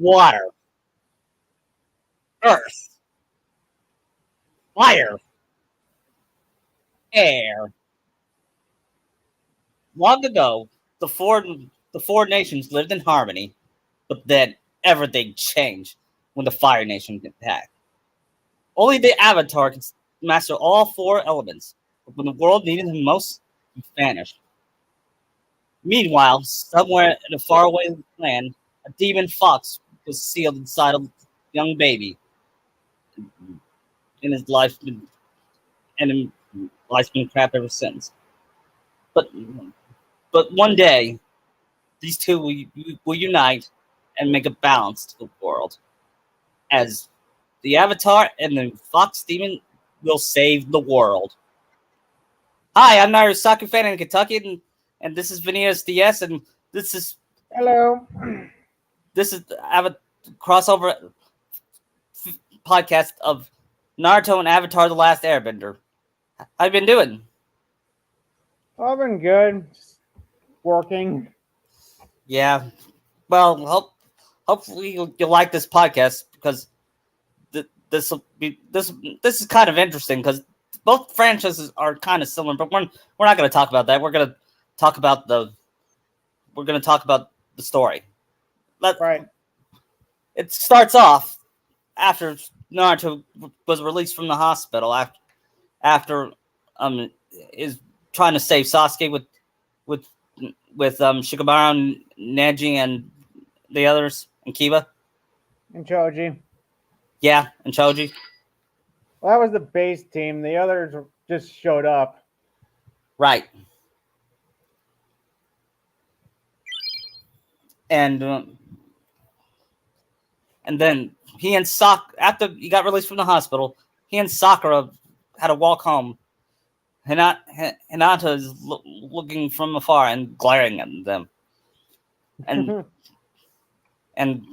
water, earth, fire, air. Long ago, the four nations lived in harmony, but then everything changed when the Fire Nation attacked. Only the Avatar could master all four elements, but when the world needed him most, he vanished. Meanwhile, somewhere in a faraway land, a demon fox was sealed inside a young baby, and his life's been crap ever since. But but one day, these two will unite and make a balance to the world, as the Avatar and the Fox Demon will save the world. Hi, I'm Naruto soccer fan in Kentucky, and this is Veneers DS, and this is Hello. a crossover podcast of Naruto and Avatar: The Last Airbender. How you been doing? I've been good. Just working. Yeah. Well, hopefully you'll like this podcast because this is kind of interesting because both franchises are kind of similar, but we're not going to talk about that. We're going to talk about the story. Right. It starts off after Naruto was released from the hospital after is trying to save Sasuke with Shikamaru, Neji, and the others, and Kiba. And Choji. Yeah, and Choji. Well, that was the base team. The others just showed up. Right. And then he and after he got released from the hospital, he and Sakura had to walk home. Hinata is looking from afar and glaring at them. And and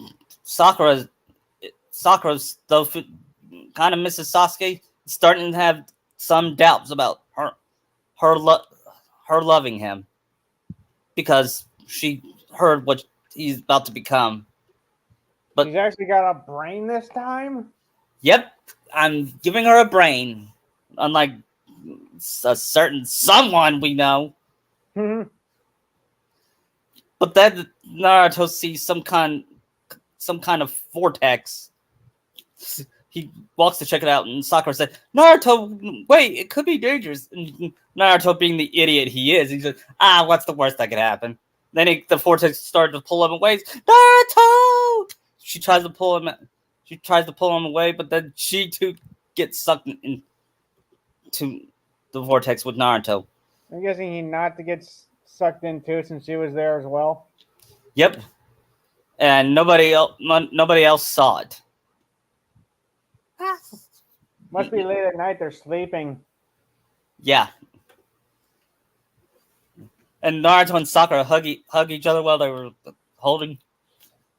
Sakura's though kind of misses Sasuke, starting to have some doubts about her loving him because she heard what he's about to become. But he's actually got a brain this time? Yep, I'm giving her a brain, unlike a certain someone we know. But then Naruto sees some kind of vortex. He walks to check it out, and Sakura said, "Naruto, wait, it could be dangerous." And Naruto, being the idiot he is, he said, "What's the worst that could happen?" Then the vortex started to pull him away. Naruto! She tries to pull him away, but then she too gets sucked into the vortex with Naruto. I'm guessing he not to get sucked into since she was there as well. Yep, and nobody else saw it. Must be late at night. They're sleeping. Yeah. And Naruto and Sakura hug each other while they were holding.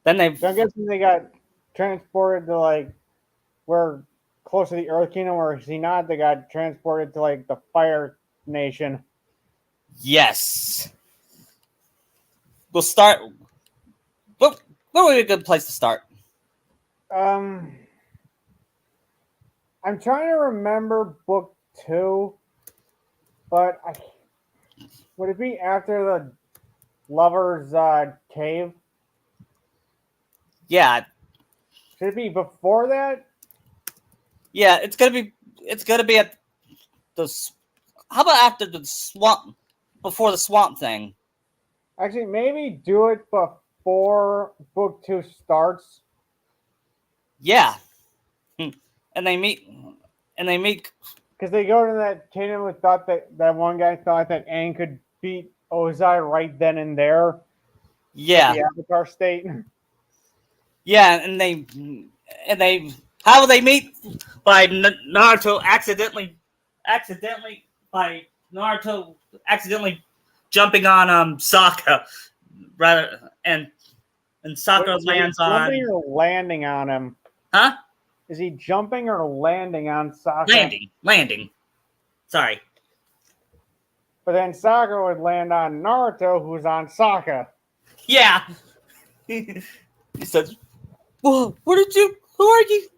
Then I'm guessing they got transported to where close to the Earth Kingdom, or Hinata, they got transported to the Fire Nation. Yes. We'll start. What would be a good place to start? I'm trying to remember book 2, but would it be after the Lover's Cave? Yeah. Should it be before that? Yeah, it's gonna be at the. How about after the swamp? Before the swamp thing. Actually, maybe do it before book 2 starts. Yeah. And they meet because they go to that kingdom and thought that one guy thought that Aang could beat Ozai right then and there. Yeah. The Avatar state. Yeah, and they how will they meet? By Naruto accidentally jumping on Sokka, rather, and Sokka lands on. Jumping or landing on him? Huh? Is he jumping or landing on Sokka? Landing. Sorry. But then Sokka would land on Naruto, who's on Sokka. Yeah. He says, Whoa, where did you? Who are you?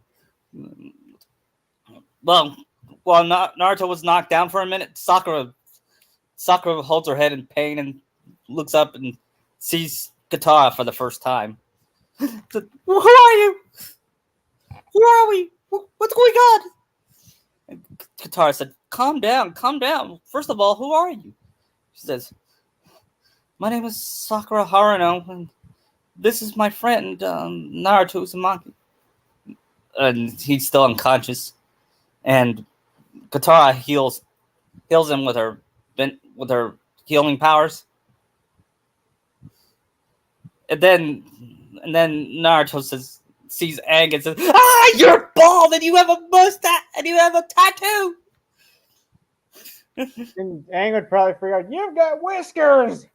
Well, while Naruto was knocked down for a minute, Sakura holds her head in pain and looks up and sees Katara for the first time. Who are you? Where are we? What's going on? And Katara said, calm down, calm down. First of all, who are you? She says, my name is Sakura Haruno, and this is my friend, Naruto Uzumaki. And he's still unconscious. And Katara heals him with her healing powers. And then Naruto sees Aang and says, "Ah, you're bald and you have a mustache and you have a tattoo." And Aang would probably figure out, you've got whiskers.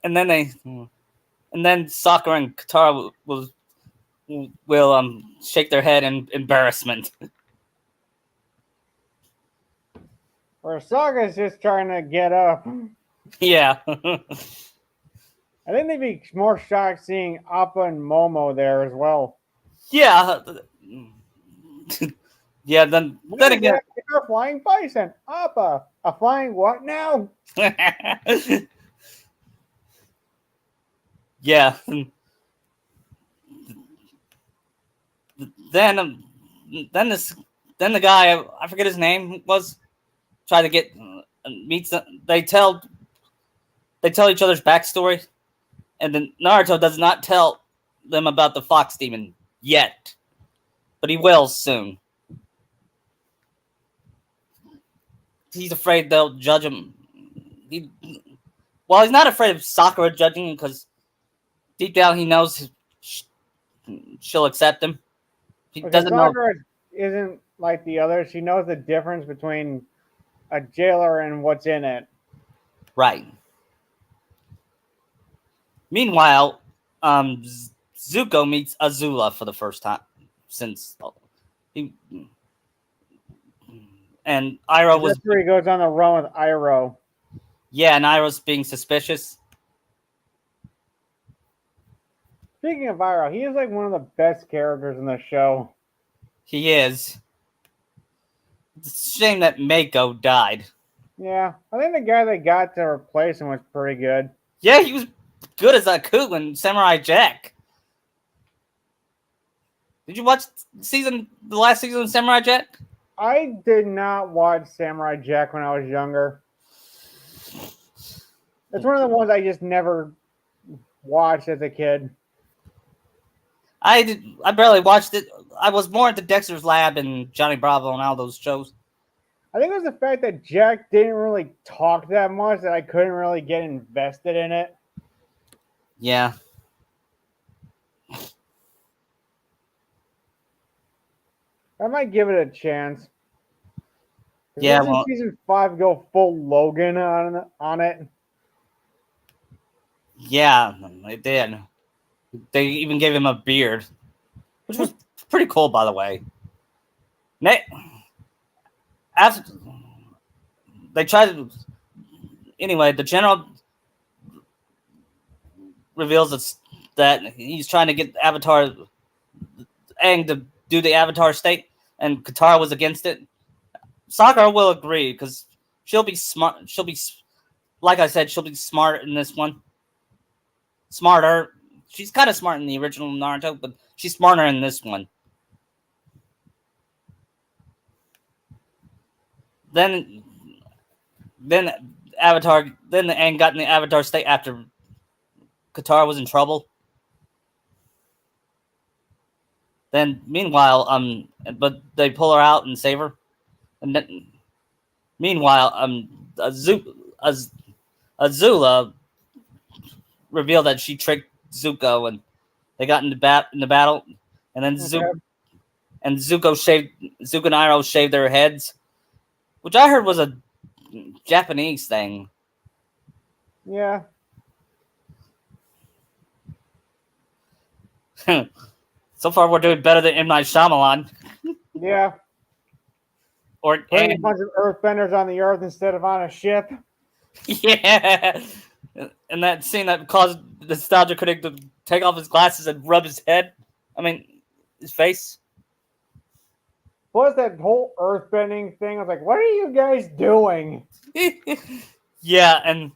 and then Sakura and Katara will shake their head in embarrassment. Or Saga's just trying to get up. Yeah. I think they'd be more shocked seeing Appa and Momo there as well. Yeah. Yeah, then again. You're a flying bison. Appa. A flying what now? Yeah. Then the guy, I forget his name, was try to get meets. They tell each other's backstory, and then Naruto does not tell them about the fox demon yet, but he will soon. He's afraid they'll judge him. He's not afraid of Sakura judging him because deep down he knows she'll accept him. He doesn't know. Sakura isn't like the others. She knows the difference between a jailer and what's in it. Right. Meanwhile, Zuko meets Azula for the first time since and Iroh was. That's where he goes on the run with Iroh. Yeah, and Iroh's being suspicious. Speaking of Iroh, he is like one of the best characters in the show. He is. It's a shame that Mako died. Yeah, I think the guy they got to replace him was pretty good. Yeah, he was good as Aku in Samurai Jack. Did you watch the last season of Samurai Jack? I did not watch Samurai Jack when I was younger. It's one of the ones I just never watched as a kid. I barely watched it. I was more into Dexter's Lab and Johnny Bravo and all those shows. I think it was the fact that Jack didn't really talk that much that I couldn't really get invested in it. Yeah. I might give it a chance. Yeah, well, season 5 go full Logan on it. Yeah, they did. They even gave him a beard, which was pretty cool, by the way. After they tried to, anyway, the general reveals that he's trying to get Avatar Aang to do the Avatar state, and Katara was against it. Sakura will agree because she'll be smart. Like I said, she'll be smart in this one. Smarter. She's kind of smart in the original Naruto, but she's smarter in this one. Then Aang got in the Avatar state after Katara was in trouble. Then, meanwhile, but they pull her out and save her. And then, meanwhile, Azula revealed that she tricked Zuko, and they got in the battle, and then Zuko and Iroh shaved their heads, which I heard was a Japanese thing. Yeah. So far, we're doing better than M. Night Shyamalan. Yeah. Or a bunch of earthbenders on the earth instead of on a ship. Yeah. And that scene that caused the nostalgia critic to take off his glasses and rub his head. I mean, his face. Plus that whole earthbending thing. I was like, what are you guys doing? Yeah, and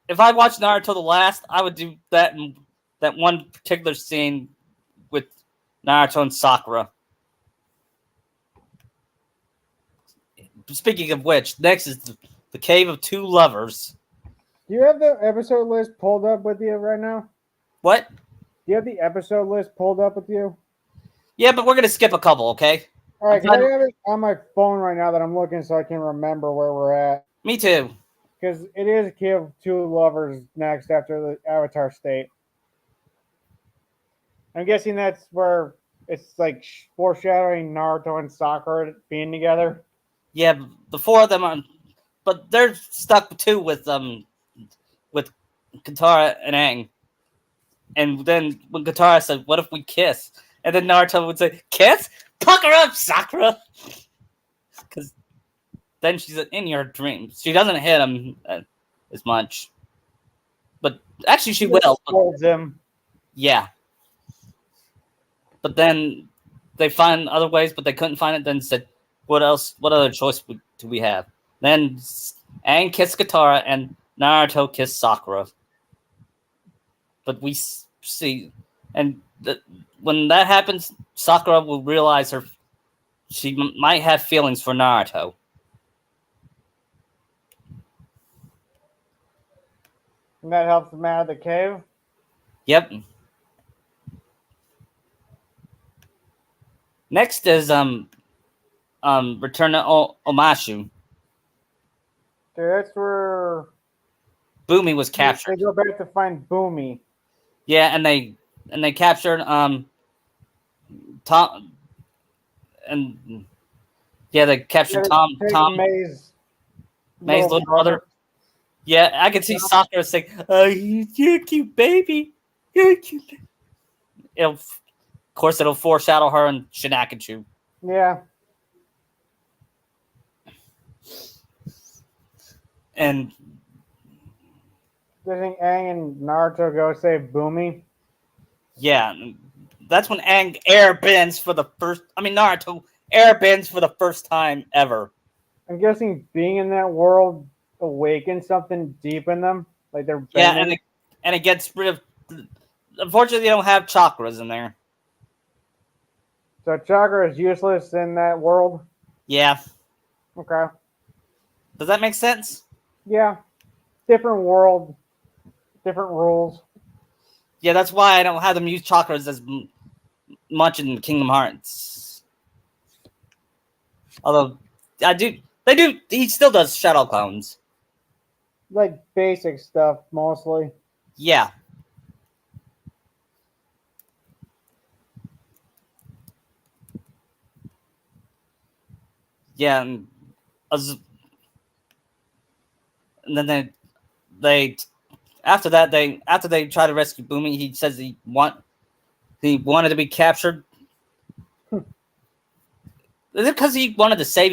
if I watched Naruto the last, I would do that in that one particular scene with Naruto and Sakura. Speaking of which, next is the Cave of Two Lovers. Do you have the episode list pulled up with you right now? What? Do you have the episode list pulled up with you? Yeah, but we're gonna skip a couple, okay? All right, because I have it on my phone right now that I'm looking so I can remember where we're at. Me too. Because it is Kill Two Lovers next after the Avatar State. I'm guessing that's where it's like foreshadowing Naruto and Sakura being together. Yeah, the four of them are, but they're stuck too with Katara and Aang. And then when Katara said, "What if we kiss?" and then Naruto would say, "Kiss? Pucker up, Sakura," because then she's in your dreams. She doesn't hit him as much, but actually she will. Holds him. Yeah, but then they find other ways, but they couldn't find it. Then said, "What else? What other choice do we have?" Then Aang kissed Katara and Naruto kissed Sakura. But we see, and when that happens, Sakura will realize she might have feelings for Naruto. And that helps them out of the cave? Yep. Next is Return to Omashu. Dude, that's where Boomy was captured. They go back to find Boomy. Yeah, and they captured Tom, and yeah, they captured Tom May's little brother. Yeah, I can see Sakura saying, "Oh, you're a cute baby. You're a cute." Of course, it'll foreshadow her and Shinakachu. Yeah. And do you think Aang and Naruto go save Boomy? Yeah, that's when Aang airbends for the first. I mean, Naruto airbends for the first time ever. I'm guessing being in that world awakens something deep in them, like they're bending. and it gets rid of. Unfortunately, they don't have chakras in there. So chakra is useless in that world. Yeah. Okay. Does that make sense? Yeah. Different world, different rules. Yeah, that's why I don't have them use chakras as much in Kingdom Hearts. Although they do. He still does shadow clones. Like basic stuff, mostly. Yeah. Yeah, and then they after they try to rescue Boomy, he says he wanted to be captured. Is it because he wanted to save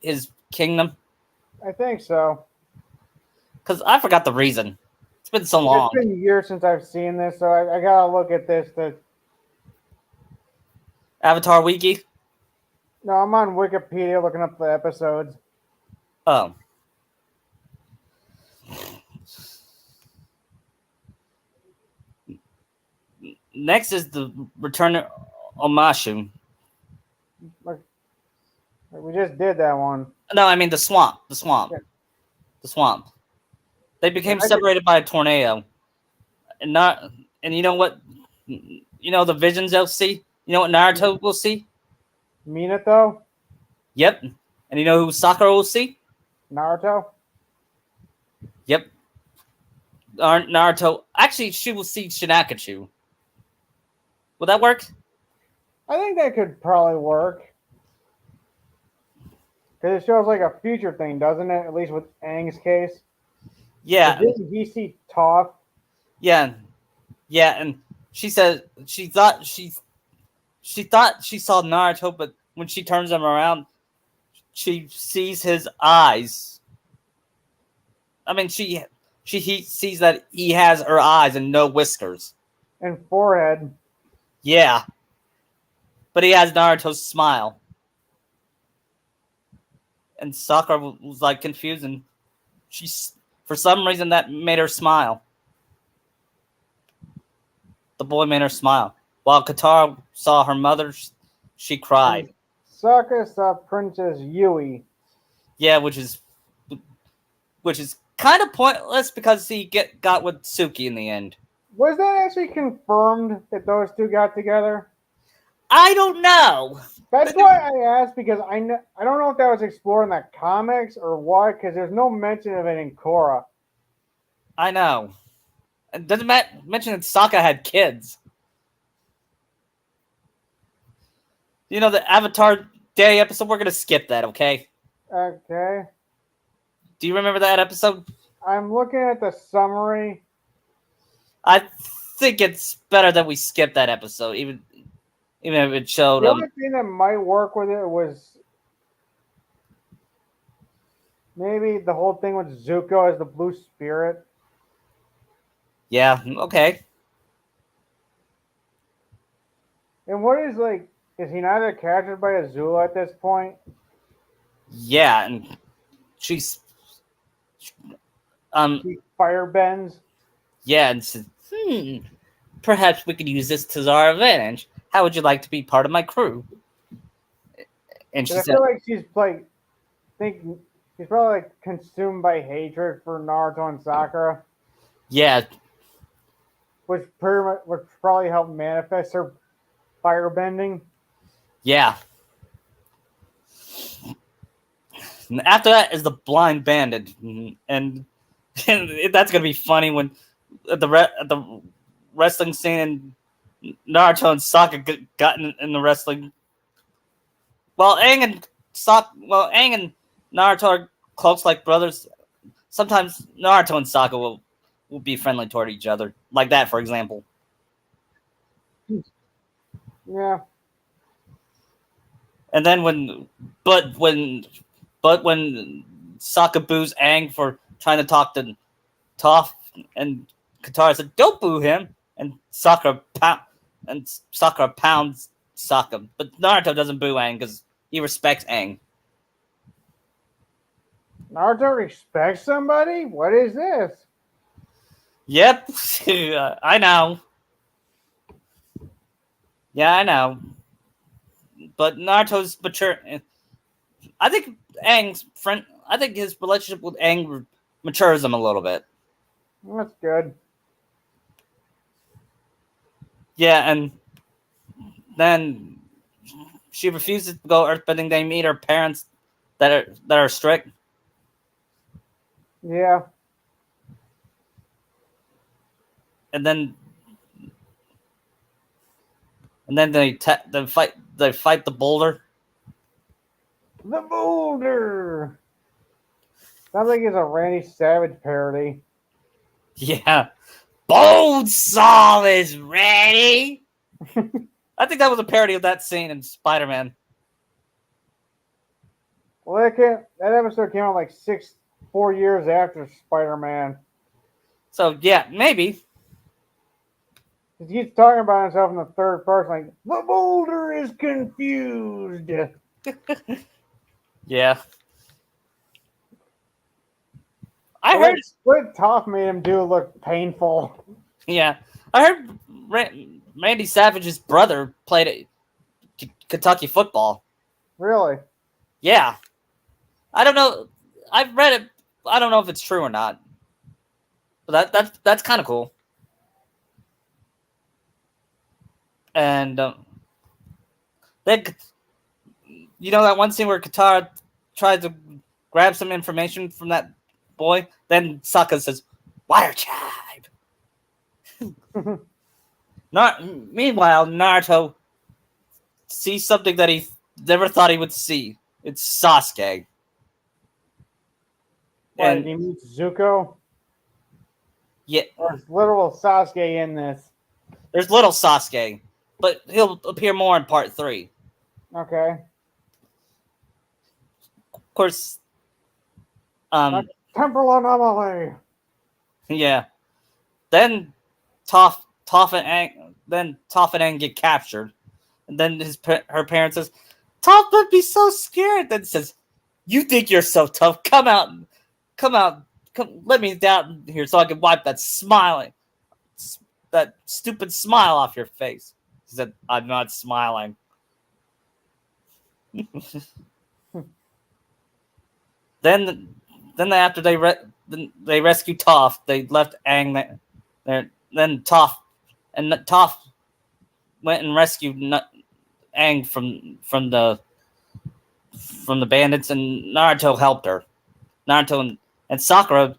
his kingdom? I think so. Because I forgot the reason. It's been so long. It's been years since I've seen this, so I gotta look at this. Avatar Wiki? No, I'm on Wikipedia looking up the episodes. Oh. Next is the Return to Omashu. We just did that one. No, I mean the swamp. Yeah. The swamp. They became separated by a tornado. And you know what? You know the visions they'll see? You know what Naruto will see? Minato? Yep. And you know who Sakura will see? Naruto? Yep. Naruto. Actually, she will see Shinakachu. Will that work? I think that could probably work. Because it shows like a future thing, doesn't it? At least with Aang's case. Yeah. Didn't he see Toph? Yeah. Yeah, and she said she thought she saw Naruto, but when she turns him around, she sees his eyes. I mean, he sees that he has her eyes and no whiskers. And forehead. Yeah, but he has Naruto's smile. And Sakura was like confused, and she's for some reason that made her smile. The boy made her smile. While Katara saw her mother, she cried. Sokka saw Princess Yui. Yeah, which is kind of pointless because he got with Suki in the end. Was that actually confirmed that those two got together? I don't know. That's why I asked, because I don't know if that was explored in the comics or what, because there's no mention of it in Korra. I know. It doesn't mention that Sokka had kids. You know, the Avatar Day episode, we're going to skip that, okay? Okay. Do you remember that episode? I'm looking at the summary. I think it's better that we skip that episode, even if it showed. The only thing that might work with it was maybe the whole thing with Zuko as the blue spirit. Yeah, okay. And what is, like, is he not captured by Azula at this point? Yeah, and she's He fire bends. yeah, and said, perhaps we could use this to our advantage. How would you like to be part of my crew? And she I said, feel like she's like thinking she's probably like consumed by hatred for Naruto and Sakura, yeah, which pretty much would probably help manifest her firebending. yeah. And after that is the blind bandit, and that's gonna be funny when at the wrestling scene and Naruto and Sokka got in the wrestling. Well, Aang and Naruto are close like brothers. Sometimes Naruto and Sokka will be friendly toward each other, like that, for example. Yeah. And then when Sokka boos Aang for trying to talk to Toph, and Katara said, "Don't boo him," and Sakura pounds Sokka, but Naruto doesn't boo Aang because he respects Aang. Naruto respects somebody? What is this? Yep, I know. Yeah, I know. But Naruto's mature. I think his relationship with Aang matures him a little bit. That's good. Yeah, and then she refuses to go earthbending. They meet her parents that are strict. Yeah. And then they fight the boulder. The boulder. Sounds like it's a Randy Savage parody. Yeah. Bone Saw is ready. I think that was a parody of that scene in Spider-Man. Well, that episode came out like 4 years after Spider-Man. So yeah, maybe. He keeps talking about himself in the third person, like, the boulder is confused. Yeah. I Well, heard. what Toph made him do looked painful. Yeah, I heard Randy Savage's brother played at Kentucky football. Really? Yeah, I don't know. I've read it. I don't know if it's true or not. But that's kind of cool. And then, you know that one scene where Katara tries to grab some information from that boy? Then Sokka says, "Water tribe." Meanwhile, Naruto sees something that he never thought he would see. It's Sasuke. And he meets Zuko? Yeah, Or is literal Sasuke in this? there's little Sasuke, but he'll appear more in part 3. Okay. Of course, Talk temporal anomaly. Yeah. Then Toph and Aang get captured. And then her parents says, Toph would be so scared. Then says, you think you're so tough. Come out. Let me down here so I can wipe that stupid smile off your face. He said, I'm not smiling. Then after they rescue Toph, they left Aang there. Then Toph went and rescued Aang from the bandits, and Naruto helped her. Naruto and Sakura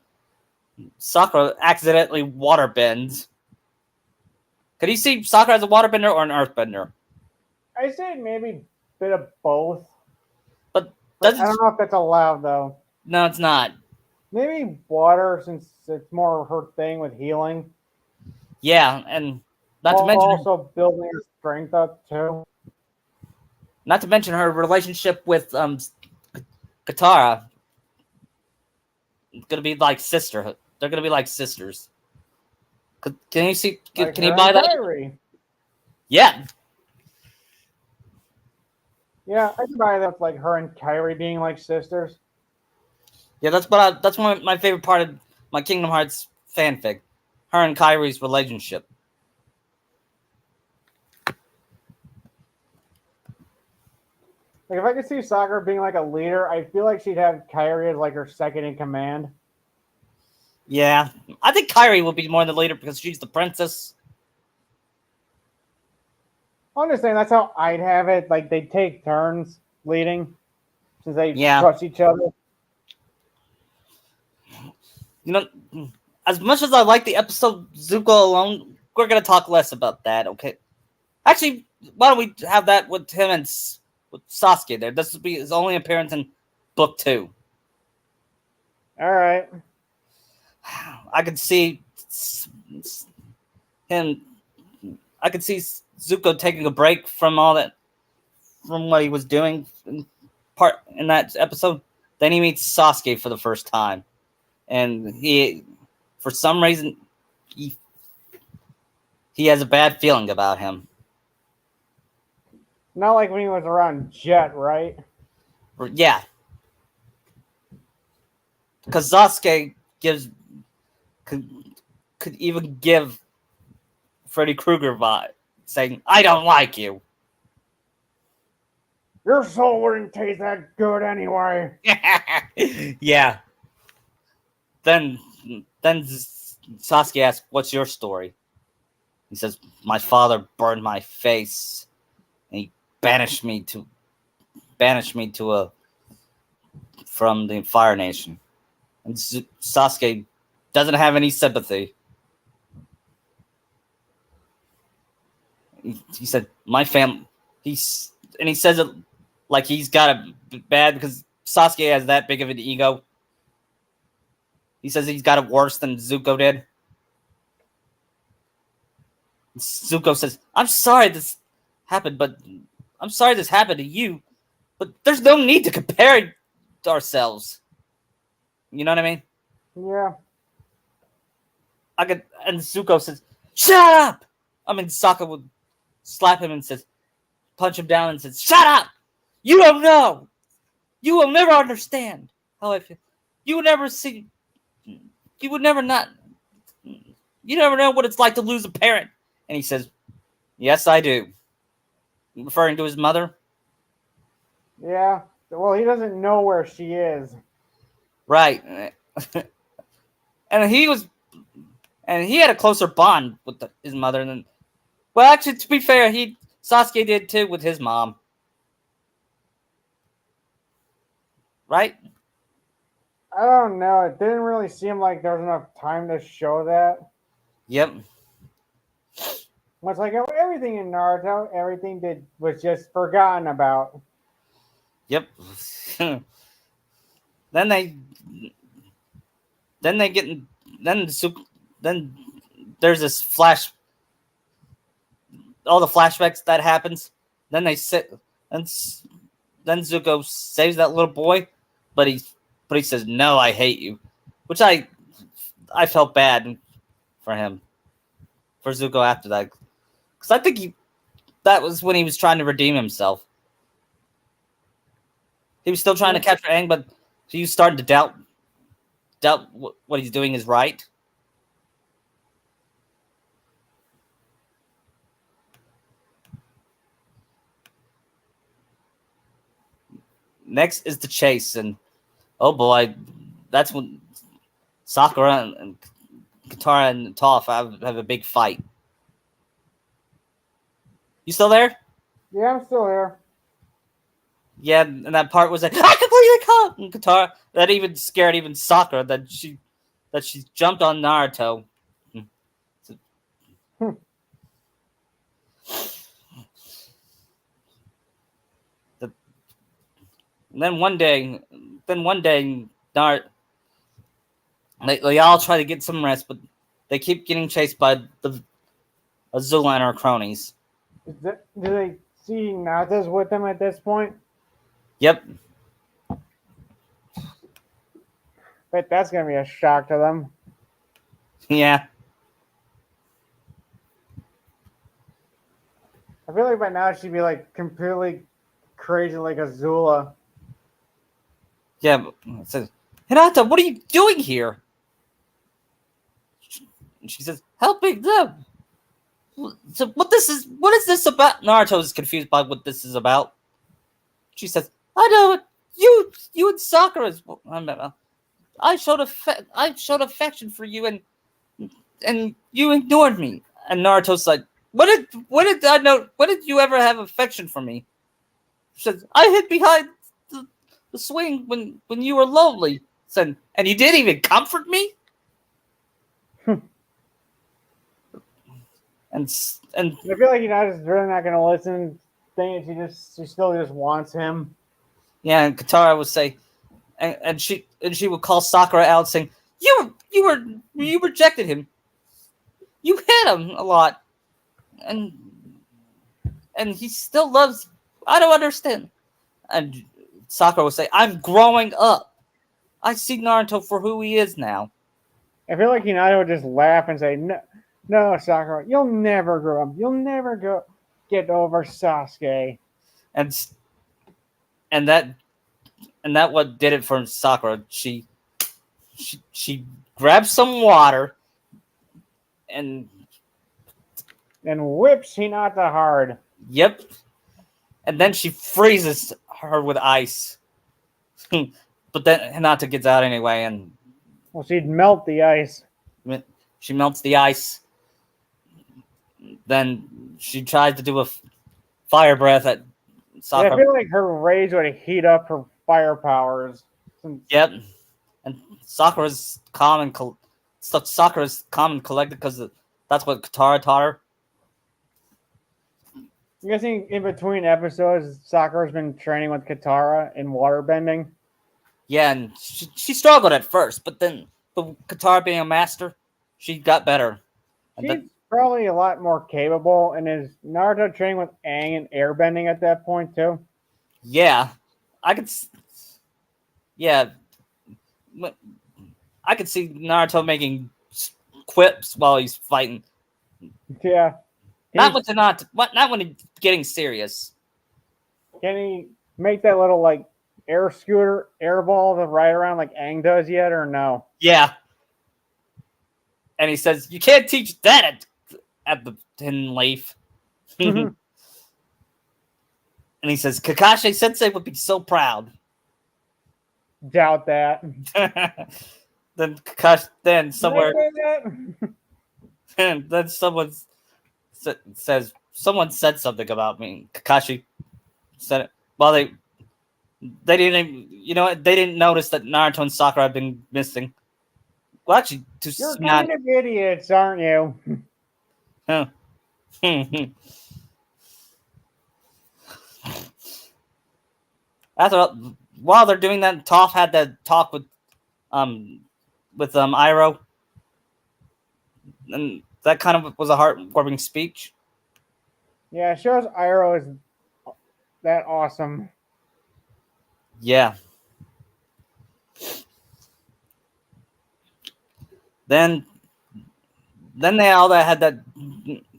accidentally waterbends. Could you see Sakura as a waterbender or an earthbender? I say maybe a bit of both. But I don't know if that's allowed though. No, it's not. Maybe water, since it's more her thing with healing. Yeah, and not to mention also building her strength up too. Not to mention her relationship with Katara. It's gonna be like sisterhood. They're gonna be like sisters. Can you see? Can you buy that? Kyrie. Yeah. Yeah, I can buy that. Like her and Kyrie being like sisters. Yeah, that's one of my favorite part of my Kingdom Hearts fanfic. Her and Kyrie's relationship. Like if I could see Sakura being like a leader, I feel like she'd have Kyrie as like her second in command. Yeah, I think Kyrie will be more the leader because she's the princess. I understand that's how I'd have it. Like they take turns leading, since they trust each other. You know, as much as I like the episode Zuko alone, we're gonna talk less about that. Okay. Actually, why don't we have that with him and with Sasuke there? This will be his only appearance in book 2. All right. I could see him. I could see Zuko taking a break from all that, from what he was doing in that episode. Then he meets Sasuke for the first time, and he, for some reason, he has a bad feeling about him. Not like when he was around Jet, right? Yeah, because Sasuke could even give Freddy Krueger vibe, saying, "I don't like you." Your soul wouldn't taste that good anyway. Yeah. Then Sasuke asks, "What's your story?" He says, "My father burned my face, and he banished me from the Fire Nation." And Sasuke doesn't have any sympathy. He said, "My family." He says it like he's got it bad because Sasuke has that big of an ego. He says he's got it worse than Zuko did. Zuko says, I'm sorry this happened to you, but there's no need to compare ourselves. You know what I mean? Yeah. And Zuko says, shut up! I mean, Sokka would slap him and punch him down and says, shut up! You don't know! You will never understand how I feel. You will never see... You would never not... You never know what it's like to lose a parent. And he says, yes, I do. Referring to his mother? Yeah. Well, he doesn't know where she is. Right. And he had a closer bond with his mother than... Well, actually, to be fair, Sasuke did too with his mom. Right? I don't know. It didn't really seem like there was enough time to show that. Yep. Much like everything in Naruto, was just forgotten about. Yep. Then there's this all the flashbacks that happens. Then then Zuko saves that little boy, but he says, "No, I hate you." which I felt bad for him, for Zuko after that, because I think that was when he was trying to redeem himself. He was still trying to capture Aang, but he was starting to doubt what he's doing is right. Next is the chase, and oh boy, that's when Sakura and Katara and Toph have a big fight. You still there? Yeah, I'm still here. Yeah, and that part was like, I completely caught and Katara. That even scared even Sakura that she jumped on Naruto. And then one day, Naruto, they all try to get some rest, but they keep getting chased by the Azula and her cronies. Do they see Natas with them at this point? Yep. Bet that's gonna be a shock to them. Yeah. I feel like by now she'd be like completely crazy like Azula. Yeah. But it says, Hinata, what are you doing here? She says, helping them. So what is this about? Naruto is confused by what this is about. She says, I know it. You and Sakura. I showed affection for you, and you ignored me. And Naruto's like, what did I know? When did you ever have affection for me? She says, I hid behind the swing when you were lonely. Said, and you didn't even comfort me. and I feel like Hinata's really not gonna listen. She still just wants him. yeah, and Katara would say, and she would call Sakura out saying, you rejected him. You hit him a lot, and he still loves. I don't understand. And Sakura would say, I'm growing up. I see Naruto for who he is now. I feel like Hinata would just laugh and say, "No, no, Sakura, you'll never grow up. You'll never get over Sasuke." And that what did it for Sakura. She grabbed some water and whips Hinata hard. yep. And then she freezes her with ice. But then Hinata gets out anyway, and Well, she'd melt the ice. she melts the ice. Then she tries to do a fire breath at Sakura. Yeah, I feel like her rage would heat up her fire powers. Yep. And Sakura's calm and collected because that's what Katara taught her. I'm guessing in between episodes, Sakura's been training with Katara in waterbending. Yeah, and she struggled at first, but then Katara being a master, she got better. She's probably a lot more capable, and is Naruto training with Aang and airbending at that point too? Yeah, I could. Yeah, I could see Naruto making quips while he's fighting. Yeah. Not when he's getting serious. Can he make that little like air scooter airball to ride around like Aang does yet, or no? Yeah. And he says, you can't teach that at the Tin Leaf. And he says, Kakashi Sensei would be so proud. Doubt that. Then Kakashi, then somewhere, That? then someone says, someone said something about me. Kakashi said it. Well, they didn't, they didn't notice that Naruto and Sakura have been missing. Well, actually, You're kind of idiots, aren't you? Huh. While they're doing that, Toph had that talk with Iroh, and that kind of was a heartwarming speech. Yeah, it shows Iroh is that awesome. Yeah. Then they all that had that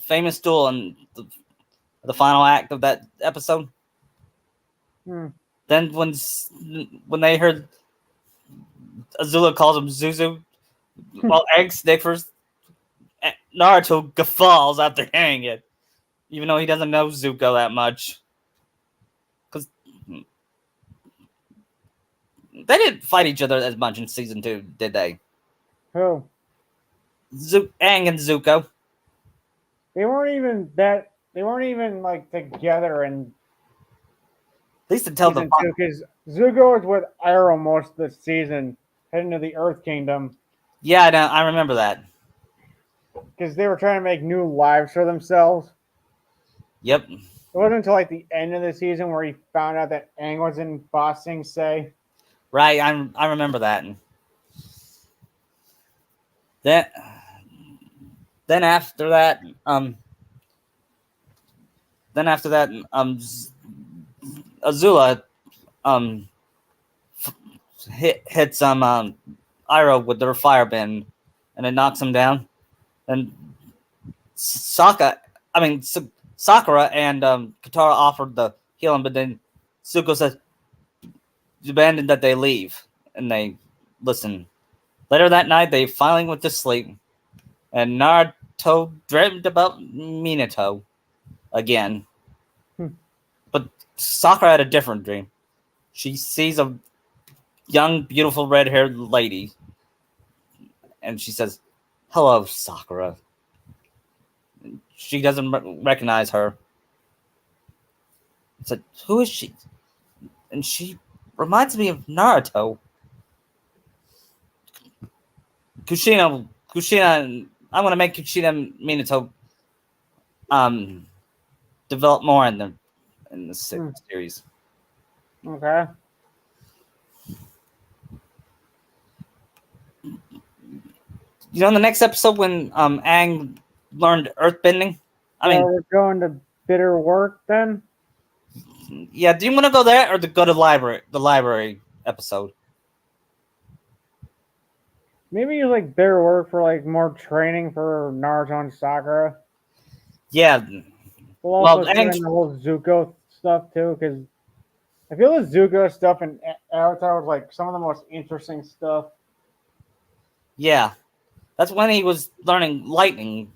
famous duel in the final act of that episode. Hmm. Then when they heard Azula calls him Zuzu, while Egg sniffers, Naruto guffaws after hearing it, even though he doesn't know Zuko that much. Because they didn't fight each other as much in season 2, did they? Who? Aang and Zuko. They weren't even that. They weren't even like together in At least until the season 2 because Zuko was with Iroh most of the season, heading to the Earth Kingdom. Yeah, I remember that. Because they were trying to make new lives for themselves. Yep. It wasn't until like the end of the season where he found out that Aang was in Ba Sing Se. Right, I remember that. Then after that, Azula hits Iroh with their fire bend, and it knocks him down. And Sakura and Katara offered the healing, but then Zuko says, demanded that they leave, and they listen. Later that night, they finally went to sleep, and Naruto dreamed about Minato again. But Sakura had a different dream. She sees a young, beautiful, red-haired lady, and she says, "Hello, Sakura." She doesn't recognize her. It's like, who is she? And she reminds me of Naruto. Kushina, I'm gonna make Kushina and Minato develop more in the series. Okay. You know, in the next episode when Aang learned earthbending. We're going to bitter work then. Yeah. Do you want to go there or to go to the library episode? Maybe you like bitter work for like more training for Naruto and Sakura. Yeah. We'll also do the whole Zuko stuff too, because I feel the Zuko stuff in Avatar was like some of the most interesting stuff. Yeah. That's when he was learning lightning,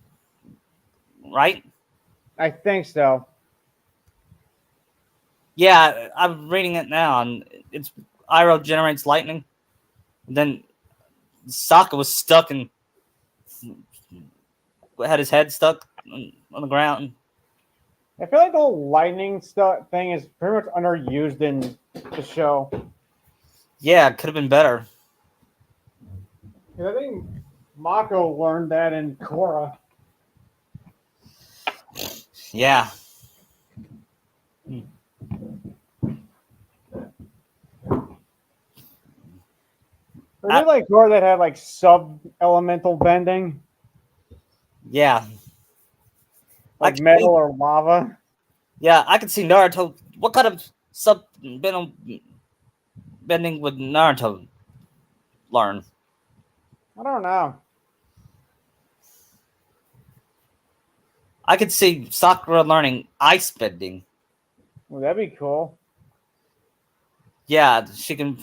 right? I think so. Yeah, I'm reading it now, and it's Iroh generates lightning. Then Sokka was stuck and had his head stuck on the ground. I feel like the whole lightning stuff thing is pretty much underused in the show. Yeah, it could have been better. I think Mako learned that in Korra. Yeah. Or did like Korra that had like sub-elemental bending? Yeah. Like metal or lava? Yeah, I could see Naruto. What kind of bending would Naruto learn? I don't know. I could see Sakura learning ice bending. Well, that'd be cool. Yeah, she can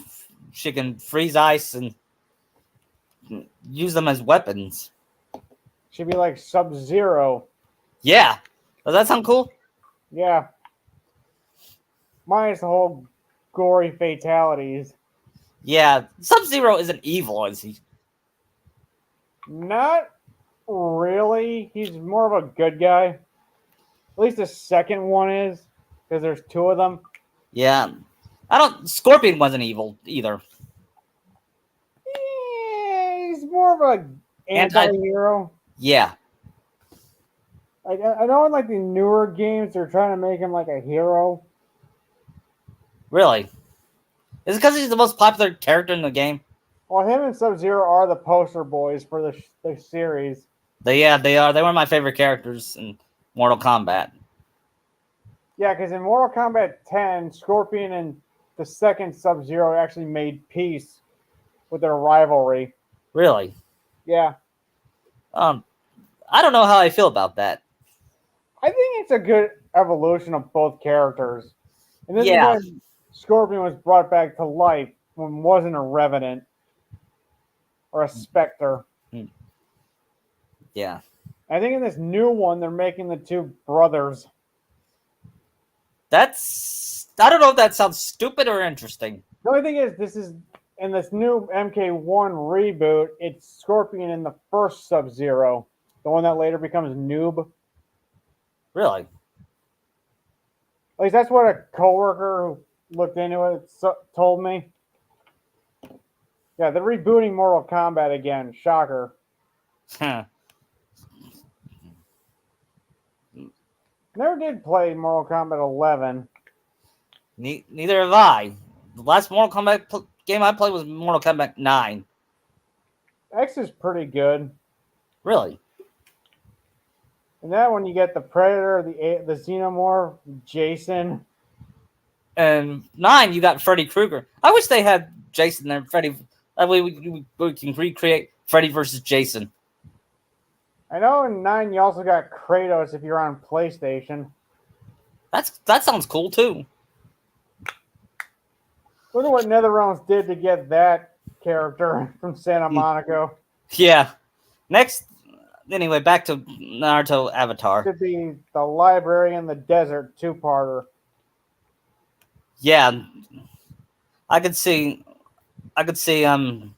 freeze ice and use them as weapons. She'd be like Sub-Zero. Yeah. Does that sound cool? Yeah. Minus the whole gory fatalities. Yeah. Sub-Zero isn't evil, is he? Not really. He's more of a good guy. At least the second one is, because there's two of them. Yeah. Scorpion wasn't evil either. Yeah, he's more of a anti-hero. Yeah. I know in like the newer games they're trying to make him like a hero. Really? Is it because he's the most popular character in the game? Well, him and Sub-Zero are the poster boys for the series. They are. They were my favorite characters in Mortal Kombat. Yeah, because in Mortal Kombat 10, Scorpion and the second Sub-Zero actually made peace with their rivalry. Really? Yeah. I don't know how I feel about that. I think it's a good evolution of both characters. And this is Yeah, when Scorpion was brought back to life when wasn't a revenant or a specter. yeah. I think in this new one they're making the two brothers. I don't know if that sounds stupid or interesting. The only thing is this is in this new MK1 reboot, it's Scorpion in the first Sub-Zero, the one that later becomes Noob. Really? At least that's what a coworker who looked into it told me. Yeah, they're rebooting Mortal Kombat again. Shocker. Never did play Mortal Kombat 11. Neither have I. The last Mortal Kombat game I played was Mortal Kombat 9. X is pretty good. Really? And that one you get the Predator, the Xenomorph, Jason. And 9, you got Freddy Krueger. I wish they had Jason and Freddy. That way we can recreate Freddy versus Jason. I know in 9 you also got Kratos if you're on PlayStation. That sounds cool too. Look at what NetherRealms did to get that character from Santa Monica. Yeah. Next, anyway, back to Naruto Avatar. To be the library in the desert two-parter. Yeah, I could see them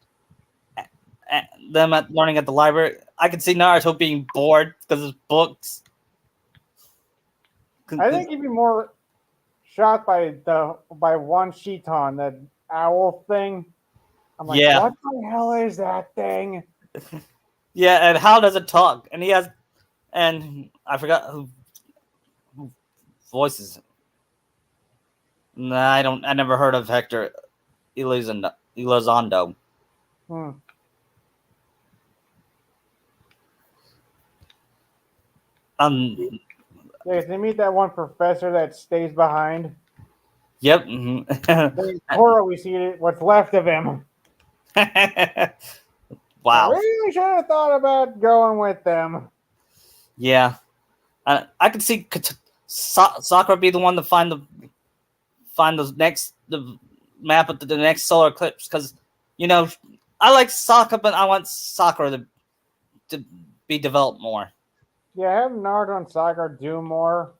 learning at the library. I could see Naruto being bored because of books. I think he'd be more shot by one Shiton, that owl thing. I'm like, Yeah. what the hell is that thing? Yeah, and how does it talk? And I forgot who voices it. Nah, I never heard of Hector Elizondo. Hmm. Yeah, they meet that one professor that stays behind. Yep. In Korra, we see what's left of him. Wow. I really should have thought about going with them. Yeah. I could see Sakura be the one to find the map of the next solar eclipse, because I like Sakura, but I want Sakura to be developed more. Yeah, have Naruto and Sakura do more.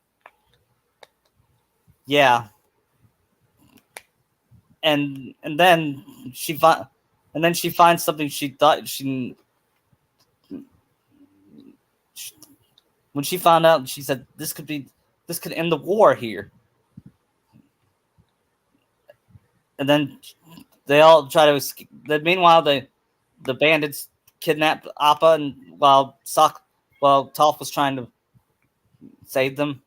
Yeah. And then she finds something she thought when she found out, she said this could end the war here. And then they all try to escape. Meanwhile, the bandits kidnapped Appa, and while Toph was trying to save them,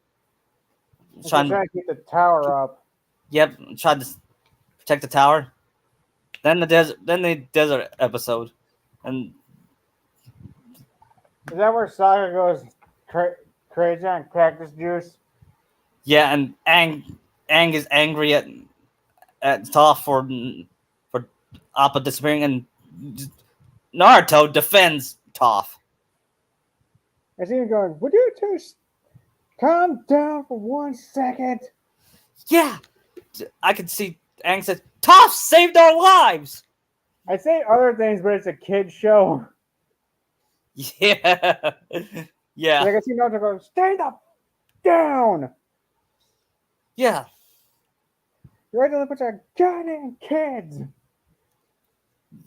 Trying to keep the tower up. Yep, tried to protect the tower. Then the desert episode, and is that where Sakura goes crazy on cactus juice? Yeah, and Aang is angry at Toph for Appa disappearing, and Naruto defends Toph. I see him going, would you two calm down for 1 second? Yeah, I could see Aang said, Toph saved our lives! I say other things, but it's a kid's show. Yeah. Yeah. Like I see Naruto go, stay the down! Yeah. You're right to look at your goddamn kids!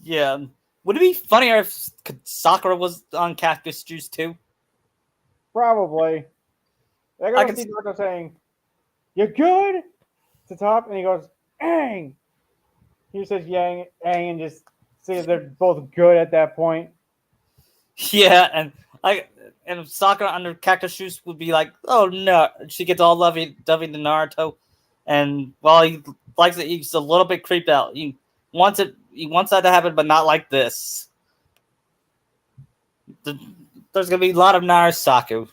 Yeah. Would it be funnier if Sakura was on cactus juice too? Probably. I can see Naruto saying, you good? To Top, and he goes, Aang! He says Aang, and just see they're both good at that point. Yeah, and Sakura under cactus juice would be like, oh no, she gets all lovey-dovey to Naruto, and while he likes it, he's a little bit creeped out. He wants that to happen, but not like this. There's gonna be a lot of Narasaku.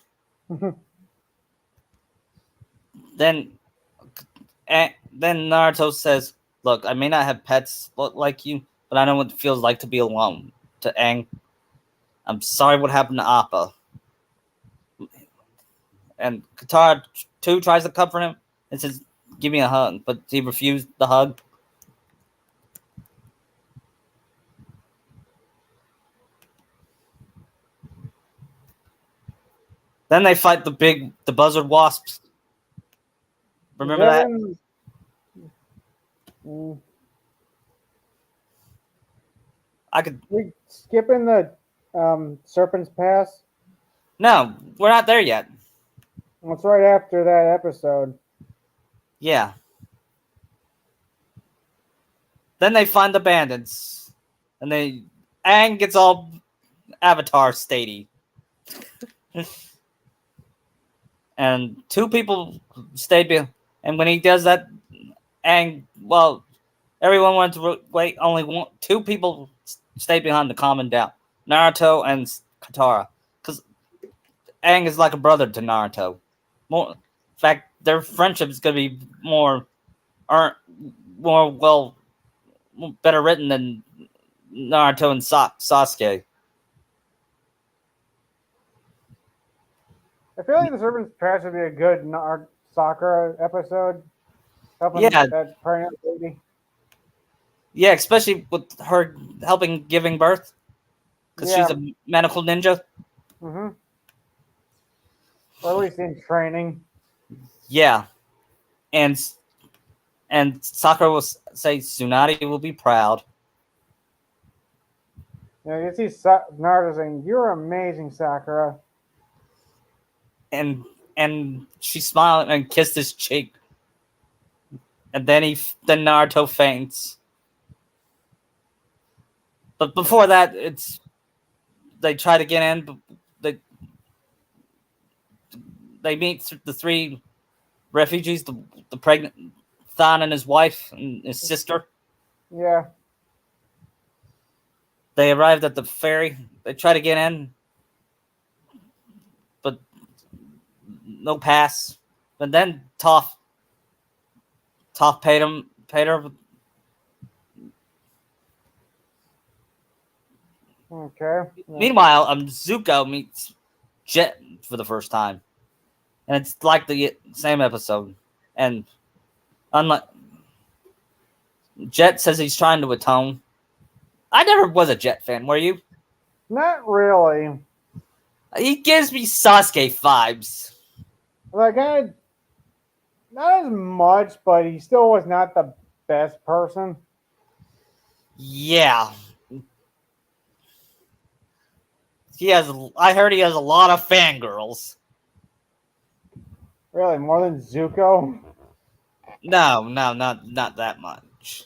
Then Naruto says, look, I may not have pets like you, but I know what it feels like to be alone. To Aang. I'm sorry what happened to Appa. And Katara too tries to comfort him and says, "Give me a hug," but he refused the hug. Then they fight the buzzard wasps. Remember that? I could. We skipping the Serpent's Pass. No, we're not there yet. It's right after that episode. Yeah. Then they find the bandits, and Aang gets all Avatar statey. And two people stayed behind. And when he does that, everyone went to wait. Only two people stayed behind to calm him down: Naruto and Katara. Because Aang is like a brother to Naruto. In fact, their friendship is going to be better written than Naruto and Sasuke. I feel like the Serpent's Pass would be a good Sakura episode. Yeah. That pregnant lady. Yeah, especially with her helping giving birth. Because she's a medical ninja. Mm-hmm. Or at least in training. Yeah. And Sakura will say Tsunade will be proud. Yeah, you see Naruto saying, "You're amazing, Sakura." And she smiled and kissed his cheek. And then Naruto faints. But before that, they try to get in, but they meet the three refugees, the pregnant Than and his wife and his sister. Yeah. They arrived at the ferry. They try to get in, but no pass. But then Toph paid her. Okay. Meanwhile, Zuko meets Jet for the first time, and it's like the same episode. And unlike Jet says he's trying to atone. I never was a Jet fan. Were you? Not really. He gives me Sasuke vibes. Like, not as much, but he still was not the best person. Yeah. I heard he has a lot of fangirls. Really, more than Zuko? No, not that much.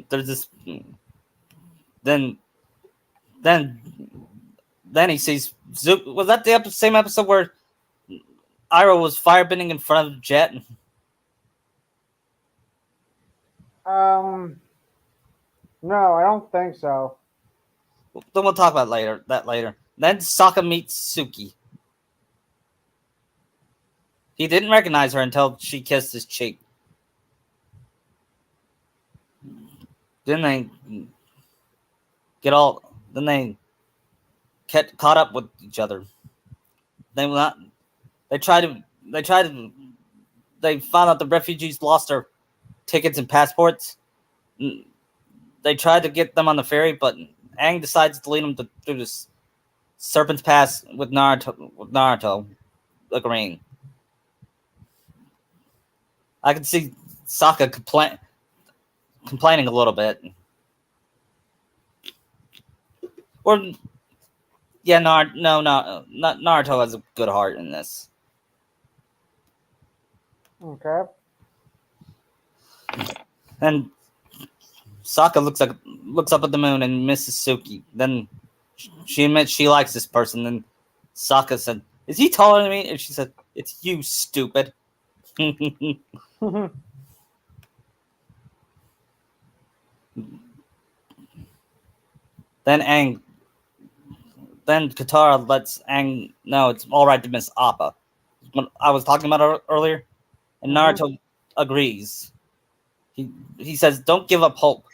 There's this. Then he sees Zuko. Was that the same episode where Iroh was firebending in front of Jet? No, I don't think so. Then we'll talk about that later. Then Sokka meets Suki. He didn't recognize her until she kissed his cheek. Then they get caught up with each other. They found out the refugees lost their tickets and passports. They tried to get them on the ferry, but Aang decides to lead them through this Serpent's Pass with Naruto agreeing. I can see Sokka complaining a little bit. Naruto has a good heart in this. Okay. And Sokka looks up at the moon and misses Suki. Then she admits she likes this person. Then Sokka said, "Is he taller than me?" And she said, "It's you, stupid." Then Katara lets Aang know it's all right to miss Appa. What I was talking about earlier, and Naruto agrees. he says, "Don't give up hope."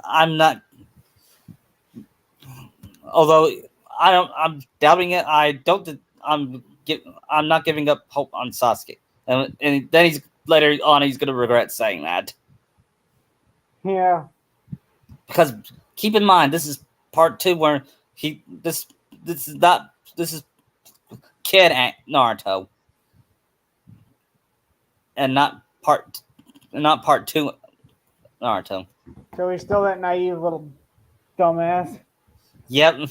I'm not. Although I'm doubting it. I'm not giving up hope on Sasuke. And then later on he's gonna regret saying that. Yeah. Because keep in mind, this is part 2 where this is kid Naruto, and not part 2 Naruto. So he's still that naive little dumbass. Yep,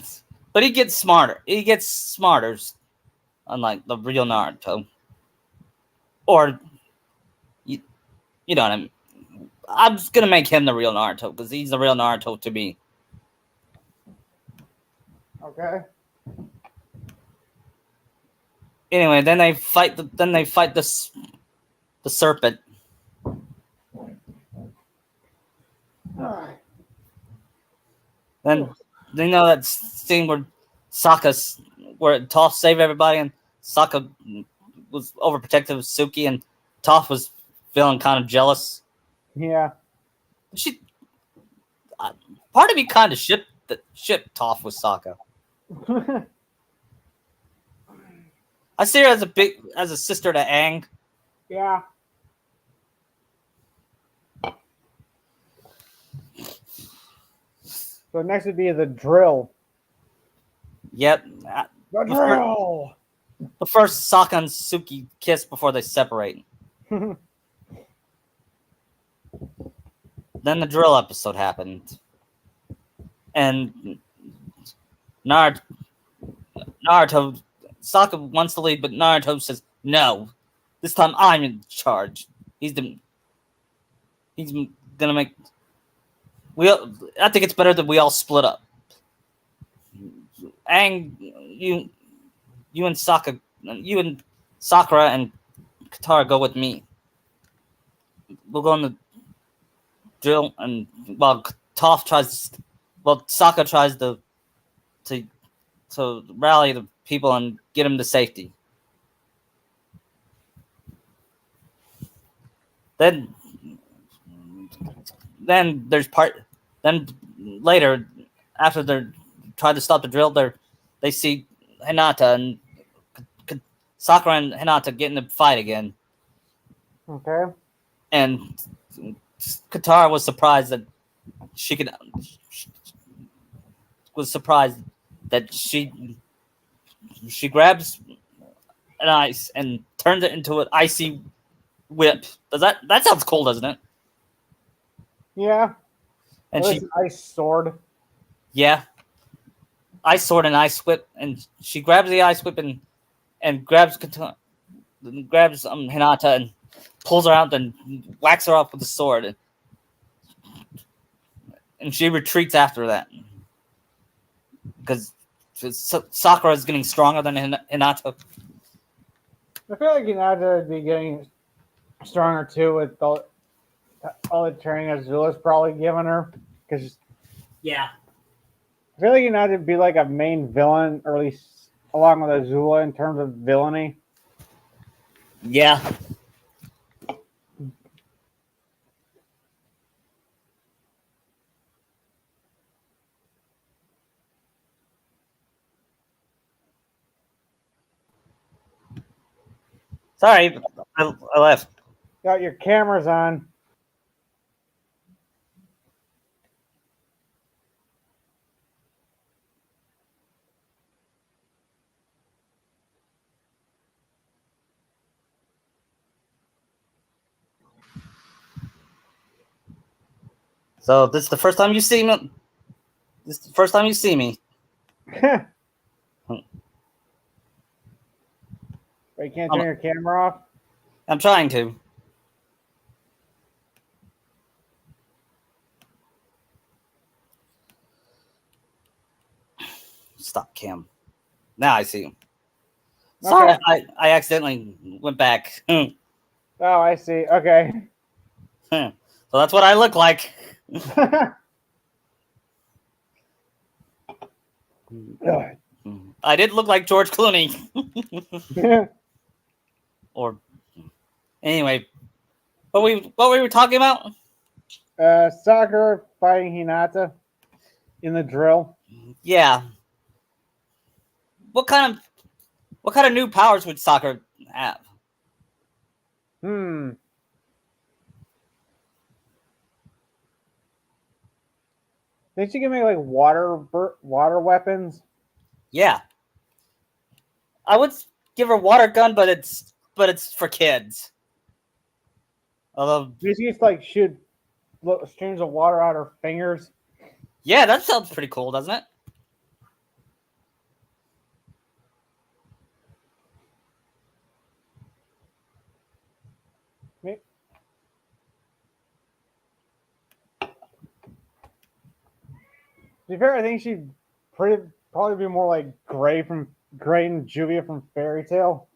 but he gets smarter. He gets smarter, unlike the real Naruto. Or you know what I mean. I'm just gonna make him the real Naruto because he's the real Naruto to me. Okay. Anyway, then they fight the serpent. Then you know that scene where Toph saved everybody and Sokka was overprotective of Suki and Toph was feeling kind of jealous. Yeah. Part of me kind of shipped Toph with Sokka. I see her as a sister to Aang. Yeah. So next would be the drill. Yep. The drill. The first Sokka and Suki kiss before they separate. Then the drill episode happened. And Naruto, Sokka wants to lead, but Naruto says, no, this time I'm in charge. He's gonna make, I think it's better that we all split up. Aang, you and Sakura and Katara go with me. We'll go on the drill, and while Sokka tries to rally the people and get them to safety. Then later, after they're trying to stop the drill, they see Hinata and Sakura and Hinata get in the fight again. Okay. And Katara was surprised that she grabs an ice and turns it into an icy whip. That sounds cool, doesn't it? Yeah. And an ice sword. Yeah, ice sword and ice whip, and she grabs the ice whip and grabs Hinata and pulls her out and whacks her off with the sword, and she retreats after that because Sakura is getting stronger than Hinata. I feel like Hinata would be getting stronger too with all the training Azula's probably given her. Because yeah, I feel like Hinata would be like a main villain, or at least along with Azula in terms of villainy. Yeah. Sorry, I left. Got your cameras on. So this is the first time you see me. This is the first time you see me. But you can't turn your camera off? I'm trying to. Stop cam. Now I see him. Sorry, Okay. I accidentally went back. Oh, I see. Okay. So that's what I look like. I did look like George Clooney. Or anyway, what were we talking about? Sakura fighting Hinata in the drill. Yeah. What kind of new powers would Sakura have? Think she can make like water weapons? Yeah. I would give her water gun, but it's for kids. Although, She just like shoot streams of water out her fingers. yeah, that sounds pretty cool, doesn't it? To be fair, I think she'd probably be more like Gray and Juvia from Fairy Tale.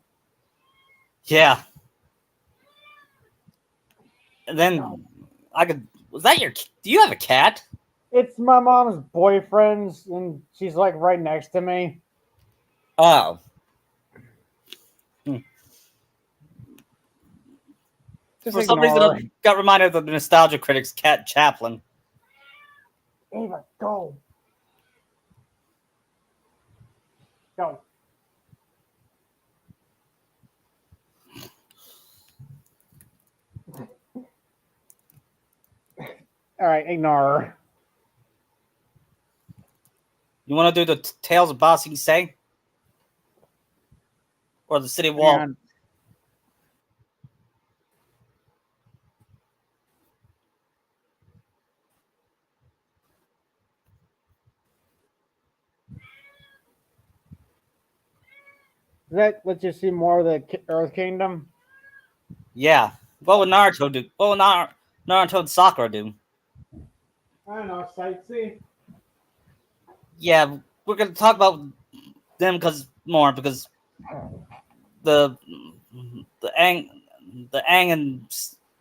Yeah. And then I could. Was that your? Do you have a cat? It's my mom's boyfriend's, and she's like right next to me. Oh. Just For some reason, ignore her. I got reminded of the Nostalgia Critics cat Chaplin. Ava, go. Go. All right, ignore her. You want to do the Tales of Ba Sing Se? Or the City Wall? And that lets you see more of the Earth Kingdom. Yeah. What would Naruto do? What would Naruto and Sakura do? I don't know, sightsee. Yeah, we're gonna talk about them because the Aang and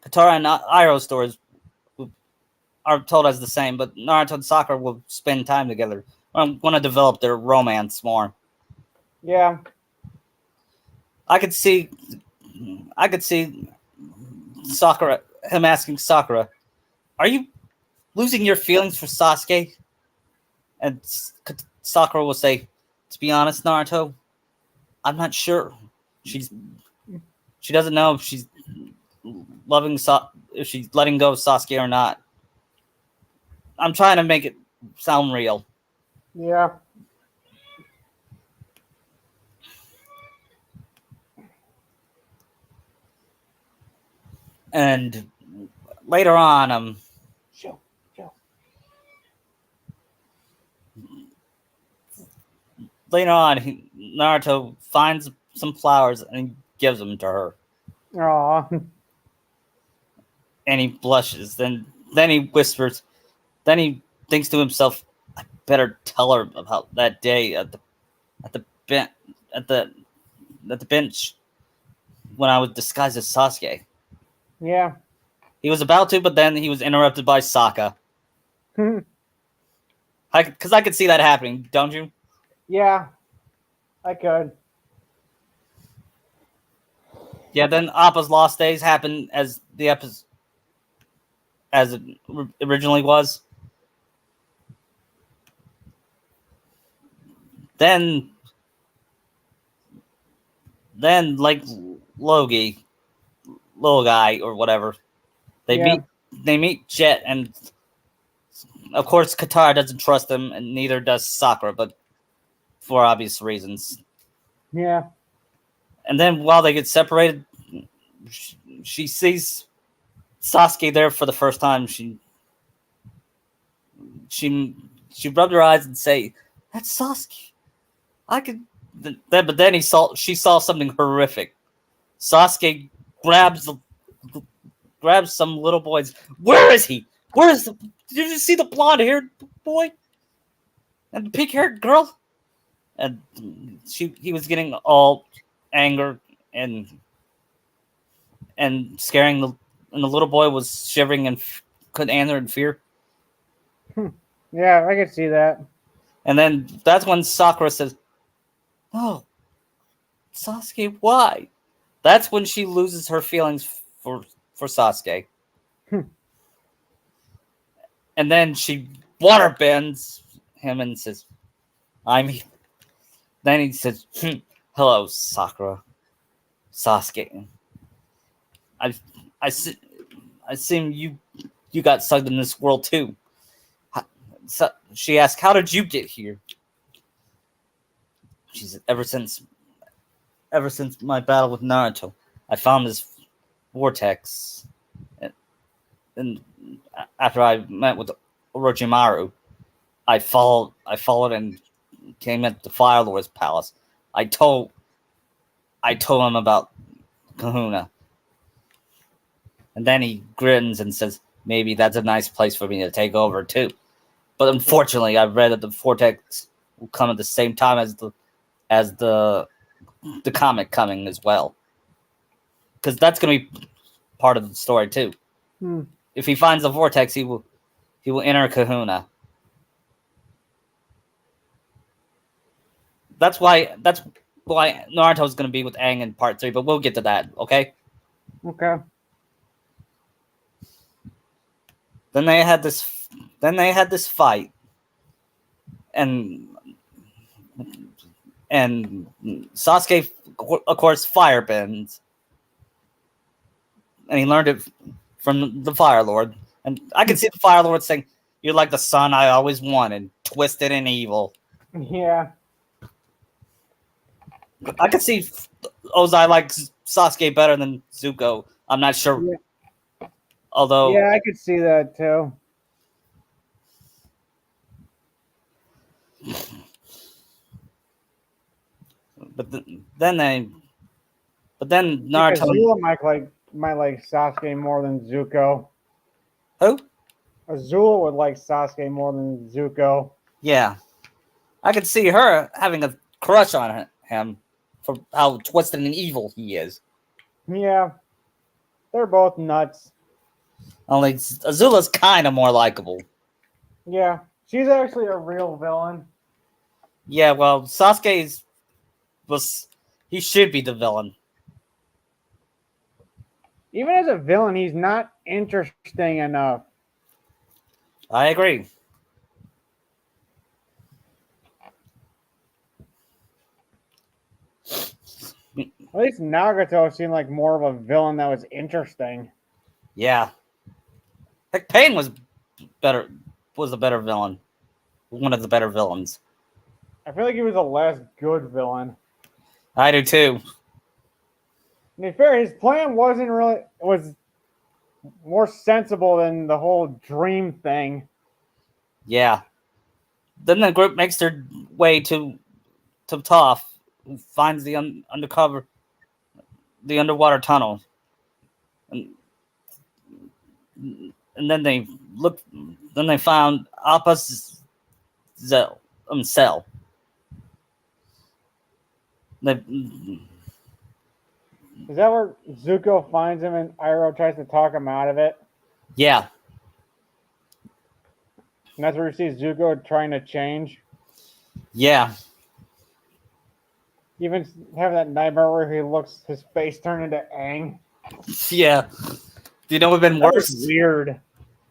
Katara and Iroh stories are told as the same, but Naruto and Sakura will spend time together. I want to develop their romance more. Yeah. I could see Sakura, him asking Sakura, "Are you losing your feelings for Sasuke?" And Sakura will say, "To be honest, Naruto, I'm not sure. She doesn't know if she's if she's letting go of Sasuke or not. I'm trying to make it sound real." Yeah. And later on, Show. Naruto finds some flowers and gives them to her, Aw. and he blushes. Then he whispers. Then he thinks to himself, "I better tell her about that day at the bench at the bench when I was disguised as Sasuke." Yeah. He was about to, but then he was interrupted by Sokka. Because I could see that happening, don't you? Yeah. I could. Yeah. Then Appa's Lost Days happened as the episode as it originally was. Then like Logi, little guy or whatever, they meet Jet, and of course Katara doesn't trust him, and neither does Sakura, but for obvious reasons. Yeah. And then while they get separated, she sees Sasuke there for the first time. She rubbed her eyes and say, "That's Sasuke. I could." But then she saw something horrific. Sasuke grabs some little boy's. Where is he? Did you see the blonde haired boy and the pink haired girl? And he was getting all anger and scaring and the little boy was shivering and couldn't answer in fear. Yeah, I could see that. And then that's when Sakura says, "Oh, Sasuke, why?" That's when she loses her feelings for for Sasuke. And then she water bends him and says, "I'm." Then he says, "Hello, Sakura, Sasuke. I, I, I seem you got sucked in this world too." So she asked, "How did you get here?" She said, ever since my battle with Naruto, I found this vortex, and after I met with Orochimaru, I followed and came at the Fire Lord's palace. I told him about Kahuna, and then he grins and says, "Maybe that's a nice place for me to take over too." But unfortunately, I read that the vortex will come at the same time as the comic coming as well, because that's going to be part of the story too. If he finds the vortex, he will enter Kahuna. That's why Naruto's going to be with Aang in part 3, but we'll get to that, okay? Okay. Then they had this fight, and Sasuke, of course, firebends, and he learned it from the Fire Lord. And I can see the Fire Lord saying, "You're like the son I always wanted, twisted and evil." Yeah. I could see Ozai likes Sasuke better than Zuko. I'm not sure. Yeah. Although, yeah, I could see that too. but then Because Naruto. Azula might like Sasuke more than Zuko. Who? Azula would like Sasuke more than Zuko. Yeah, I could see her having a crush on him for how twisted and evil he is. Yeah, they're both nuts. Only Azula's kind of more likable. Yeah, she's actually a real villain. Yeah, well, Sasuke's he should be the villain. Even as a villain, he's not interesting enough. I agree. At least Nagato seemed like more of a villain that was interesting. Yeah, heck, Pain was a better villain. One of the better villains. I feel like he was the last good villain. I do too. To be fair, his plan was more sensible than the whole dream thing. Yeah. Then the group makes their way to Toph, who finds the underwater tunnel, and then they look. Then they found Appa's cell. They, Is that where Zuko finds him and Iroh tries to talk him out of it? yeah, And that's where you see Zuko trying to change. yeah, Even have that nightmare where his face turned into Aang. yeah. Do you know what would have been That worse? was weird.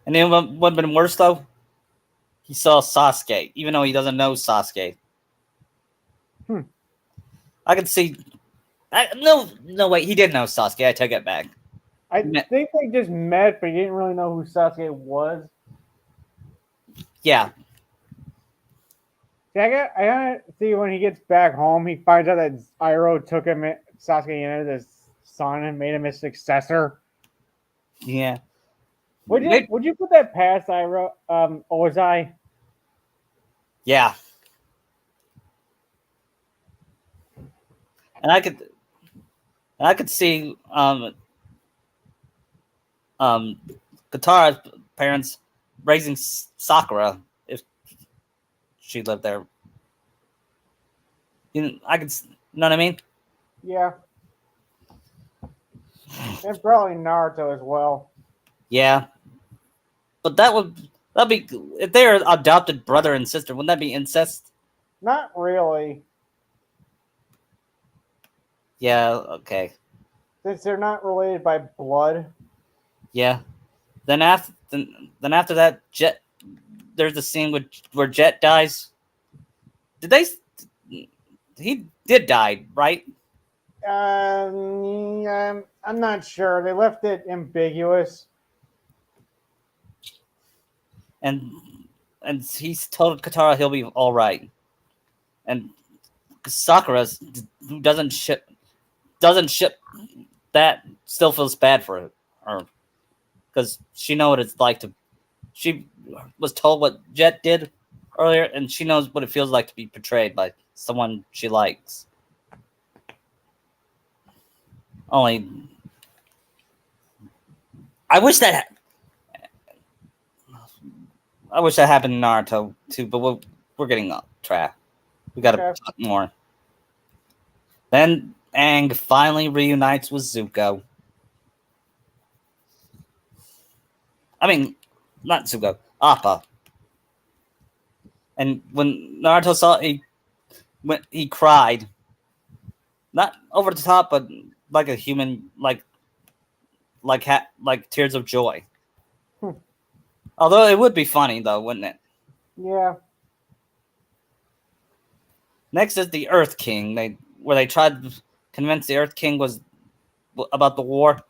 And you know what would have been worse though? He saw Sasuke, even though he doesn't know Sasuke. I could see. No, wait. He did know Sasuke. I take it back. I think they just met, but he didn't really know who Sasuke was. Yeah. See, I gotta see when he gets back home, he finds out that Iroh took Sasuke in as his son and made him his successor. Yeah. Would you put that past Iroh, Ozai? Yeah. And I could see Katara's parents raising Sakura if she lived there. You know, you know what I mean? Yeah. And probably Naruto as well. Yeah. But that'd be if they're adopted brother and sister, wouldn't that be incest? Not really. Yeah, okay. Since they're not related by blood. Yeah. Then after that, Jet. There's a scene where Jet dies. Did they? He did die, right? I'm not sure. They left it ambiguous. And he's told Katara he'll be all right. And Sakura, who doesn't ship that, still feels bad for her because she knows what it's like to. She was told what Jet did earlier, and she knows what it feels like to be betrayed by someone she likes. Only, I wish that happened in Naruto too, but we're getting off track. We gotta talk more. Then Aang finally reunites with Zuko. I mean, not Zuko, Appa. And when Naruto saw it, he cried. Not over the top, but like a human, like tears of joy. Although it would be funny though, wouldn't it? Yeah. Next is the Earth King. Where they tried to convince the Earth King was about the war.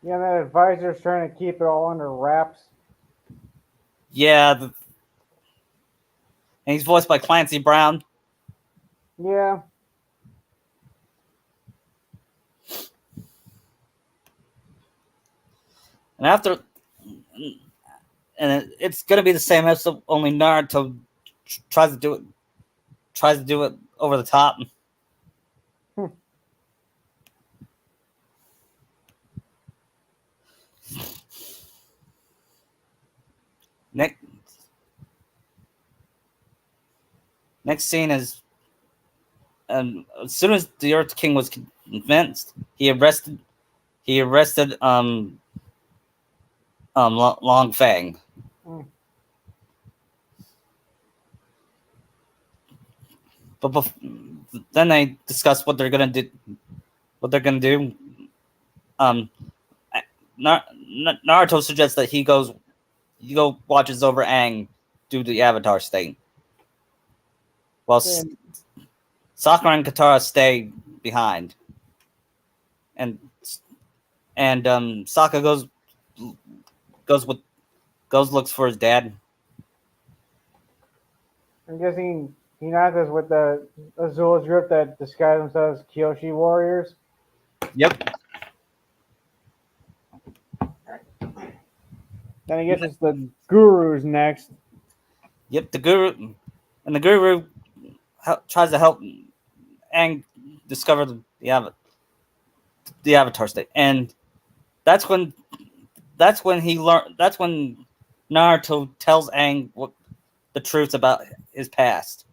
Yeah, that advisor's trying to keep it all under wraps. Yeah, and he's voiced by Clancy Brown. Yeah. And after, and it's gonna be the same episode. Only Naruto tries to do it over the top. Next scene is, as soon as the Earth King was convinced, he arrested Long Fang. But then they discuss what they're gonna do. Naruto suggests that he watches over Aang due to the Avatar state, while Sakura and Katara stay behind, and Sokka looks for his dad. I'm guessing Hinata's with the Azula's group that disguise themselves as Kyoshi warriors. Yep. Then I guess it's the Guru's next. Yep, the Guru tries to help Aang discover the Avatar state, and that's when Naruto tells Aang what the truth about his past.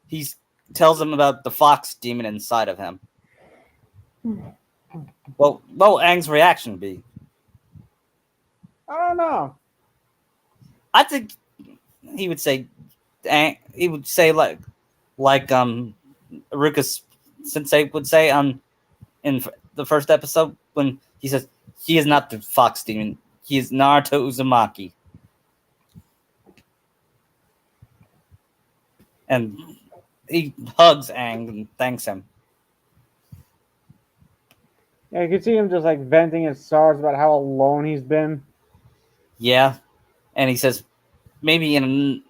He tells him about the fox demon inside of him. Well, what will Aang's reaction be? I don't know. I think he would say like Aruka Sensei would say in the first episode when he says he is not the fox demon, he is Naruto Uzumaki. And he hugs Aang and thanks him. Yeah, you can see him just like venting his sorrows about how alone he's been. Yeah, and he says maybe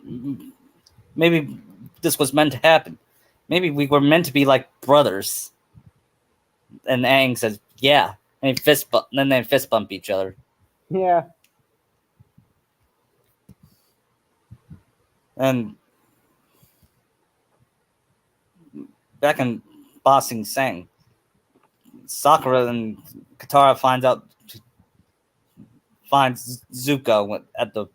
this was meant to happen. Maybe we were meant to be like brothers. And Aang says, "Yeah," and then they fist bump each other. Yeah. And back in Ba Sing Se, Sakura and Katara finds Zuko at the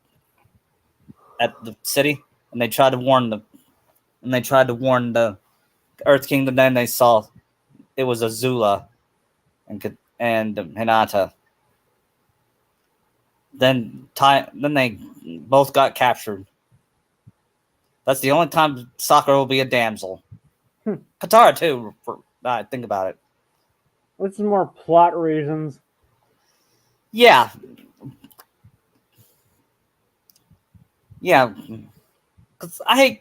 city, and they tried to warn the Earth Kingdom. Then they saw it was Azula and Hinata. Then they both got captured. That's the only time Sakura will be a damsel. Katara too. Think about it. With some more plot reasons. Yeah. Yeah. Because I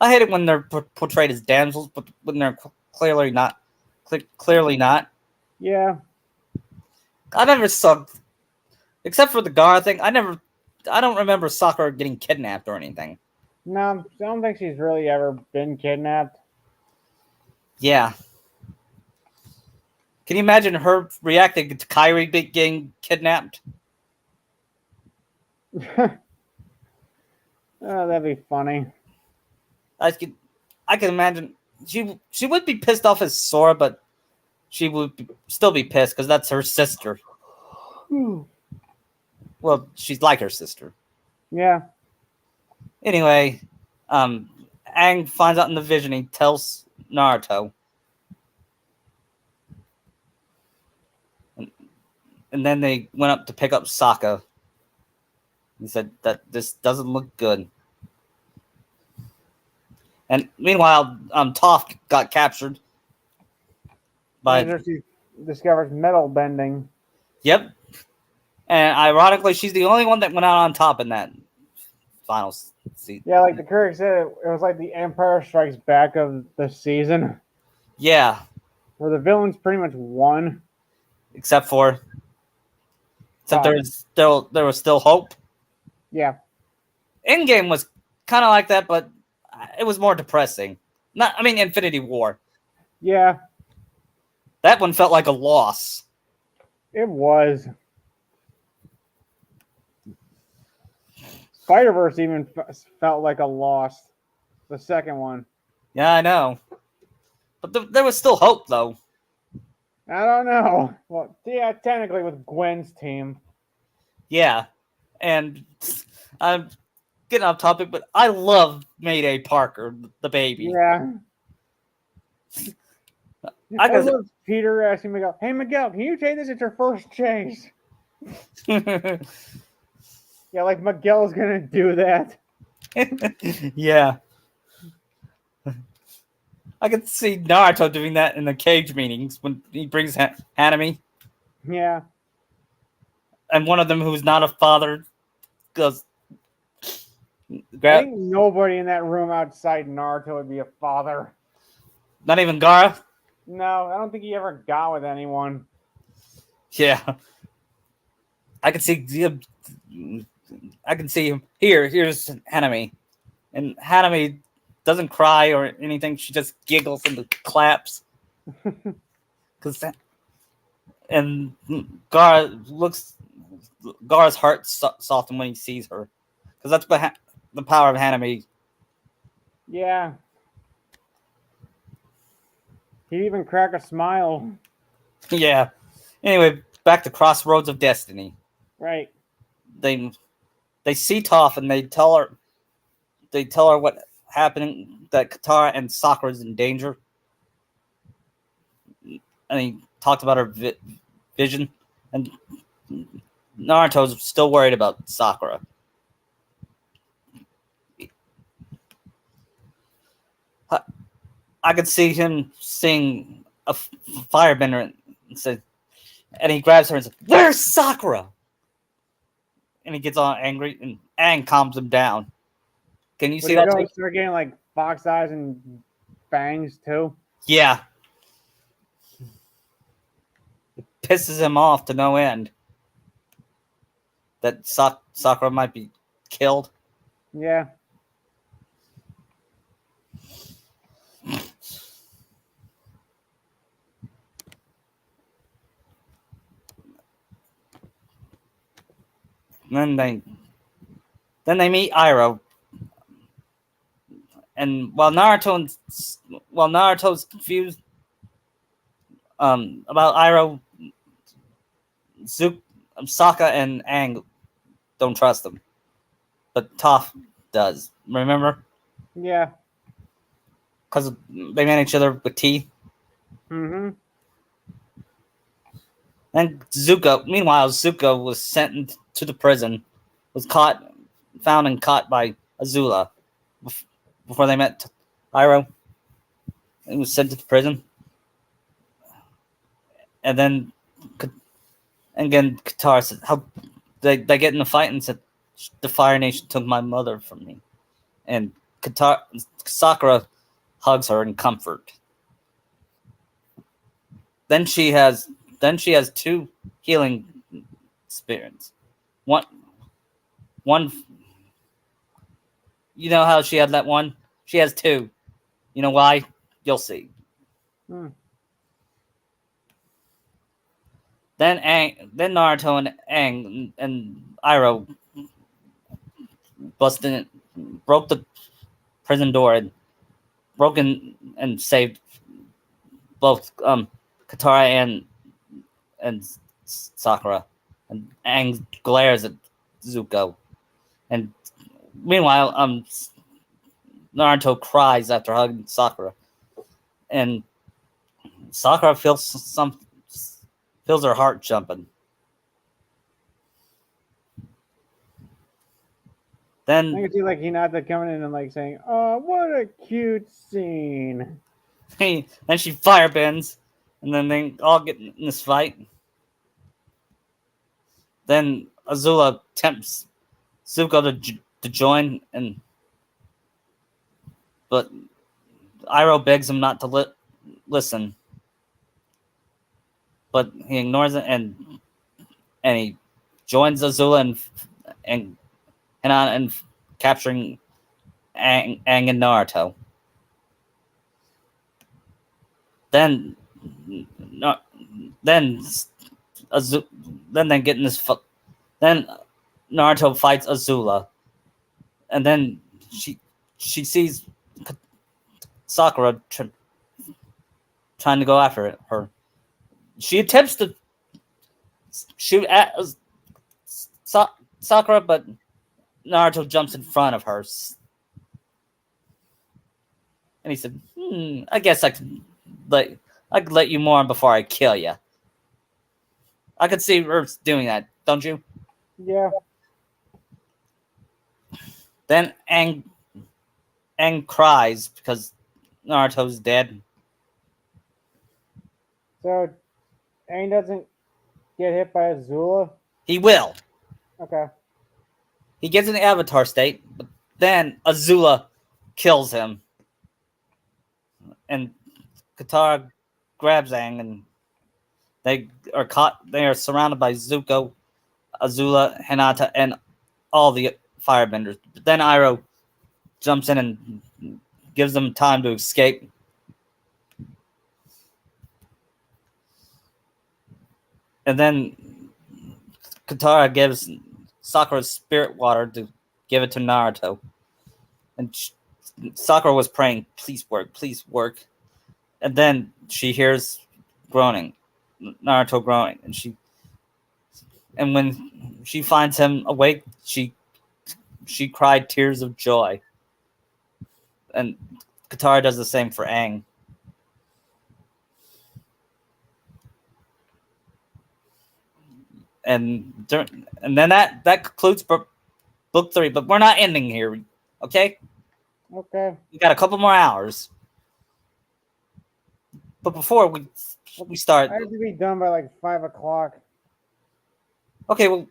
hate it when they're portrayed as damsels, but when they're clearly not. Clearly not. Yeah. I never saw, except for the Gara thing. I don't remember Sakura getting kidnapped or anything. No, I don't think she's really ever been kidnapped. Yeah. Can you imagine her reacting to Kyrie getting kidnapped? Oh, that'd be funny. I can imagine she would be pissed off as Sora, but she would still be pissed because that's her sister. Well, she's like her sister. Yeah. Anyway, Aang finds out in the vision. He tells Naruto, and then they went up to pick up Sokka. He said that this doesn't look good. And meanwhile, Toph got captured by. She discovers metal bending. Yep. And ironically, she's the only one that went out on top in that final season. Yeah, like the critic said, it was like the Empire Strikes Back of the season. Yeah. Where the villains pretty much won. Except there was still hope. Yeah. Endgame was kind of like that, but it was more depressing. Infinity War. Yeah. That one felt like a loss. It was. Spider-Verse even felt like a loss. The second one. Yeah, I know. But there was still hope, though. I don't know. Well, yeah, technically with Gwen's team. Yeah. And I'm getting off topic, but I love Mayday Parker, the baby. Yeah. I love Peter asking Miguel, "Hey Miguel, can you take this? It's your first chase." Yeah, like Miguel's gonna do that. Yeah. I could see Naruto doing that in the cage meetings when he brings Hanami. Yeah. And one of them who's not a father goes. I think nobody in that room outside Naruto would be a father. Not even Gaara? No, I don't think he ever got with anyone. Yeah. I can see him. Here's Hanami. And Hanami doesn't cry or anything. She just giggles and claps. And Gaara's heart softens when he sees her. Because that's the power of Hanami. Yeah. He'd even crack a smile. Yeah. Anyway, back to Crossroads of Destiny. Right. They see Toph and they tell her what happened, that Katara and Sakura is in danger. And he talked about her vision. And Naruto's still worried about Sakura. I could see him seeing a firebender and he grabs her and says, "Where's Sakura?" And he gets all angry, and Aang calms him down. Can you see that? Start getting like fox eyes and bangs too. Yeah. It pisses him off to no end that Sakura might be killed. Yeah. And then they meet Iroh. And while Naruto's confused about Iroh, Sokka and Aang don't trust him. But Toph does. Remember? Yeah. Because they met each other with tea. Mm-hmm. And meanwhile, Zuko was sent to the prison, was found and caught by Azula before they met Iroh. He was sent to the prison. and then again Katara said how they get in a fight and said the Fire Nation took my mother from me, and Sakura hugs her in comfort. Then she has two healing spirits. One, you know how she had that one? She has two. You know why? You'll see. Hmm. Then Naruto and Aang and Iroh busted it, broke the prison door and broken and saved both Katara and Sakura. And Aang glares at Zuko. And meanwhile, Naruto cries after hugging Sakura. And Sakura feels her heart jumping. I Then can see like Hinata coming in and like saying, "Oh, what a cute scene." then she firebends, and then they all get in this fight. Then Azula tempts Zuko to join, but Iroh begs him not to listen. But he ignores it, and he joins Azula and capturing Aang and Naruto. Then then then they get in this. Then Naruto fights Azula, and then she sees Sakura trying to go after her. She attempts to shoot at Sakura, but Naruto jumps in front of her. And he said, I guess I could let you mourn before I kill you. I could see her doing that, don't you? Yeah. Then Aang cries because Naruto's dead. So Aang doesn't get hit by Azula. He will. Okay. He gets in the Avatar state, but then Azula kills him. And Katara grabs Aang, and they are caught. They are surrounded by Zuko, Azula, Hinata, and all the firebenders. But then Iroh jumps in and gives them time to escape. And then Katara gives Sakura's spirit water to give it to Naruto. And Sakura was praying, please work, please work. And then she hears groaning, Naruto groaning, and when she finds him awake, she cried tears of joy. And Katara does the same for Aang. And then that concludes book 3, but we're not ending here, okay? Okay. We got a couple more hours. But before we start, I have to be done by like 5 o'clock. okay, well,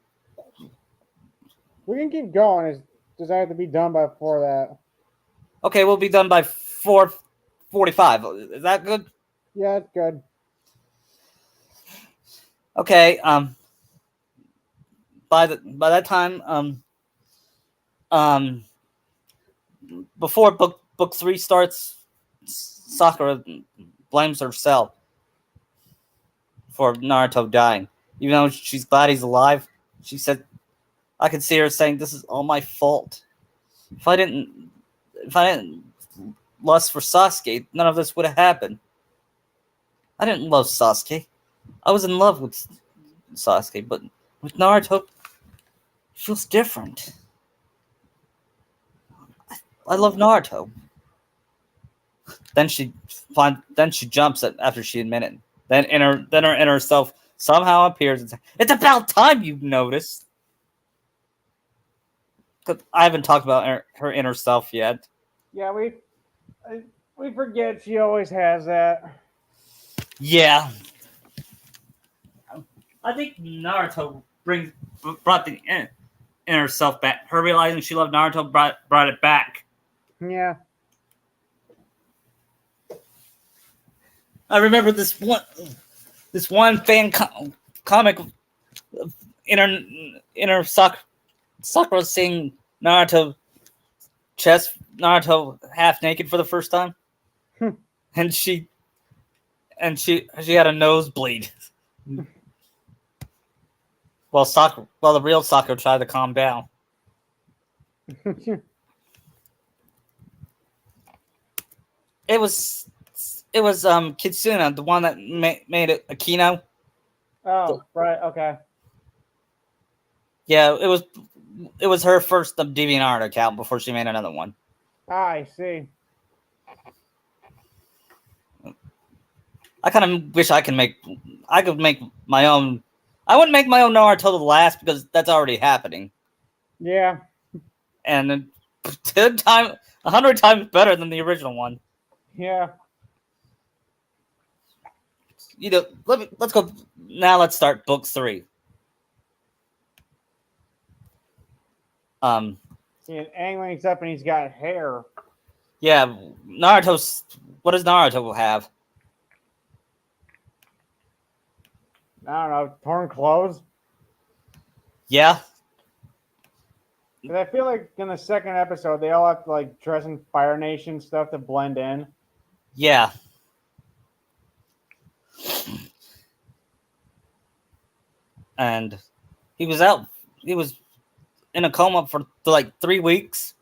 We can keep going. It's just I have to be done by before that. okay, we'll be done by 4:45. Is that good? Yeah, it's good. Okay, by that time, before book 3 starts, Sakura blames herself for Naruto dying. Even though she's glad he's alive, she said, I could see her saying, this is all my fault. If I didn't lust for Sasuke, none of this would have happened. I didn't love Sasuke. I was in love with Sasuke, but with Naruto, it feels different. I love Naruto. Then she jumps at after she admitted. Then her inner self somehow appears and says, "It's about time you noticed." I haven't talked about her inner self yet. Yeah, we forget she always has that. Yeah. I think Naruto brought the inner self back. Her realizing she loved Naruto brought it back. Yeah. I remember this one fan comic inner Sakura seeing Naruto half naked for the first time, and she had a nosebleed. While the real Sakura tried to calm down. It was Kitsuna, the one that made it Akino. Oh, right, okay. Yeah, it was her first DeviantArt account before she made another one. I see. I kind of wish I could make my own. I wouldn't make my own Naruto the last because that's already happening. Yeah. And 100 times better than the original one. Yeah. Let's go now. Let's start book 3. See, and Aang wakes up and he's got hair. Yeah, Naruto's. What does Naruto have? I don't know, torn clothes. Yeah. Because I feel like in the second episode, they all have to like dress in Fire Nation stuff to blend in. Yeah. And he was in a coma for like 3 weeks.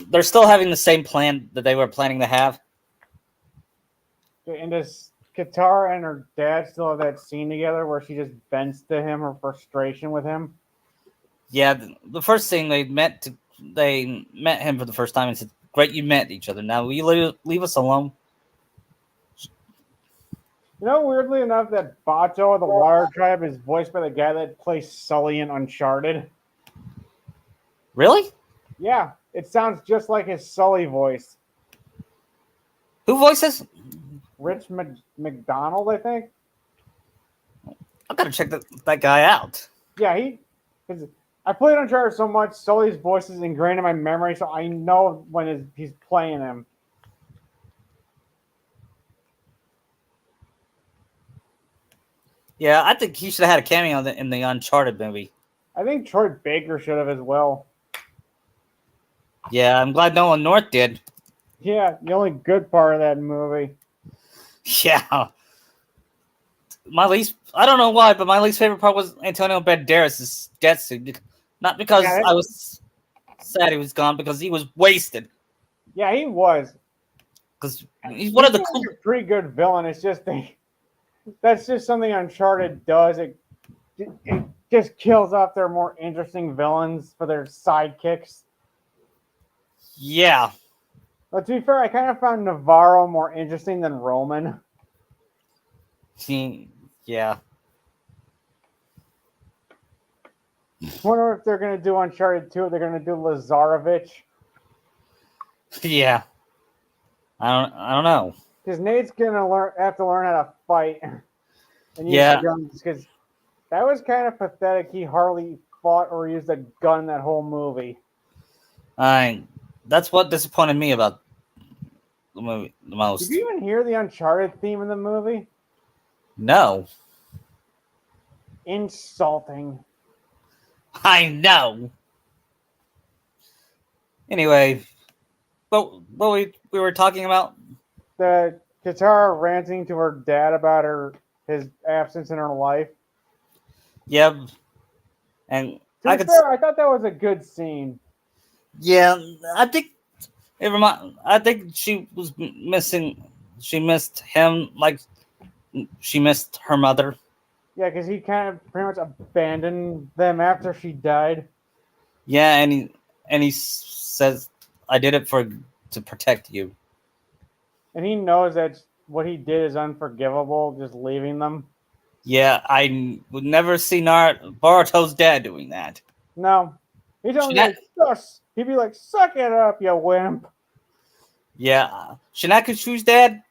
They're still having the same plan that they were planning to have. And does Katara and her dad still have that scene together where she just vents to him her frustration with him? Yeah, the first thing they met him for the first time and said, "Great, you met each other. Now will you leave us alone?" You know, weirdly enough, that Bato of the Water Tribe is voiced by the guy that plays Sully in Uncharted. Really? Yeah, it sounds just like his Sully voice. Who voices? Rich McDonald, I think. I gotta check that guy out. Yeah, I played Uncharted so much, Sully's voice is ingrained in my memory, so I know when he's playing him. Yeah, I think he should have had a cameo in the Uncharted movie. I think Troy Baker should have as well. Yeah, I'm glad Nolan North did. Yeah, the only good part of that movie. Yeah. I don't know why, but my least favorite part was Antonio Banderas' death scene. Not because I was sad he was gone, because he was wasted. Yeah, he was. Because he's one of the cool. A pretty good villain. It's just that's just something Uncharted does. It just kills off their more interesting villains for their sidekicks. Yeah. But to be fair, I kind of found Navarro more interesting than Roman. Yeah. Wonder if they're going to do Uncharted 2, they're going to do Lazarevich. Yeah. I don't know. Because Nate's going to have to learn how to fight. And use guns, because that was kind of pathetic. He hardly fought or used a gun that whole movie. That's what disappointed me about the movie the most. Did you even hear the Uncharted theme in the movie? No. Insulting. I know. Anyway, what we were talking about? The Katara ranting to her dad about his absence in her life. Yep. And I thought that was a good scene. Yeah, I think she was missing. She missed him like she missed her mother. Yeah, because he kind of pretty much abandoned them after she died. Yeah, and he says, "I did it to protect you." And he knows that what he did is unforgivable, just leaving them. Yeah, I would never see Boruto's dad doing that. No. He'd be like, suck it up, you wimp. Yeah, Shinakushu's dad.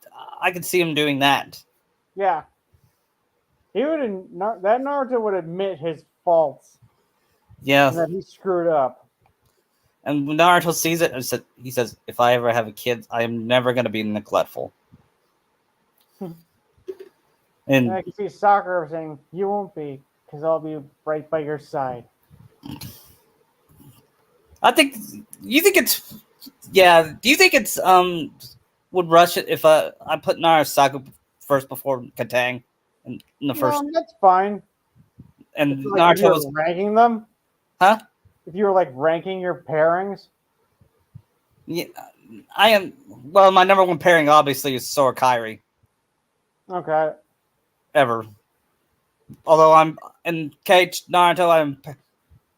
I could see him doing that. Yeah, he would. That Naruto would admit his faults Yeah, and that he screwed up. and when Naruto sees it, he says, "If I ever have a kid, I am never going to be neglectful." And I And can see Sakura saying, "You won't be, because I'll be right by your side." I think you think it's yeah. Do you think it's would rush it if I put Narasaku first before Katang in the first That's fine. If and like if Naruto you're was ranking them, huh? if you were like ranking your pairings, Yeah, I am. Well, my number one pairing obviously is Sora Kairi okay. ever. Although I'm in Cage Naruto, I'm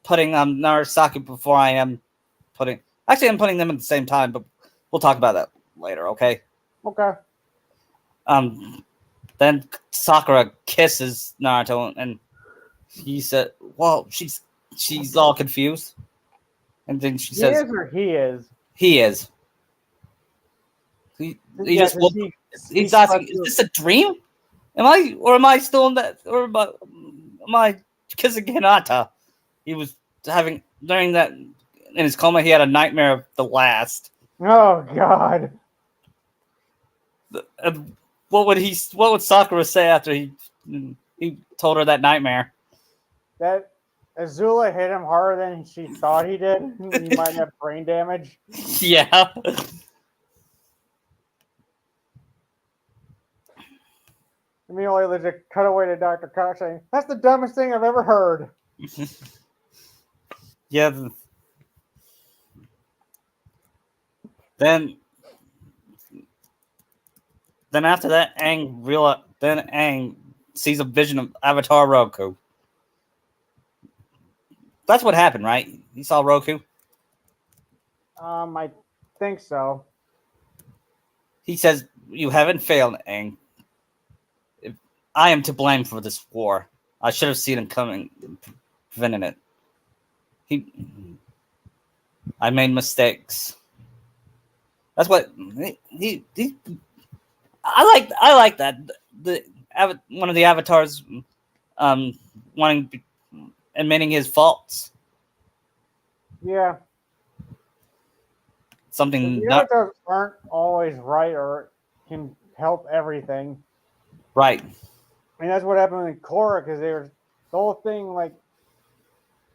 putting Narasaki before I am putting. Actually, I'm putting them at the same time, but we'll talk about that later. Okay. Okay. Then Sakura kisses Naruto, and he said, "Well, she's all confused." And then she He says, is or he is. "He is." He Yeah, just because woke. He's asking, "Is this a dream? Am I still in that, or am I kissing Hinata?" He was having during that in his coma. He had a nightmare of the last. Oh God. And what would Sakura say after he told her that nightmare? That Azula hit him harder than she thought he did. He might have brain damage. Yeah. Immediately, there's a cutaway to Dr. Cox saying, "That's the dumbest thing I've ever heard." Yeah. Then after that, Aang sees a vision of Avatar Roku. That's what happened, right? He saw Roku. I think so. He says, "You haven't failed, Aang. I am to blame for this war. I should have seen it coming, prevented it. He, I made mistakes." That's what he I like that the one of the avatars wanting admitting his faults. Yeah. Something The not avatars aren't always right or can help everything. right. And that's what happened with Korra, because they were the whole thing like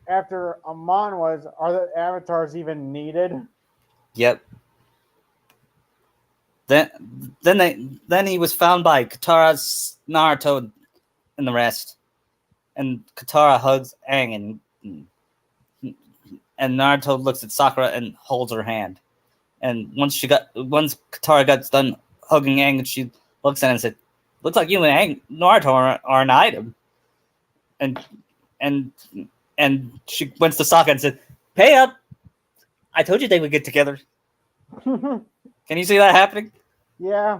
after Amon was, are the avatars even needed? Yep. Then he was found by Katara's Naruto and the rest. And Katara hugs Aang and Naruto looks at Sakura and holds her hand. And once Katara got done hugging Aang, and she looks at him and said, "Looks like you and Naruto are an item." And and and she went to Sokka and said, "Pay up! I told you they would get together." Can you see that happening? Yeah.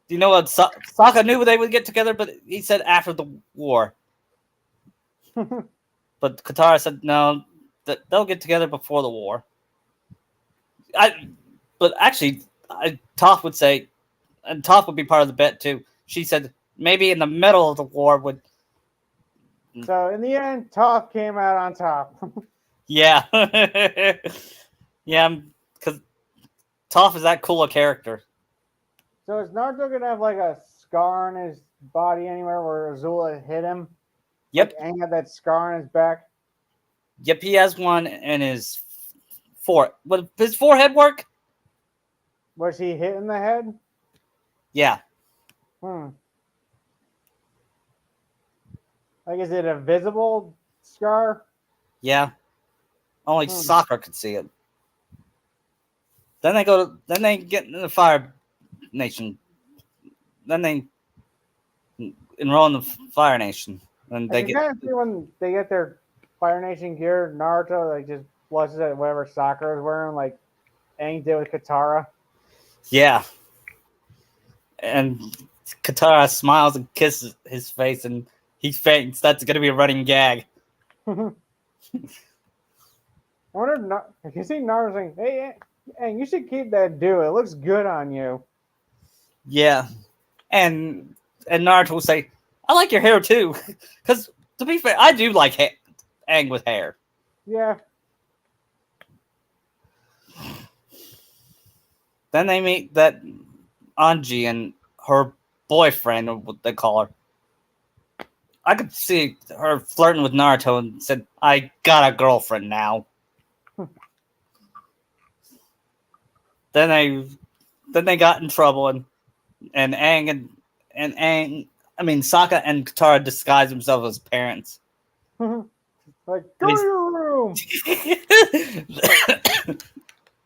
Do you know what Sokka knew they would get together, but he said after the war. But Katara said no, that they'll get together before the war. But actually, Toph would say, and Toph would be part of the bet too. She said maybe in the middle of the war would. So in the end, Toph came out on top. Yeah, yeah, because Toph is that cool a character. So is Naruto gonna have like a scar on his body anywhere where Azula hit him? Yep, Like Aang had that scar on his back. yep, he has one in his Would his forehead work? Was he hit in the head? Yeah. Like, is it a visible scar? Yeah. Only Sakura could see it. Then they get in the Fire Nation. Then they enroll in the Fire Nation. And I can kind of see when they get their Fire Nation gear, Naruto like just blushes at whatever Sakura is wearing, like Aang did with Katara. Yeah. And Katara smiles and kisses his face, and he faints. That's going to be a running gag. I wonder if I can see Naruto saying, "Hey, Hey, you should keep that do. It looks good on you. Yeah, and Naruto will say, "I like your hair too," because to be fair, I do like Aang with hair. Yeah. Then they meet that Anji and her boyfriend, or what they call her. I could see her flirting with Naruto and said, "I got a girlfriend now." then they got in trouble, and Aang and Aang, I mean Sokka and Katara disguised themselves as parents. Like, go to your room.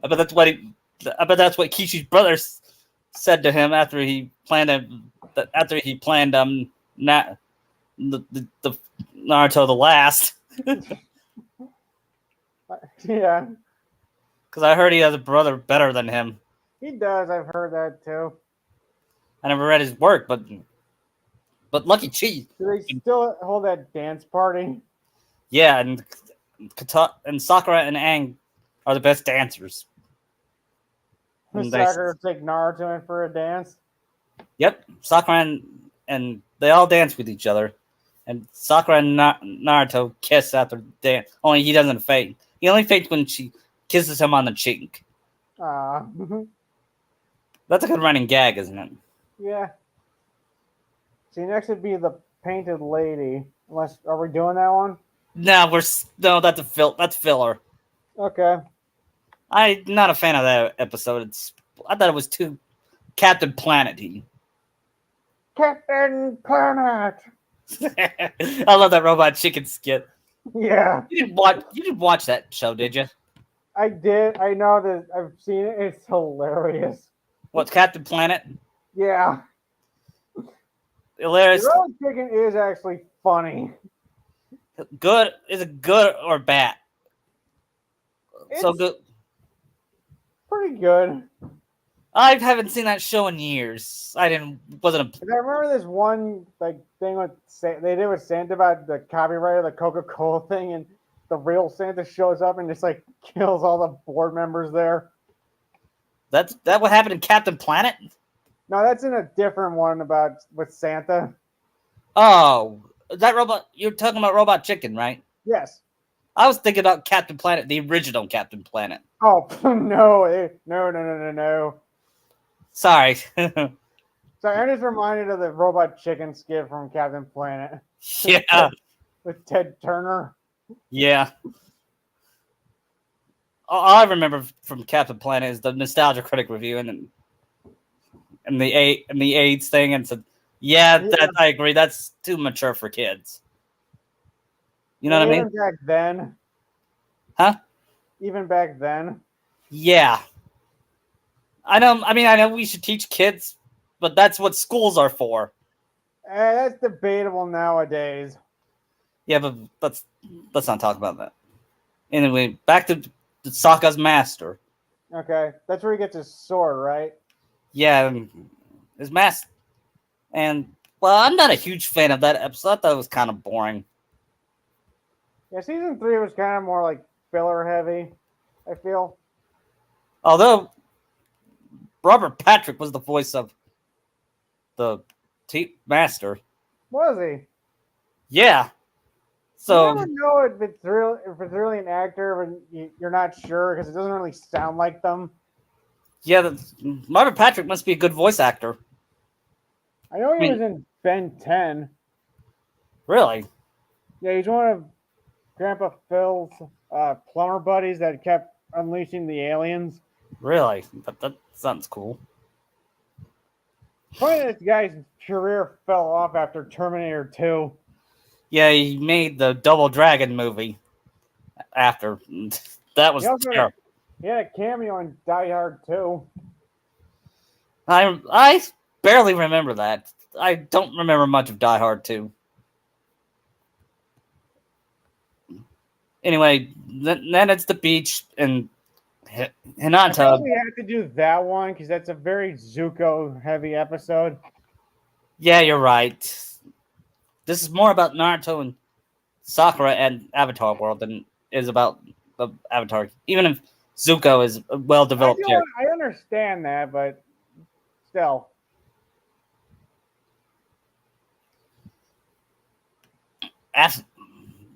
I bet that's what Kishi's brother said to him after he planned the Naruto the last. Yeah, Because I heard he has a brother better than him. he does. I've heard that too. I never read his work, but Lucky Chi, Do they still hold that dance party? yeah, and Sakura and Aang are the best dancers. And Sakura take Naruto in for a dance. Yep, Sakura and they all dance with each other, and Sakura and Naruto kiss after dance. Only he doesn't faint. He only faints when she kisses him on the cheek. That's a good running gag, isn't it? Yeah. See, next would be the painted lady. Unless, are we doing that one? No, that's that's filler. Okay. I'm not a fan of that episode. I thought it was too Captain Planet-y. Captain Planet. I love that robot chicken skit. Yeah. You didn't watch that show, did you? I did. I know that. I've seen it. It's hilarious. What's Captain Planet? Yeah. Hilarious. The road chicken is actually funny. Good. Is it good or bad? So It's good. pretty good. I haven't seen that show in years. I remember this one thing they did with Santa about the copyright of the Coca-Cola thing, and the real Santa shows up and just kills all the board members there. That what happened in Captain Planet? No, that's in a different one with Santa. Oh, that robot? You're talking about Robot Chicken, right? Yes. I was thinking about Captain Planet, the original Captain Planet. Oh no. Sorry. Sorry, I'm just reminded of the Robot Chicken skit from Captain Planet. Yeah. With Ted Turner. Yeah. All I remember from Captain Planet is the Nostalgia Critic review and the AIDS thing, and said, I agree. That's too mature for kids. You know what I mean? Even back then. Huh? Even back then. Yeah. I know we should teach kids, but that's what schools are for. That's debatable nowadays. Yeah, but let's not talk about that. Anyway, back to Sokka's master. Okay, that's where he gets his sword, right? Yeah, his master. And well, I'm not a huge fan of that episode. I thought it was kind of boring. Yeah, season 3 was kind of more filler heavy, I feel. Although Robert Patrick was the voice of the master. Was he? Yeah. So you never know if it's really an actor when you're not sure because it doesn't really sound like them. Yeah, Robert Patrick must be a good voice actor. I know he was in Ben 10. Really? Yeah, he's one of Grandpa Phil's plumber buddies that kept unleashing the aliens. Really? That sounds cool. Funny that this guy's career fell off after Terminator 2. Yeah, he made the Double Dragon movie after. That was terrible. He had a cameo in Die Hard 2. I barely remember that. I don't remember much of Die Hard 2. Anyway, then it's the beach and Hinata. We have to do that one because that's a very Zuko heavy episode. Yeah, you're right. This is more about Naruto and Sakura and Avatar World than is about the Avatar. Even if Zuko is a well-developed character. I understand that, but still.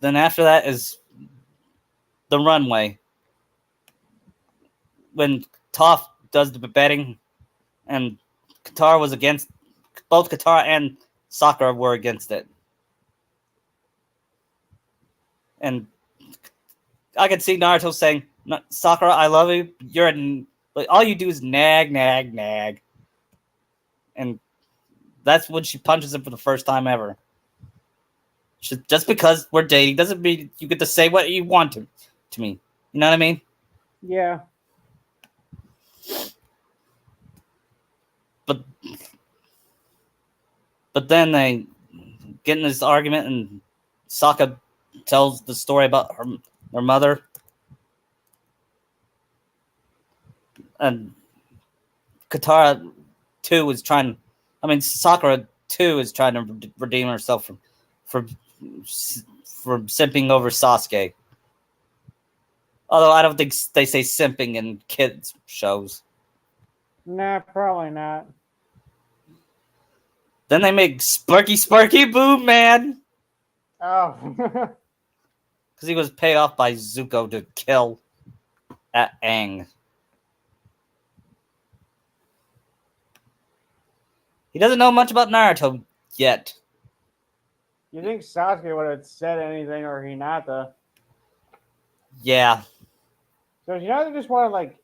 Then after that is the runway. When Toph does the betting, and Katara was against, both Katara and Sakura were against it. And I could see Naruto saying, Sakura, I love you. But all you do is nag, nag, nag. And that's when she punches him for the first time ever. Just because we're dating doesn't mean you get to say what you want to me. You know what I mean? Yeah. But then they get in this argument, and Sokka tells the story about her mother. And Katara too is trying. I mean, Sakura too is trying to redeem herself from simping over Sasuke. Although I don't think they say simping in kids shows. Nah, probably not. Then they make Sparky Boom Man. Oh. Because he was paid off by Zuko to kill Aang. He doesn't know much about Naruto yet. You think Sasuke would have said anything or Hinata? Yeah. So does Hinata just want to like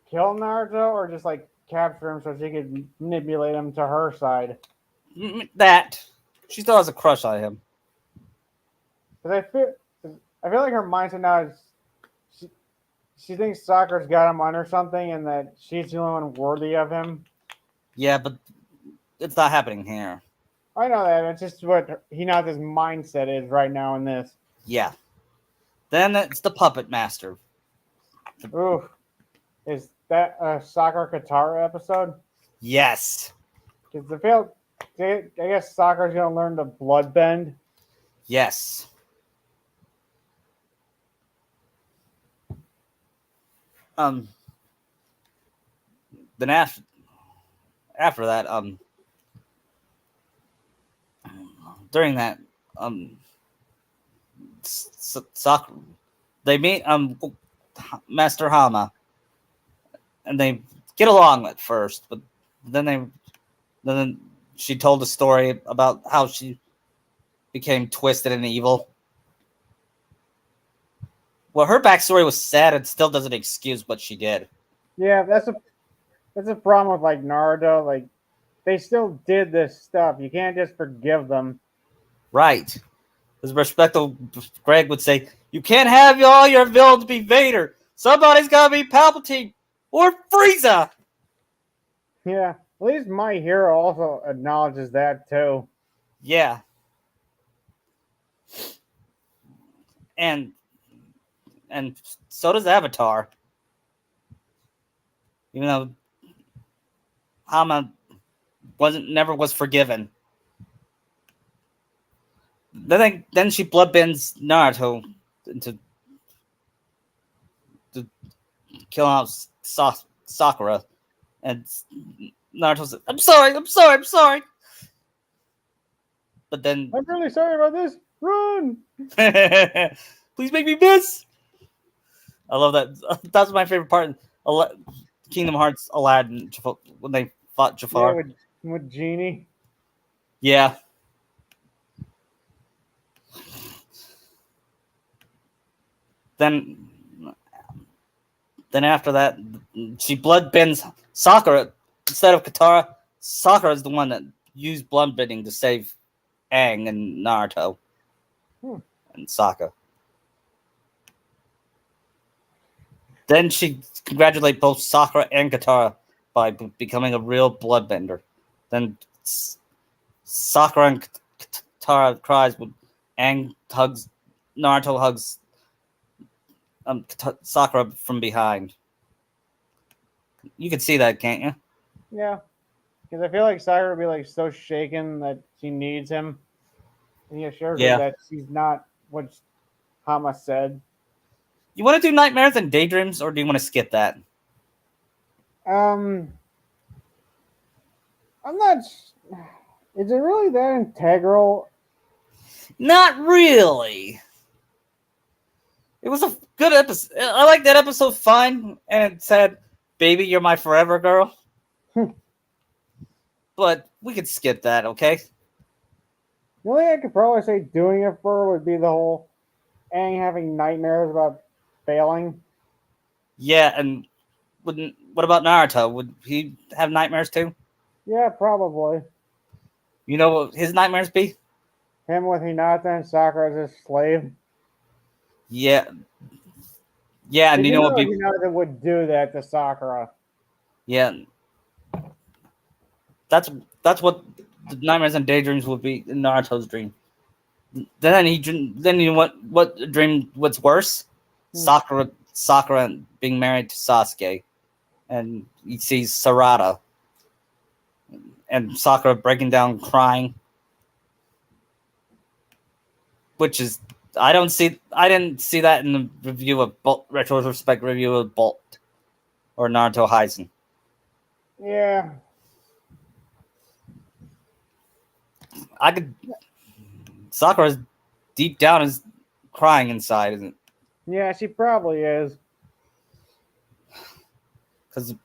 kill Naruto or just like capture him so she could manipulate him to her side? That. She still has a crush on him. Because I feel like her mindset now is she thinks Sakura's got him under something and that she's the only one worthy of him. Yeah, but it's not happening here. I know that. It's just what Hinata's mindset is right now in this. Yeah. Then it's the Puppet Master. Ooh. Is that a Sakura Katara episode? Yes. Because I guess Sakura's going to learn to bloodbend. Yes. Then after that, during that, Sakura, they meet Master Hama, and they get along at first, but then she told a story about how she became twisted and evil. Well, her backstory was sad and still doesn't excuse what she did. Yeah, that's a problem with like Naruto. Like they still did this stuff. You can't just forgive them. Right. As respectful Greg would say, you can't have all your villains be Vader. Somebody's got to be Palpatine or Frieza. Yeah, at least my hero also acknowledges that too. Yeah. And so does Avatar. Even though Hama never was forgiven. Then she bloodbends Naruto to kill out Sakura, and Naruto says, I'm sorry. But then I'm really sorry about this. Run! Please make me miss. I love that. That's my favorite part. Kingdom Hearts Aladdin when they fought Jafar. Yeah, with Genie. Yeah. Then after that, she bloodbends Sakura instead of Katara. Sakura is the one that used bloodbending to save Aang and Naruto and Sokka. Then she congratulates both Sakura and Katara by becoming a real bloodbender. Then Sakura and Katara cries when Naruto hugs Sakura from behind. You can see that, can't you? Yeah, because I feel like Sakura would be like so shaken that she needs him, and he assures her that she's not what Hama said. You want to do nightmares and daydreams, or do you want to skip that? I'm not. Is it really that integral? Not really. It was a good episode. I like that episode fine, and it said, "Baby, you're my forever girl." But we could skip that, okay? The only thing I could probably say doing it for would be the whole Aang having nightmares about failing. Yeah, and what about Naruto? Would he have nightmares too? Yeah, probably. You know what his nightmares be? Him with Hinata and Sakura as his slave. Yeah, yeah, and you know what? Hinata would do that to Sakura. Yeah, that's what the nightmares and daydreams would be in Naruto's dream. Then you know what dream? What's worse? Sakura being married to Sasuke, and he sees Sarada, and Sakura breaking down crying, which is I didn't see that in the review of retrospect review of Bolt or Naruto Heisen. Yeah. I could. Sakura's deep down is crying inside, isn't it? Yeah, she probably is. Because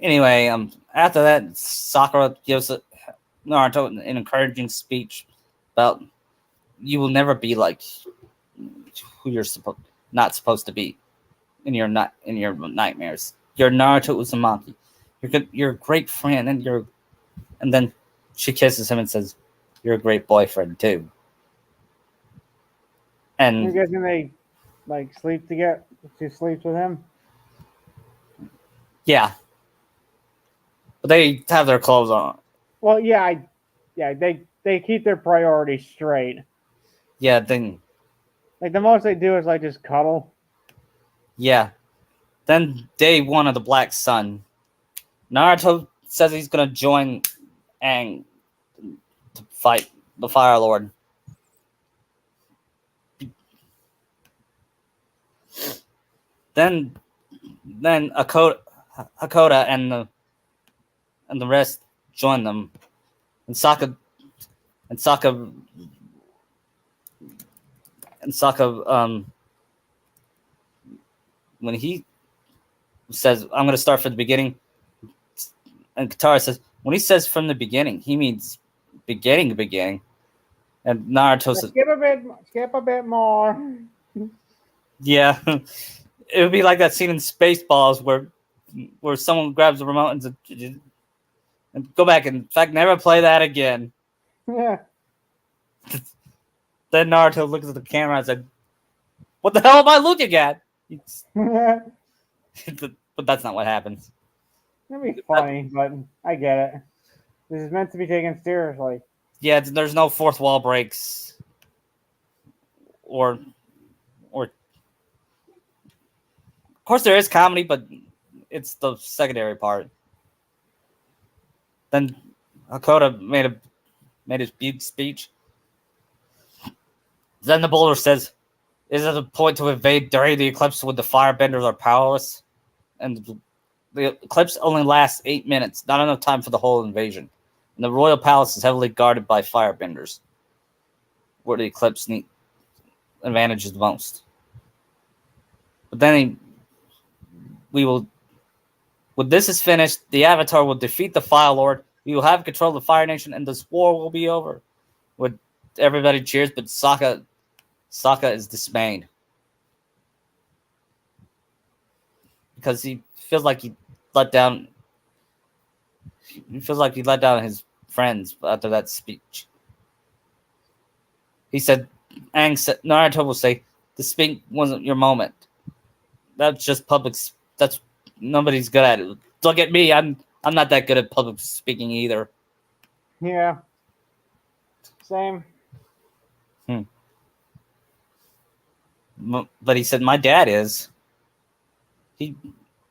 anyway, after that, Sakura gives Naruto an encouraging speech about you will never be like who you're not supposed to be in your nightmares. You're Naruto Uzumaki. You're a great friend, and then she kisses him and says, "You're a great boyfriend too." And you guessing they like sleep together? She sleeps with him. Yeah, but they have their clothes on. Well, they keep their priorities straight. Yeah, then like the most they do is like just cuddle. Yeah, then day one of the Black Sun, Naruto says he's gonna join Aang to fight the Fire Lord. Then Hakoda and the rest join them, and Sokka when he says I'm gonna start from the beginning, and Katara says when he says from the beginning he means beginning, and Naruto says skip a bit more. Yeah. It would be like that scene in Spaceballs where someone grabs the remote and says, and go back and in fact never play that again. Yeah. Then Naruto looks at the camera and said, "What the hell am I looking at?" But that's not what happens. That'd be funny, but I get it. This is meant to be taken seriously. Yeah, there's no fourth wall breaks or of course there is comedy, but it's the secondary part. Then Hakoda made his big speech. Then the boulder says, "Is it a point to invade during the eclipse when the firebenders are powerless?" And the eclipse only lasts 8 minutes, not enough time for the whole invasion. And the royal palace is heavily guarded by firebenders, where the eclipse advantages the most. But then when this is finished, the Avatar will defeat the Fire Lord. We will have control of the Fire Nation, and this war will be over. With everybody cheers, but Sokka is dismayed because he feels like he let down. He feels like he let down his friends after that speech. He said, Naruto will say, "The speech wasn't your moment. That's just public. That's nobody's good at it. Look at me. I'm not that good at public speaking either." Yeah. Same. But he said, "My dad is. He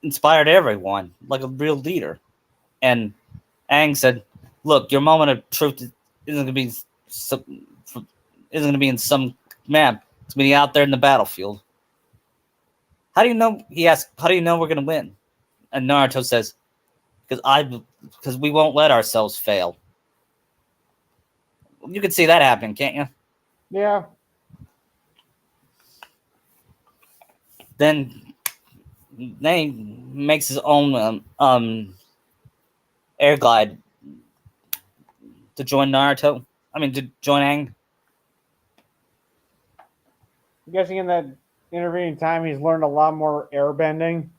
inspired everyone like a real leader." And Aang said, "Look, your moment of truth isn't going to be in some ma'am, it's me out there in the battlefield. How do you know? He asked, how do you know we're gonna win? And Naruto says, because we won't let ourselves fail. You can see that happening, can't you? Yeah. Then he makes his own air glide to join Naruto. I mean, to join Aang. I'm guessing in that intervening time, he's learned a lot more airbending.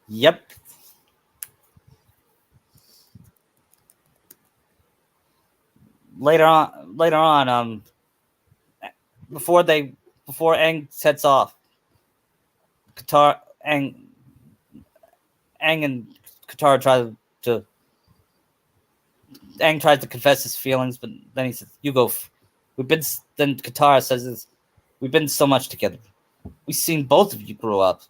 Yep. Later on, before Aang sets off, Katara Aang and Katara to Aang tries to confess his feelings, but then he says, "You go." Then Katara says this. We've been so much together. We've seen both of you grow up.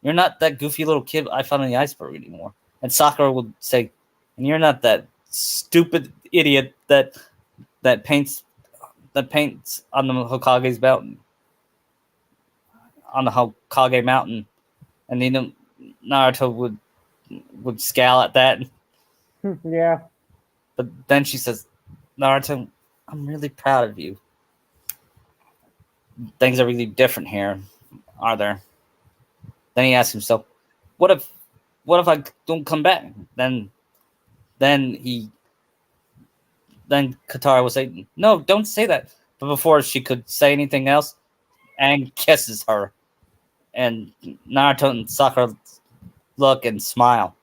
You're not that goofy little kid I found in the iceberg anymore. And Sakura would say, and you're not that stupid idiot that paints on the Hokage's mountain. On the Hokage mountain. And then Naruto would scowl at that. Yeah. But then she says, Naruto, I'm really proud of you. Things are really different here, are there? Then he asks himself, what if I don't come back? Then Katara will say, no, don't say that. But before she could say anything else, Aang kisses her. And Naruto and Sakura look and smile.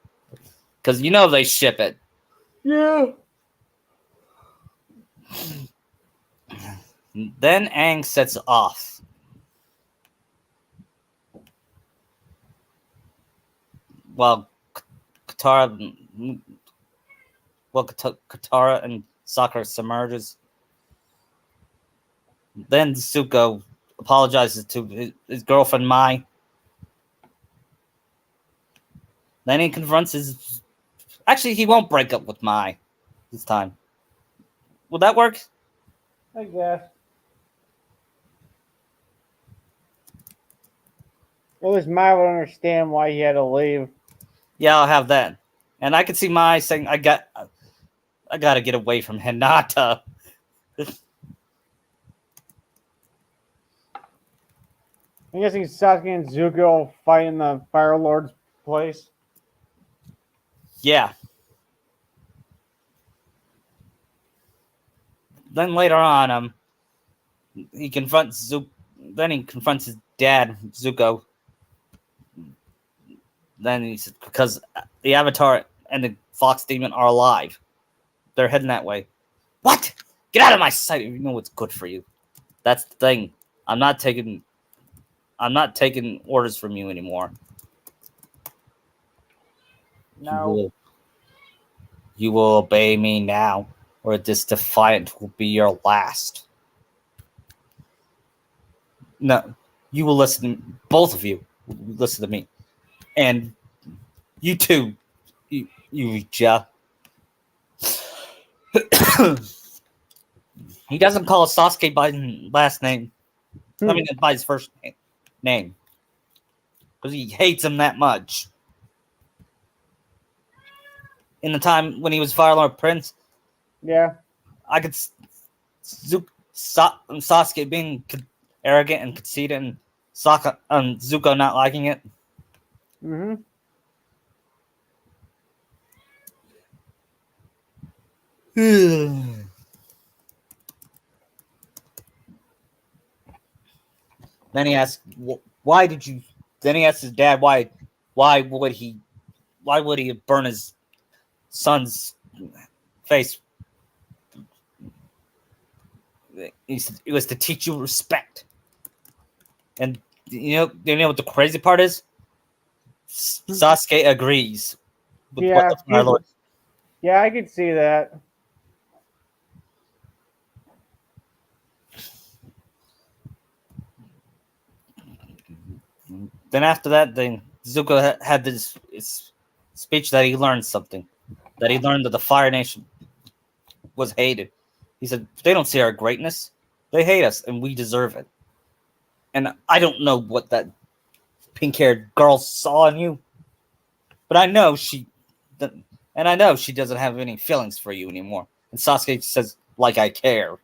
Because you know they ship it. Yeah. Then Aang sets off. While Katara and Sakura submerges. Then Zuko apologizes to his girlfriend Mai. Then he confronts his... Actually, he won't break up with Mai this time. Will that work? I guess. At least Mai would understand why he had to leave. Yeah, I'll have that. And I can see Mai saying, I gotta get away from Hinata. I'm guessing Sasuke and Zuko fight in the Fire Lord's place. Yeah. Then later on, he confronts Zuko. Then he confronts his dad, Zuko. Then he says, because the Avatar and the Fox Demon are alive. They're heading that way. What? Get out of my sight if you know what's good for you. That's the thing. I'm not taking orders from you anymore. No. You will obey me now, or this defiant will be your last. No, you will listen. Both of you will listen to me, and you too, Yuja. He doesn't call Sasuke by his last name. I mean, by his first name, because he hates him that much. In the time when he was Fire Lord Prince, Yeah. I could Sasuke being arrogant and conceited, and Zuko not liking it. Mm-hmm. Then he asks, "Why did you?" Then he asks his dad, "Why would he burn his son's face?" He said, "It was to teach you respect." And you know what the crazy part is? Sasuke agrees with what the Fire Lord. Yeah, I could see that. Then after that, then Zuko had this speech that he learned something. That he learned that the Fire Nation was hated. He said, they don't see our greatness, They hate us, and we deserve it. And I don't know what that pink-haired girl saw in you, but I know she doesn't have any feelings for you anymore. And Sasuke says, like I care.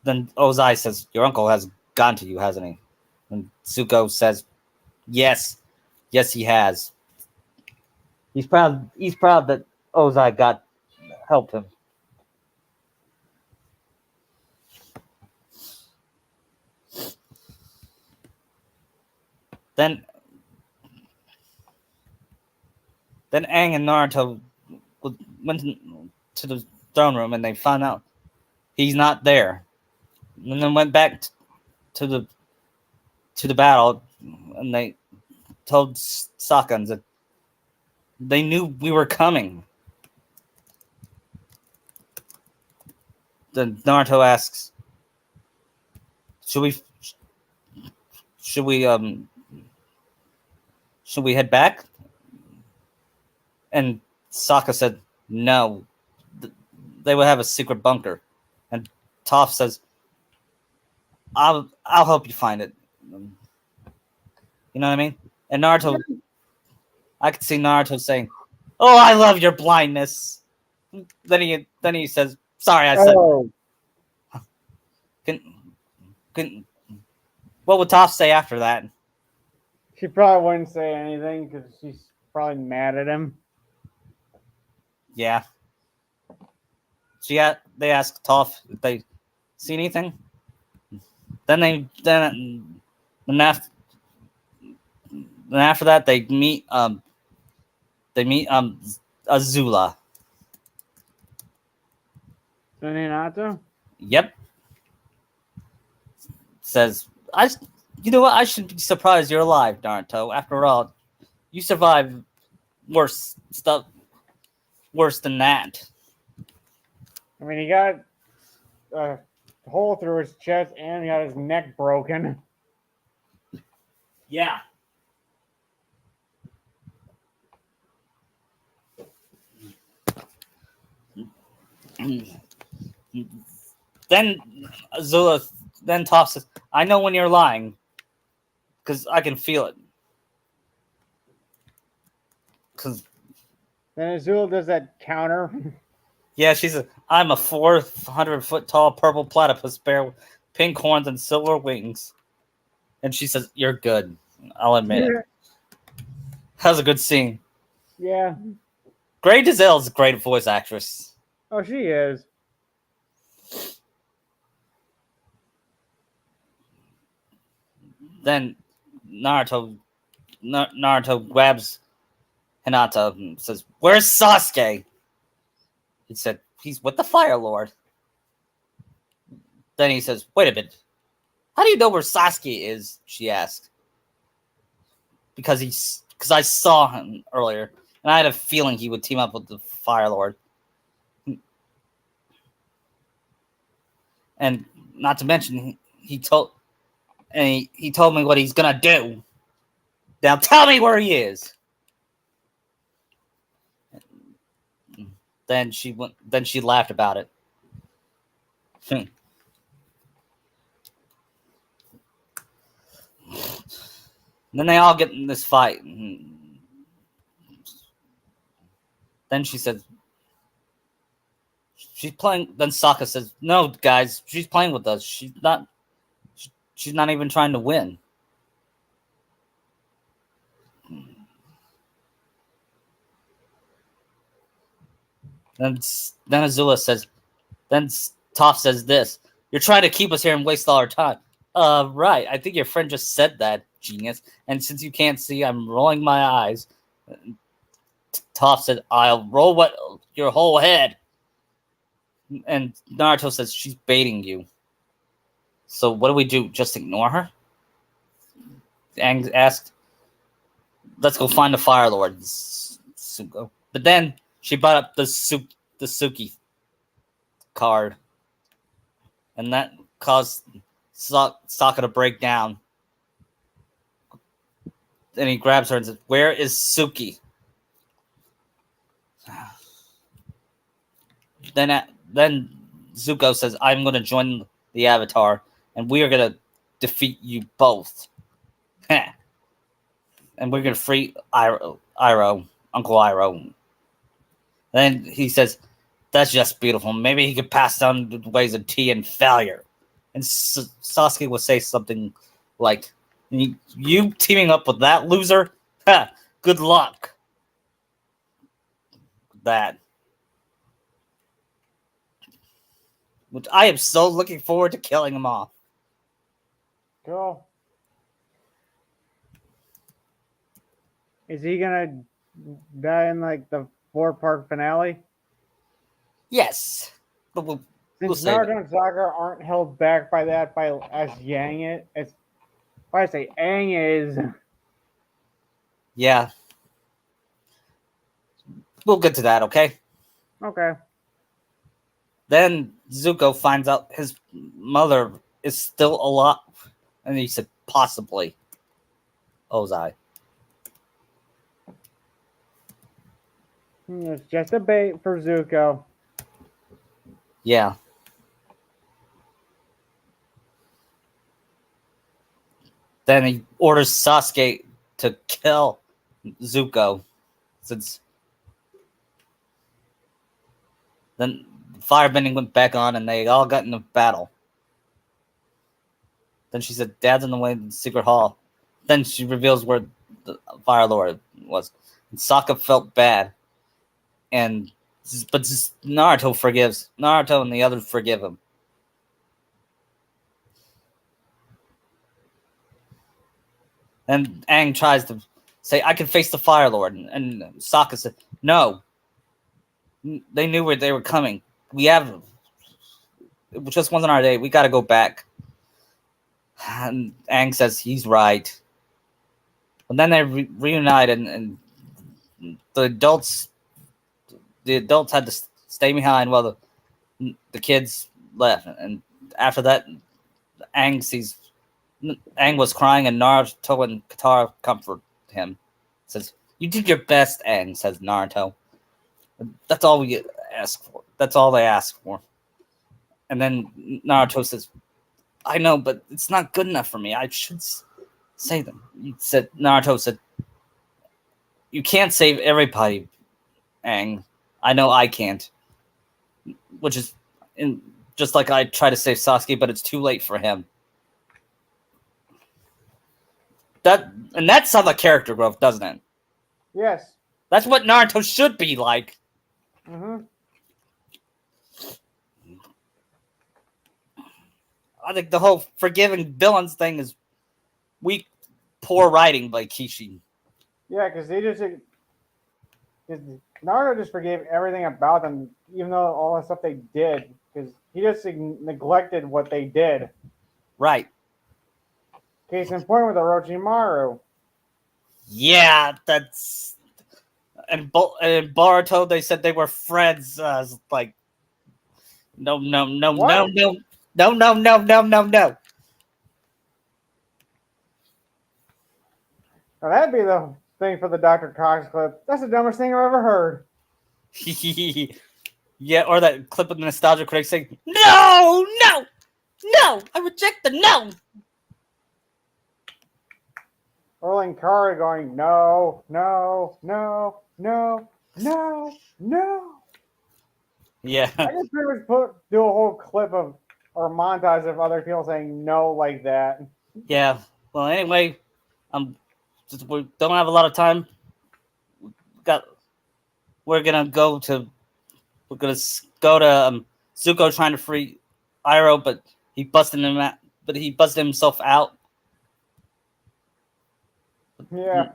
Then Ozai says, your uncle has gone to you, hasn't he? And Zuko says, yes, he has. He's proud that Ozai helped him. Then Aang and Naruto went to the throne room and they found out he's not there. And then went back to the battle and they told Sokka that they knew we were coming. Then Naruto asks, should we head back? And Sokka said, no, they would have a secret bunker. And Toph says, I'll help you find it. You know what I mean? And Naruto, I could see Naruto saying, oh, I love your blindness. Then he says, sorry, I said. Oh, What would Toph say after that? she probably wouldn't say anything because she's probably mad at him. Yeah. They asked Toph if they see anything. Then after that they meet Azula. Minato? Yep. Says, you know what? I should be surprised you're alive, Naruto. After all, you survived worse than that. I mean, he got a hole through his chest and he got his neck broken. Yeah. Then Toph says, I know when you're lying because I can feel it. Then Azula does that counter. Yeah, she says, I'm a 400-foot tall purple platypus bear with pink horns and silver wings. And she says, you're good. I'll admit it. That was a good scene. Yeah. Grey Dazelle is a great voice actress. Oh, she is. Then Naruto grabs Hinata and says, where's Sasuke? He said, he's with the Fire Lord. Then he says, wait a minute. How do you know where Sasuke is? She asked. Because I saw him earlier, and I had a feeling he would team up with the Fire Lord. And not to mention, he told me what he's gonna do. Now tell me where he is. Then she laughed about it. Then they all get in this fight. Then she says, she's playing. Then Sokka says, no, guys, she's playing with us. She's not even trying to win. Then Azula says, then Toph says this, you're trying to keep us here and waste all our time. Right. I think your friend just said that, genius. And since you can't see, I'm rolling my eyes. Toph said, I'll roll your whole head. And Naruto says, she's baiting you. So what do we do? Just ignore her? Aang asked, let's go find the Fire Lord. Zuko. But then she brought up the Suki card. And that caused Sokka to break down. And he grabs her and says, where is Suki? Then Zuko says, "I'm going to join the Avatar, and we are going to defeat you both, and we're going to free Iroh, Uncle Iroh." Then he says, "That's just beautiful. Maybe he could pass down the ways of tea and failure." And Sasuke will say something like, "You teaming up with that loser? Ha! Good luck." That. Which I am so looking forward to killing him off. Cool. Is he gonna die in like the 4-part finale? Yes. But we'll Since save Naruto and Sakura aren't held back by that by as Yang it, it's if I say Aang is. Yeah. We'll get to that, okay? Okay. Then Zuko finds out his mother is still alive. And he said, possibly. Ozai. It's just a bait for Zuko. Yeah. Then he orders Sasuke to kill Zuko. Since then firebending went back on and they all got in a battle. Then she said, "Dad's in the way to the secret hall." Then she reveals where the Fire Lord was. And Sokka felt bad. But Naruto forgives. Naruto and the others forgive him. And Aang tries to say, "I can face the Fire Lord." And Sokka said, "No. They knew where they were coming. It just wasn't our day. We got to go back." And Aang says he's right. But then they reunite, and the adults had to stay behind while the kids left. And after that, Aang was crying, and Naruto and Katara comfort him. Says, "You did your best, Aang," says Naruto. That's all we ask for. That's all they ask for. And then Naruto says, "I know, but it's not good enough for me. I should save them." Naruto said, "You can't save everybody, Aang. I know I can't." Which is just like I try to save Sasuke, but it's too late for him. That sounds like character growth, doesn't it? Yes. That's what Naruto should be like. Mm-hmm. I think the whole forgiving villains thing is weak, poor writing by Kishi. Yeah, because Naruto just forgave everything about them, even though all the stuff they did, because he just neglected what they did. Right. Case in point with Orochimaru. Yeah, that's... And Boruto, they said they were friends. Like, no. What? No. Now that'd be the thing for the Dr. Cox clip. That's the dumbest thing I've ever heard. Yeah, or that clip of the Nostalgia Critic saying, "No, I reject the no." Or Linkara going, no. Yeah. I could pretty much do a whole clip of or montage of other people saying no like that. Yeah. Well, anyway, we don't have a lot of time. We're gonna go to Zuko trying to free Iroh, but he busted himself out. Yeah.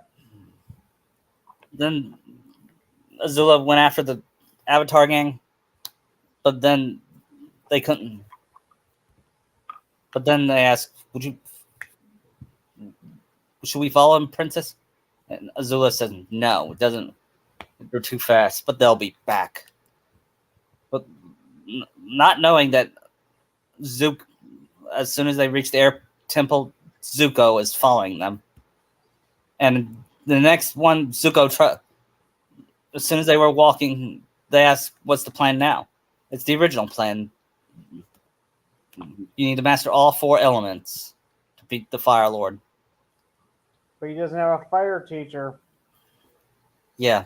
Then Azula went after the Avatar gang, but then they couldn't. But then they asked, should we follow him, Princess? And Azula says, "No, it doesn't. They're too fast, but they'll be back." But not knowing that Zuko, as soon as they reach the air temple, Zuko is following them. And the next one, Zuko, as soon as they were walking, they asked, "What's the plan now?" It's the original plan. You need to master all 4 elements to beat the Fire Lord. But he doesn't have a fire teacher, Yeah.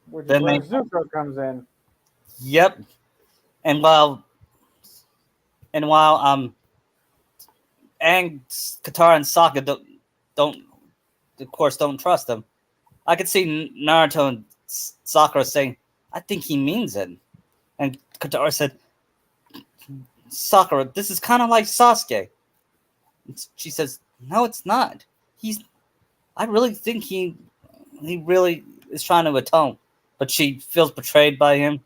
which is Then where they. Zuko comes in. Yep. And while Aang, Katara, and Sokka don't of course don't trust him. I could see Naruto and Sakura saying, "I think he means it," and Katara said, "Sakura, this is kind of like Sasuke." And she says, "No, it's not. He's. I really think he really is trying to atone, but she feels betrayed by him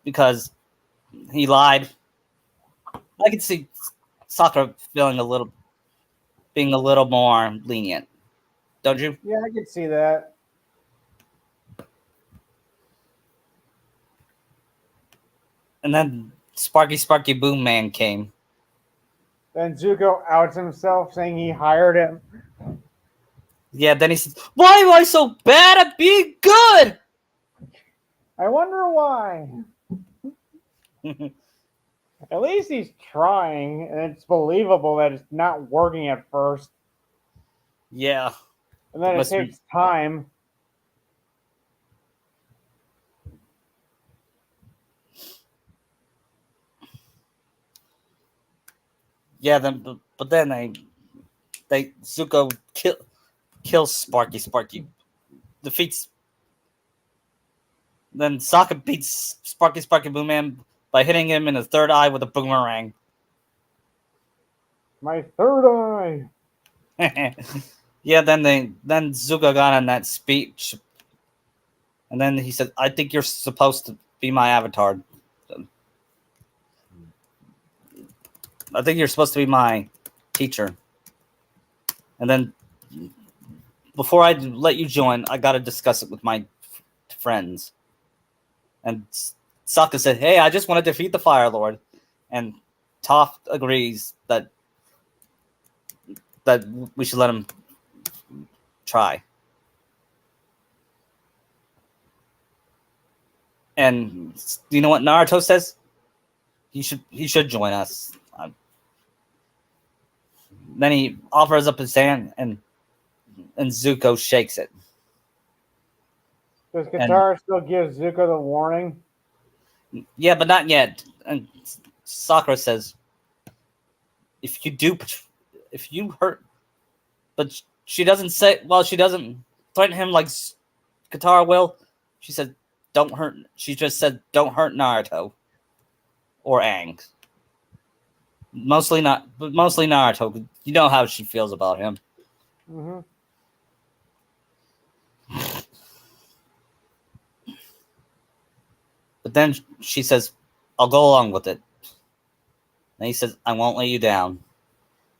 because he lied." I could see Sakura being a little more lenient, don't you? Yeah, I can see that. And then Sparky Boom Man came. Then Zuko outs himself, saying he hired him. Yeah, then he says, "Why am I so bad at being good?" I wonder why. At least he's trying, and it's believable that it's not working at first, Yeah. and then it takes time. Yeah, but then they Zuko kills Sparky defeats. Then Sokka beats Sparky Boom Man by hitting him in the third eye with a boomerang. My third eye. Yeah, then Zuko got on that speech, and then he said, "I think you're supposed to be my avatar. I think you're supposed to be my teacher." And then before I let you join, I got to discuss it with my friends. And Sokka said, "Hey, I just want to defeat the Fire Lord." And Toph agrees that we should let him try. And do you know what Naruto says? He should join us. Then he offers up his hand, and Zuko shakes it. Does Katara still give Zuko the warning? Yeah, but not yet. And Sakura says, if you hurt, but she doesn't say. Well, she doesn't threaten him like Katara will. She said, "Don't hurt." She just said, "Don't hurt Naruto or Aang." Mostly Naruto. You know how she feels about him. Mm-hmm. But then she says, "I'll go along with it." And he says, "I won't let you down."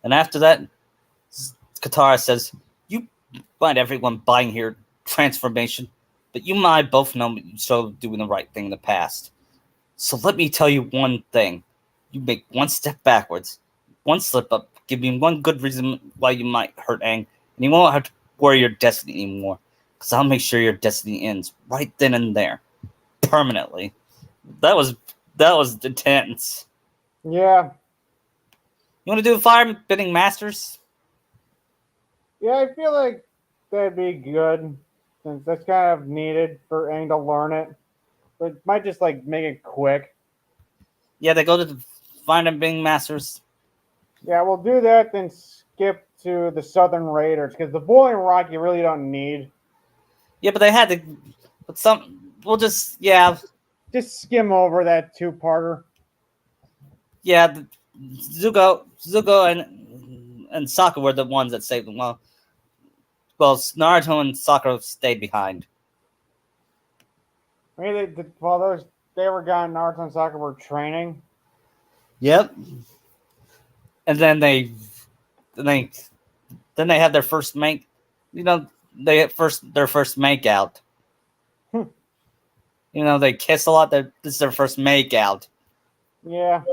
And after that, Katara says, "You mind everyone buying your transformation, but you and I both know you started doing the right thing in the past. So let me tell you one thing. You make one step backwards, one slip up, give me one good reason why you might hurt Aang, and you won't have to worry your destiny anymore. Because I'll make sure your destiny ends right then and there. Permanently." That was intense. Yeah. You want to do fire bending masters? Yeah, I feel like that'd be good, since that's kind of needed for Aang to learn it. But it might just like make it quick. Yeah, they go to the fire bending masters. Yeah, we'll do that, then skip to the Southern Raiders, because the Boiling Rock you really don't need. Yeah, but they had to. But we'll just Just skim over that two-parter. yeah. Zuko and Sakura were the ones that saved them. Well, Naruto and Sakura stayed behind. I mean, while they were gone, Naruto and Sakura were training. Yep. And then then they had their first make. You know, their first make out. Hmm. You know, they kiss a lot. This is their first make out. Yeah.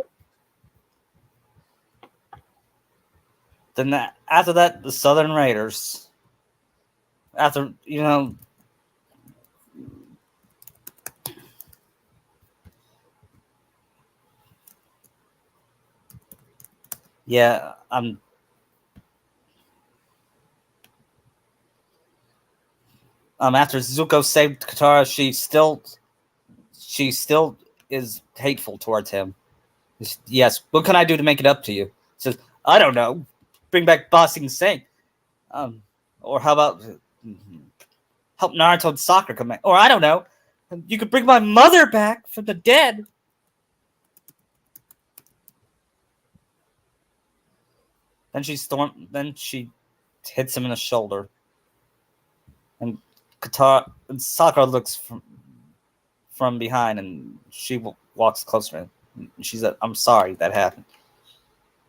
Then after that, the Southern Raiders. After Yeah, after Zuko saved Katara, she still is hateful towards him. Yes, what can I do to make it up to you? He says, I don't know. Bring back Ba Sing Se. Or how about help Naruto and Sakura come back? Or I don't know. You could bring my mother back from the dead. Then she hits him in the shoulder. And Sakura looks from behind, and she walks closer. And she said, I'm sorry that happened.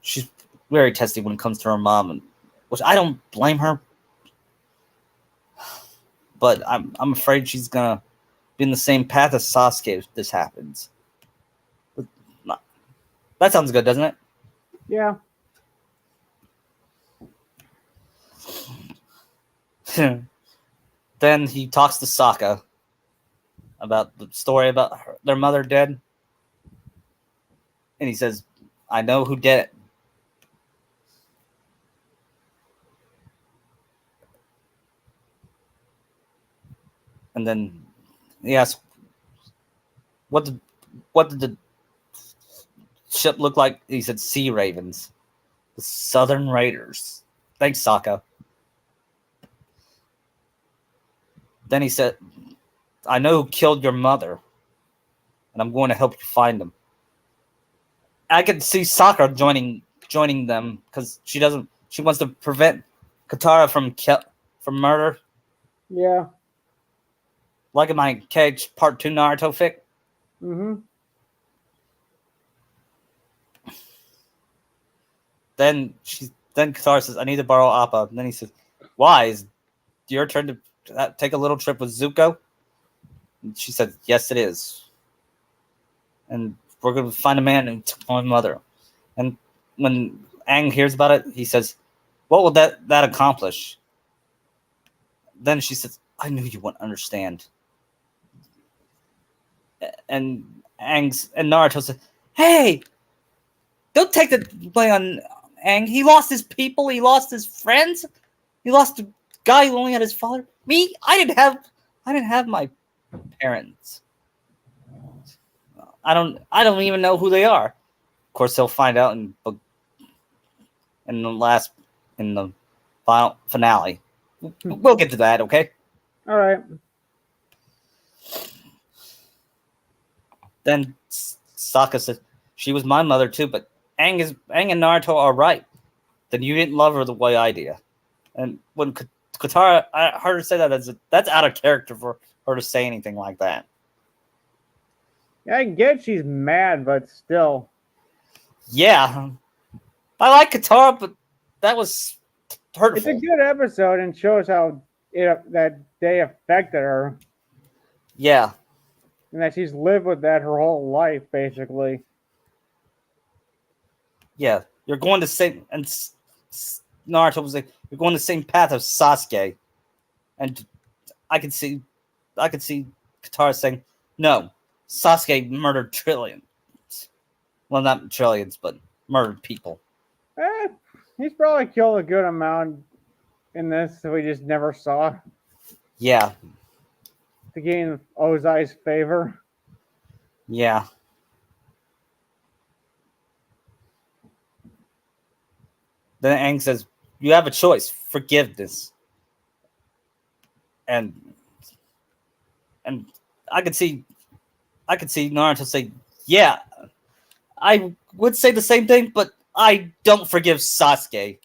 She's very testy when it comes to her mom, which I don't blame her. But I'm afraid she's gonna be in the same path as Sasuke if this happens. But that sounds good, doesn't it? Yeah. Then he talks to Sokka about the story about their mother dead. And he says, I know who did it. And then he asks, what did the ship look like? He said, Sea Ravens. The Southern Raiders. Thanks, Sokka. Then he said, I know who killed your mother, and I'm going to help you find them. I could see Sakura joining them because she wants to prevent Katara from murder. Yeah. Like in my Cage Part 2 Naruto fic. Mm-hmm. Then Katara says, I need to borrow Appa. And then he says, why? Is it your turn to take a little trip with Zuko? And she said, yes, it is. And we're going to find a man who took my mother. And when Aang hears about it, he says, what will that accomplish? Then she says, I knew you wouldn't understand. And Naruto said, hey, don't take the blame on Aang. He lost his people. He lost his friends. He lost a guy who only had his father. Me, I didn't have my parents. I don't even know who they are. Of course, he'll find out in the final finale. We'll get to that, okay? All right. Then Sokka says, she was my mother too, but Aang and Naruto are right. Then you didn't love her the way I did. And when Katara, I heard her say that's out of character for her to say anything like that. Yeah, I get she's mad, but still. Yeah. I like Katara, but that was hurtful. It's a good episode and shows how that day affected her. Yeah. And that she's lived with that her whole life, basically. Yeah. You're going to same, and Naruto was like, you're going the same path as Sasuke. And I could see Katara saying, no, Sasuke murdered trillions. Well, not trillions, but murdered people. He's probably killed a good amount in this that we just never saw. Yeah. To gain Ozai's favor. Yeah. Then Aang says, you have a choice. Forgiveness. And I could see Naruto say, yeah, I would say the same thing, but I don't forgive Sasuke.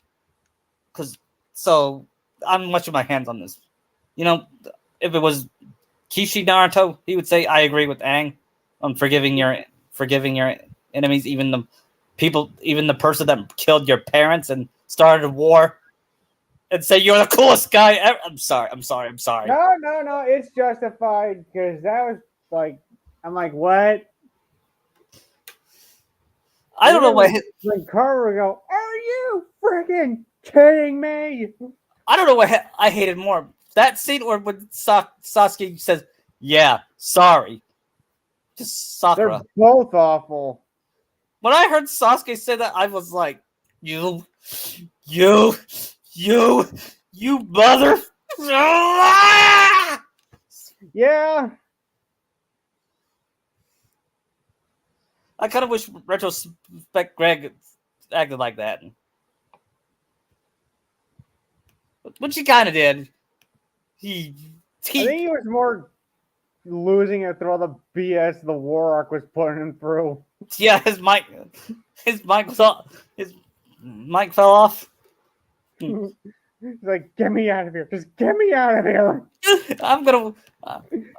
So I'm washing my hands on this. You know, if it was Kishi Naruto, he would say, I agree with Aang on forgiving your enemies, even the person that killed your parents and started a war, and say you're the coolest guy ever. I'm sorry. No, it's justified because that was like, I'm like, what? I don't know what. When Carver would go, are you freaking kidding me? I don't know what I hated more. That scene or when Sasuke says, yeah, sorry. Just Sakura. They're both awful. When I heard Sasuke say that, I was like, You, you, you mother. Yeah. I kind of wish retrospect Greg acted like that. But she kind of did. He, I think he was more losing it through all the BS the War Arc was putting him through. yeah, his mic was off. His mic fell off. He's like, get me out of here. Just get me out of here. I'm gonna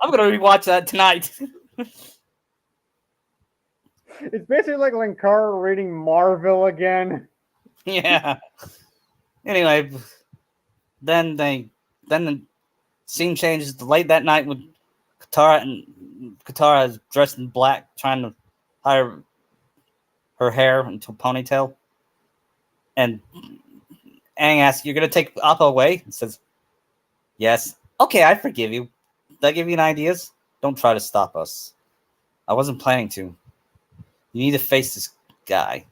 rewatch that tonight. It's basically like Linkara reading Marvel again. Yeah. Anyway, then the scene changes late that night with Katara is dressed in black, trying to hire her hair into a ponytail. And Aang asks, "You're gonna take Appa away?" And says, "Yes." "Okay, I forgive you. Did I give you any ideas? Don't try to stop us. I wasn't planning to. You need to face this guy.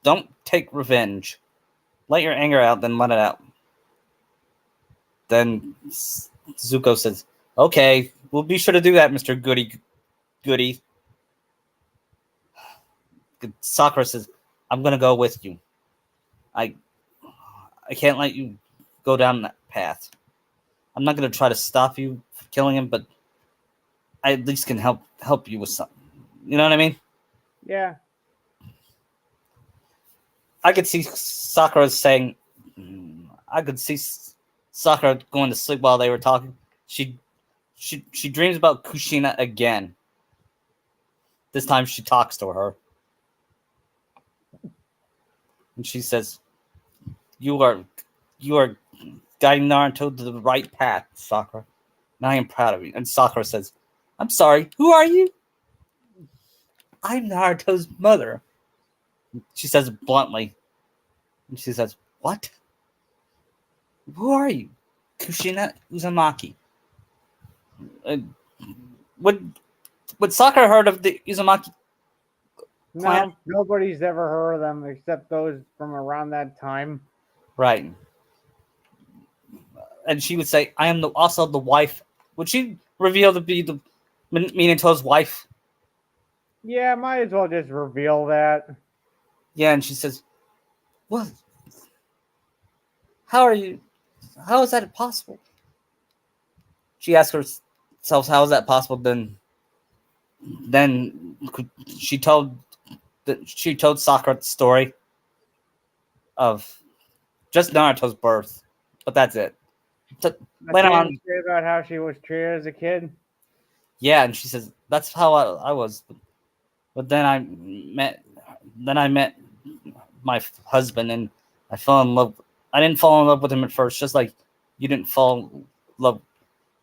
Don't take revenge. Let your anger out, then let it out." Then Zuko says, "Okay, we'll be sure to do that, Mr. Goody." Sakura says, "I'm gonna go with you. I can't let you go down that path. I'm not gonna try to stop you from killing him, but I at least can help you with something. You know what I mean?" Yeah. I could see Sakura saying, I could see Sakura going to sleep while they were talking. She dreams about Kushina again. This time she talks to her. And she says, You are guiding Naruto to the right path, Sakura. And I am proud of you." And Sakura says, "I'm sorry, who are you?" "I'm Naruto's mother." She says it bluntly. And she says, "What? Who are you?" "Kushina Uzumaki." Would Sakura heard of the Uzumaki clan? No, nobody's ever heard of them except those from around that time. Right. And she would say, "I am also the wife." Would she reveal to be the Minato's wife? Yeah, might as well just reveal that. Yeah, and she says, "What? How are you? How is that possible?" She asks herself, "How is that possible?" Then she told Sakura the story of just Naruto's birth, but that's it. But Later she on, didn't say about how she was treated as a kid. yeah, and she says that's how I was. But then I met my husband, and I fell in love. I didn't fall in love with him at first, just like you didn't fall in love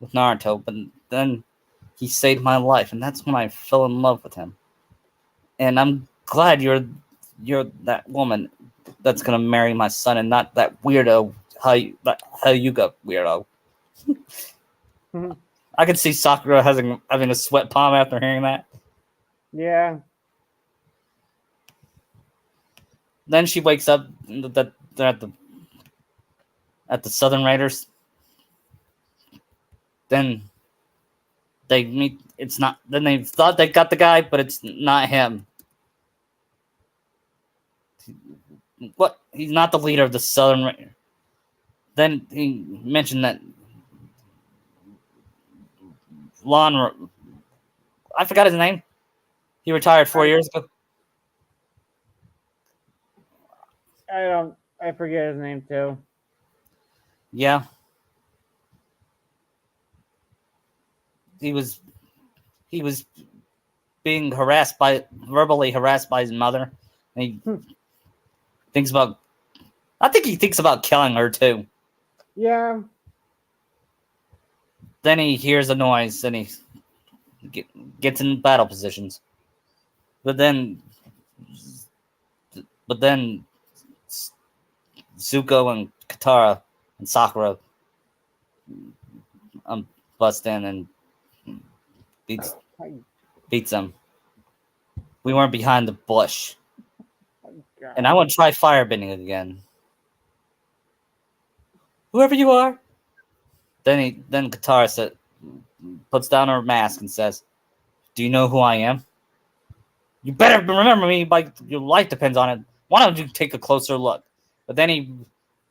with Naruto. But then he saved my life, and that's when I fell in love with him. And I'm glad you're that woman that's gonna marry my son, and not that weirdo how you got weirdo. I could see Sakura having a sweat palm after hearing that. Yeah. Then she wakes up that they're at the Southern Raiders. Then they meet. It's not. Then they thought they got the guy, but it's not him. What? He's not the leader of the Southern Raiders. Then he mentioned that Lon. I forgot his name. He retired 4 years ago. I forget his name too. Yeah, he was being verbally harassed by his mother. And he thinks about. I think he thinks about killing her too. Yeah. Then he hears a noise and he gets in battle positions. But then Zuko and Katara and Sakura bust in and beats them. We weren't behind the bush. God. And I want to try firebending again. Whoever you are. Then Katara puts down her mask and says, "Do you know who I am? You better remember me. Your life depends on it. Why don't you take a closer look?" But then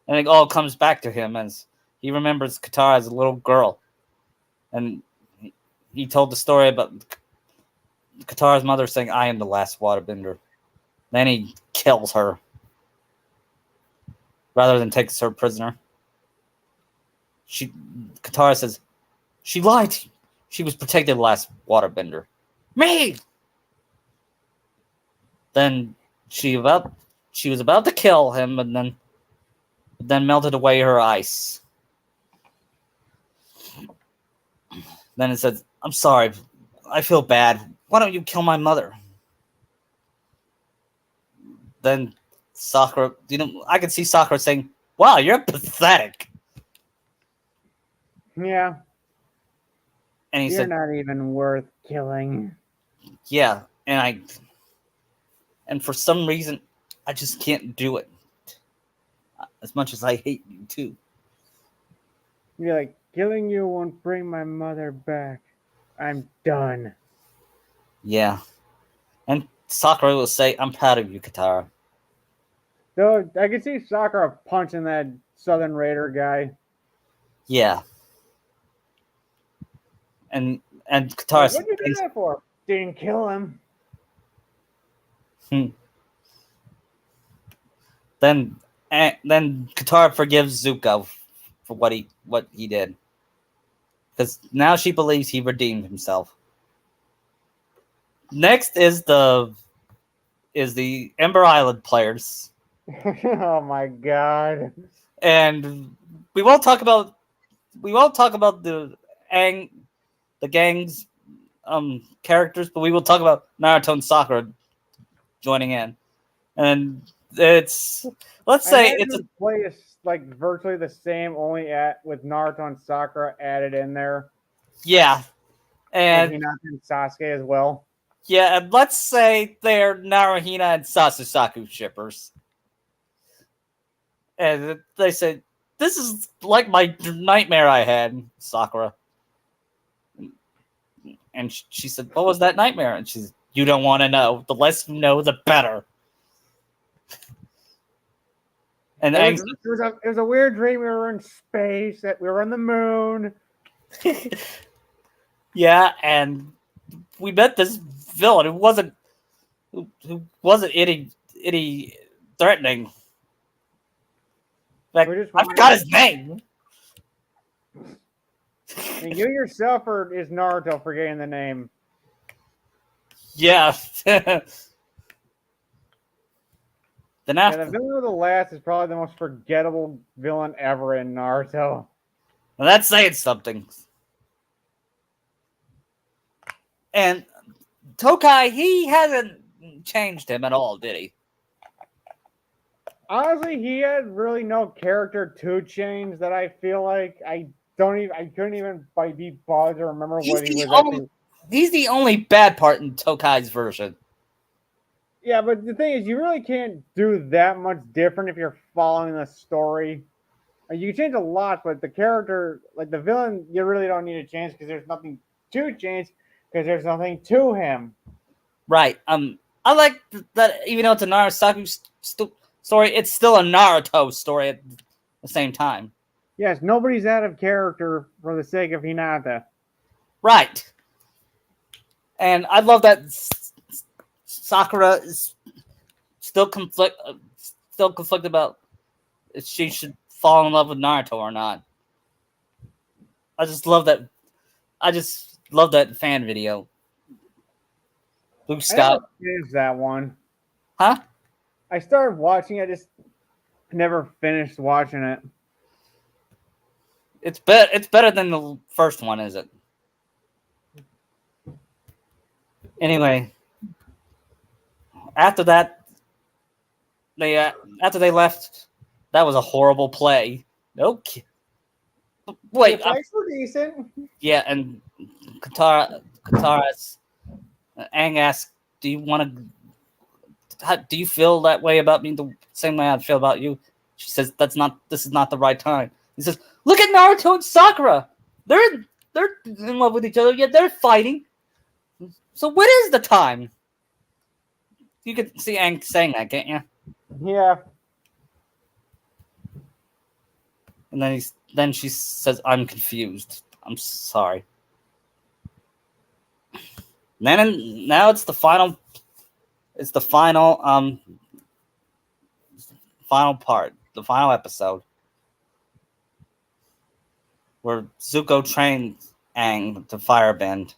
it all comes back to him as he remembers Katara as a little girl, and he told the story about Katara's mother saying, "I am the last waterbender." Then he kills her rather than takes her prisoner. Katara says, "She lied. She was protected last waterbender." Me. Then she was about to kill him, and then melted away her ice. Then it says, "I'm sorry. I feel bad. Why don't you kill my mother?" Then Sakura, I can see Sakura saying, "Wow, you're pathetic." Yeah. And he You're said, not even worth killing. "Yeah," and for some reason, I just can't do it. As much as I hate you too. You're like, killing you won't bring my mother back. I'm done. Yeah. And Sakura will say, "I'm proud of you, Katara." Though I can see Sakura punching that Southern Raider guy. Yeah. And Like, Katara what'd you do that for? Didn't kill him. Then Katara forgives Zuko for what he did, because now she believes he redeemed himself. Next is the Ember Island players, Oh my god. and we won't talk about the gang's characters, but we will talk about Naruto and Sakura joining in, and it's let's say it's the play is like virtually the same, only with Naruto and Sakura added in there, yeah, and Hinata and Sasuke as well. yeah, and let's say they're Naruhina and Sasusaku shippers. And they said, "This is like my nightmare I had, Sakura." And she said, "What was that nightmare?" And she said, "You don't want to know. The less you know, the better." And It was a weird dream. We were in space, that we were on the moon. yeah, and we met this villain who wasn't any threatening. In fact, I forgot his name. And you yourself is Naruto forgetting the name. Yeah. Then after the villain of the last is probably the most forgettable villain ever in Naruto. Well, that's saying something. And Tokai, he hasn't changed him at all, did he? Honestly, he had really no character to change that I feel like I couldn't even be bothered to remember what he was. He's the only bad part in Tokai's version. Yeah, but the thing is, you really can't do that much different if you're following the story. You can change a lot, but the character, like the villain, you really don't need to change because there's nothing to change because there's nothing to him. Right. I like that even though it's a Naruto story, it's still a Naruto story at the same time. Yes, nobody's out of character for the sake of Hinata. Right. And I love that Sakura is still conflicted about if she should fall in love with Naruto or not. I just love that fan video. Luke Scott. Is that one? Huh? I started watching it, just never finished watching it. It's better than the first one, is it? Anyway, after that, after they left, that was a horrible play. Okay. Wait, the fights were decent. Yeah, and Katara's Aang asked, "Do you want do you feel that way about me the same way I feel about you? She says, this is not the right time. He says, look at Naruto and Sakura. They're in love with each other, yet they're fighting. So when is the time? You can see Aang saying that, can't you? Yeah. And then she says, I'm confused. I'm sorry. And now it's the final final part, the final episode, where Zuko trains Aang to firebend.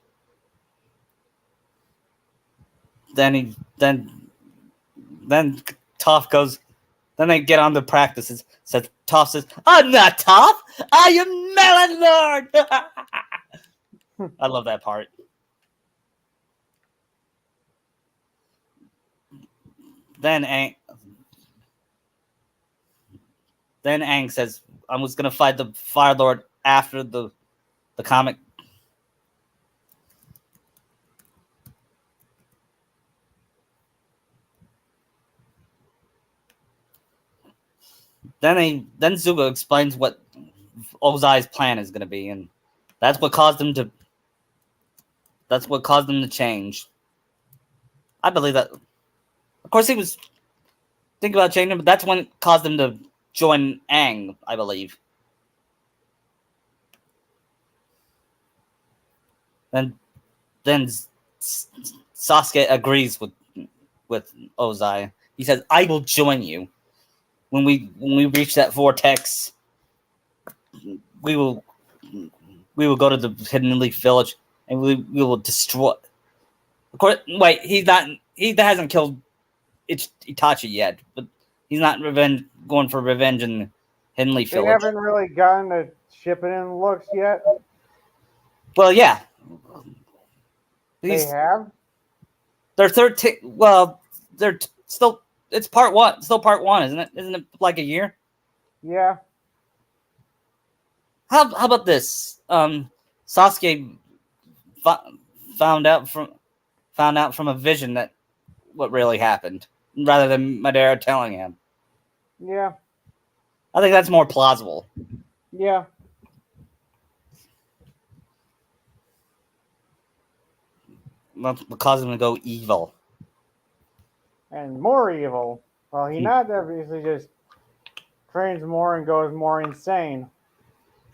Then Toph goes. Then they get on to practices. Toph says, "I'm not Toph. I am Melon Lord." I love that part. Then Aang says, "I was gonna fight the Fire Lord after the comic." Then Zuko explains what Ozai's plan is gonna be, and that's what caused him to change. I believe that. Of course, he was thinking about changing, but that's when it caused him to join Aang, I believe. Then Sasuke agrees with Ozai. He says, "I will join you when we reach that vortex. We will go to the Hidden Leaf Village and we will destroy." Of course, wait, he hasn't killed Itachi yet, but he's not going for revenge in Hidden Leaf They Village. haven't really gotten to shipping in looks yet. Well, yeah. They have? They're 13. Well, they're still. It's part one. Still part one, isn't it? Isn't it like a year? Yeah. How about this? Sasuke found out from a vision that what really happened, rather than Madara telling him. Yeah. I think that's more plausible. Yeah. What caused him to go evil. And more evil. Well, he not obviously just trains more and goes more insane.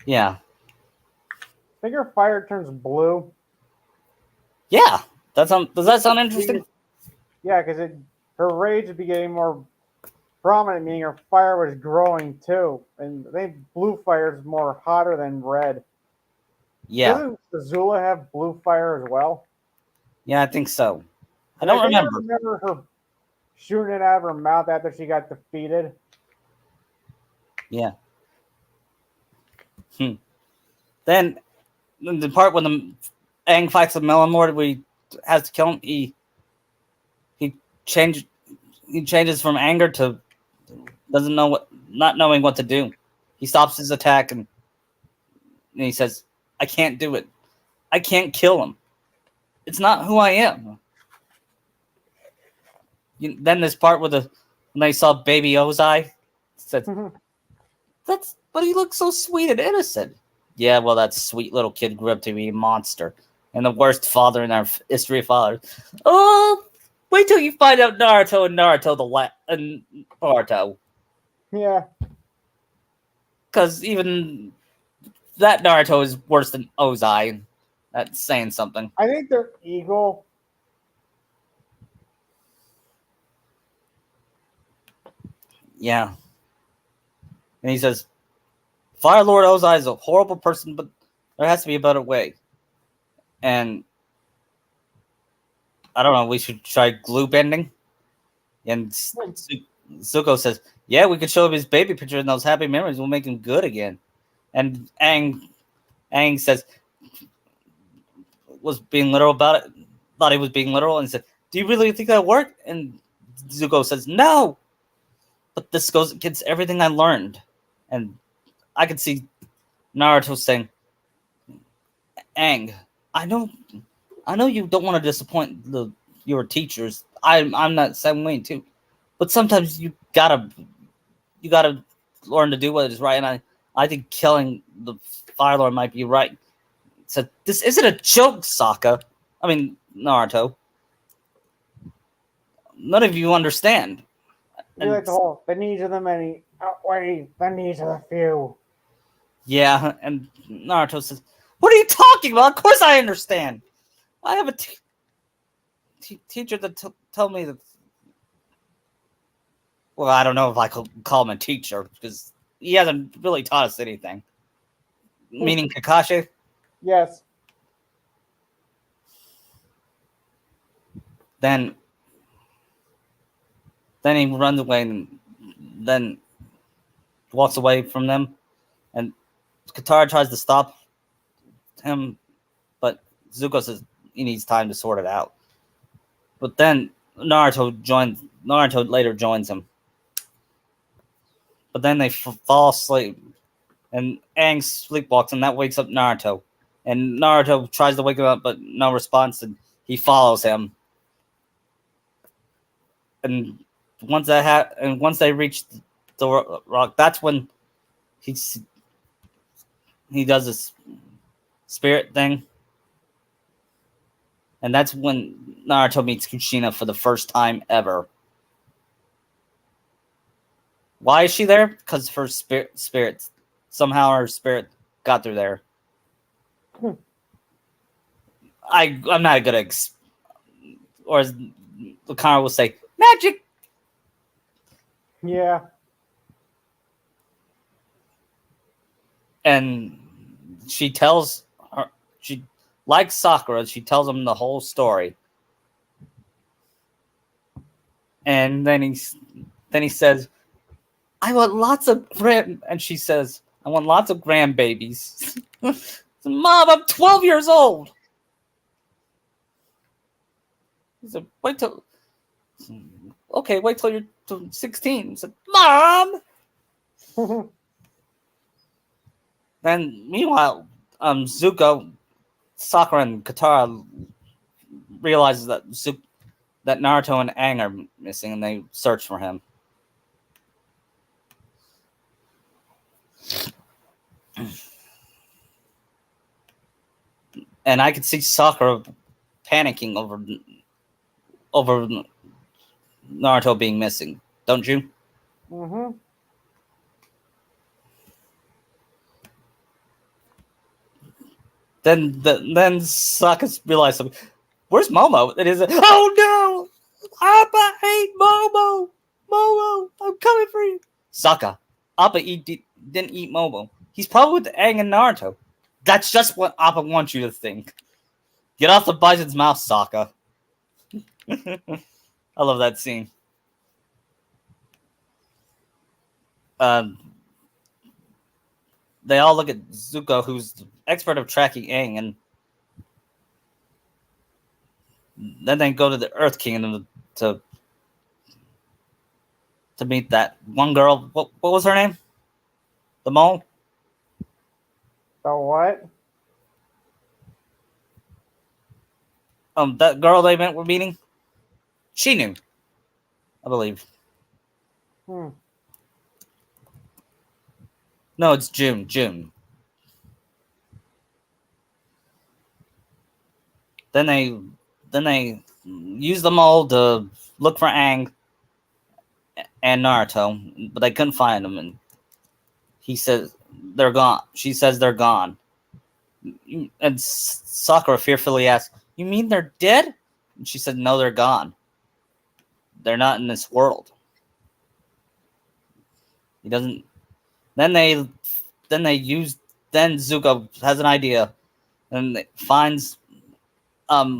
Yeah. Think her fire turns blue? Yeah. Does that sound interesting? Yeah, because her rage would be getting more prominent, meaning her fire was growing too. And I think blue fire is more hotter than red. Yeah. Doesn't Azula have blue fire as well? Yeah, I think so. I don't remember. I remember her shooting it out of her mouth after she got defeated. Yeah. Then the part when the Aang fights the Melon Lord, where he has to kill him, he changes from anger to not knowing what to do. He stops his attack and he says, "I can't do it. I can't kill him. It's not who I am." Then this part when they saw baby Ozai, said, but he looks so sweet and innocent. Yeah, well, that sweet little kid grew up to be a monster and the worst father in our history of fathers. Oh, wait till you find out Naruto and Naruto. Yeah. Because even that Naruto is worse than Ozai. That's saying something. I think they're equal. Yeah. And he says, Fire Lord Ozai is a horrible person, but there has to be a better way. And I don't know, we should try glue bending? And Zuko says, yeah, we could show him his baby picture and those happy memories will make him good again. And Aang says, was being literal about it, thought he was being literal, and said, do you really think that worked? And Zuko says, no. But this goes against everything I learned. And I could see Naruto saying, Aang, I know you don't want to disappoint the your teachers. I'm not the same way too, but sometimes you gotta learn to do what is right, and I think killing the Fire Lord might be right. So this isn't a joke, Sokka. I mean Naruto. None of you understand. You like And the whole the needs of the many outweigh the needs of the few. yeah, and Naruto says, "What are you talking about? Of course I understand. I have a teacher that told me that." Well, I don't know if I could call him a teacher because he hasn't really taught us anything. Meaning Kakashi. Yes. Then he runs away and then walks away from them. And Katara tries to stop him, but Zuko says he needs time to sort it out. But then Naruto later joins him. But then they fall asleep, and Aang sleepwalks, and that wakes up Naruto. And Naruto tries to wake him up, but no response, and he follows him. And once they reach the rock, that's when he does this spirit thing, and that's when Naruto meets Kushina for the first time ever. Why is she there? Because her spirit somehow her spirit got through there. I'm not good at, or as Lakara will say, magic. Yeah. And she tells her, she like Sakura, she tells him the whole story. And then he says, I want lots of and she says, I want lots of grandbabies. Mom, I'm 12 years old. He said, wait till you're 16. He said, Mom. Then meanwhile, Zuko, Sakura, and Katara realizes that Naruto and Aang are missing, and they search for him. And I could see Sakura panicking over Naruto being missing, don't you? Mm-hmm. Then Sokka realized something. Where's Momo? It is. Oh no! Appa ate Momo. Momo, I'm coming for you. Sokka, Appa didn't eat Momo. He's probably with Aang and Naruto. That's just what Appa wants you to think. Get off the bison's mouth, Sokka. I love that scene. They all look at Zuko, who's the expert of tracking Aang, and then they go to the Earth Kingdom to meet that one girl. What was her name? The mole? The what? That girl they were meeting? She knew, I believe. No, it's June. Then they use the mole to look for Aang and Naruto, but they couldn't find them. And he says they're gone. She says they're gone. And Sakura fearfully asks, "You mean they're dead?" And she said, "No, they're gone. They're not in this world." He doesn't. Then Zuko has an idea, and finds Iroh's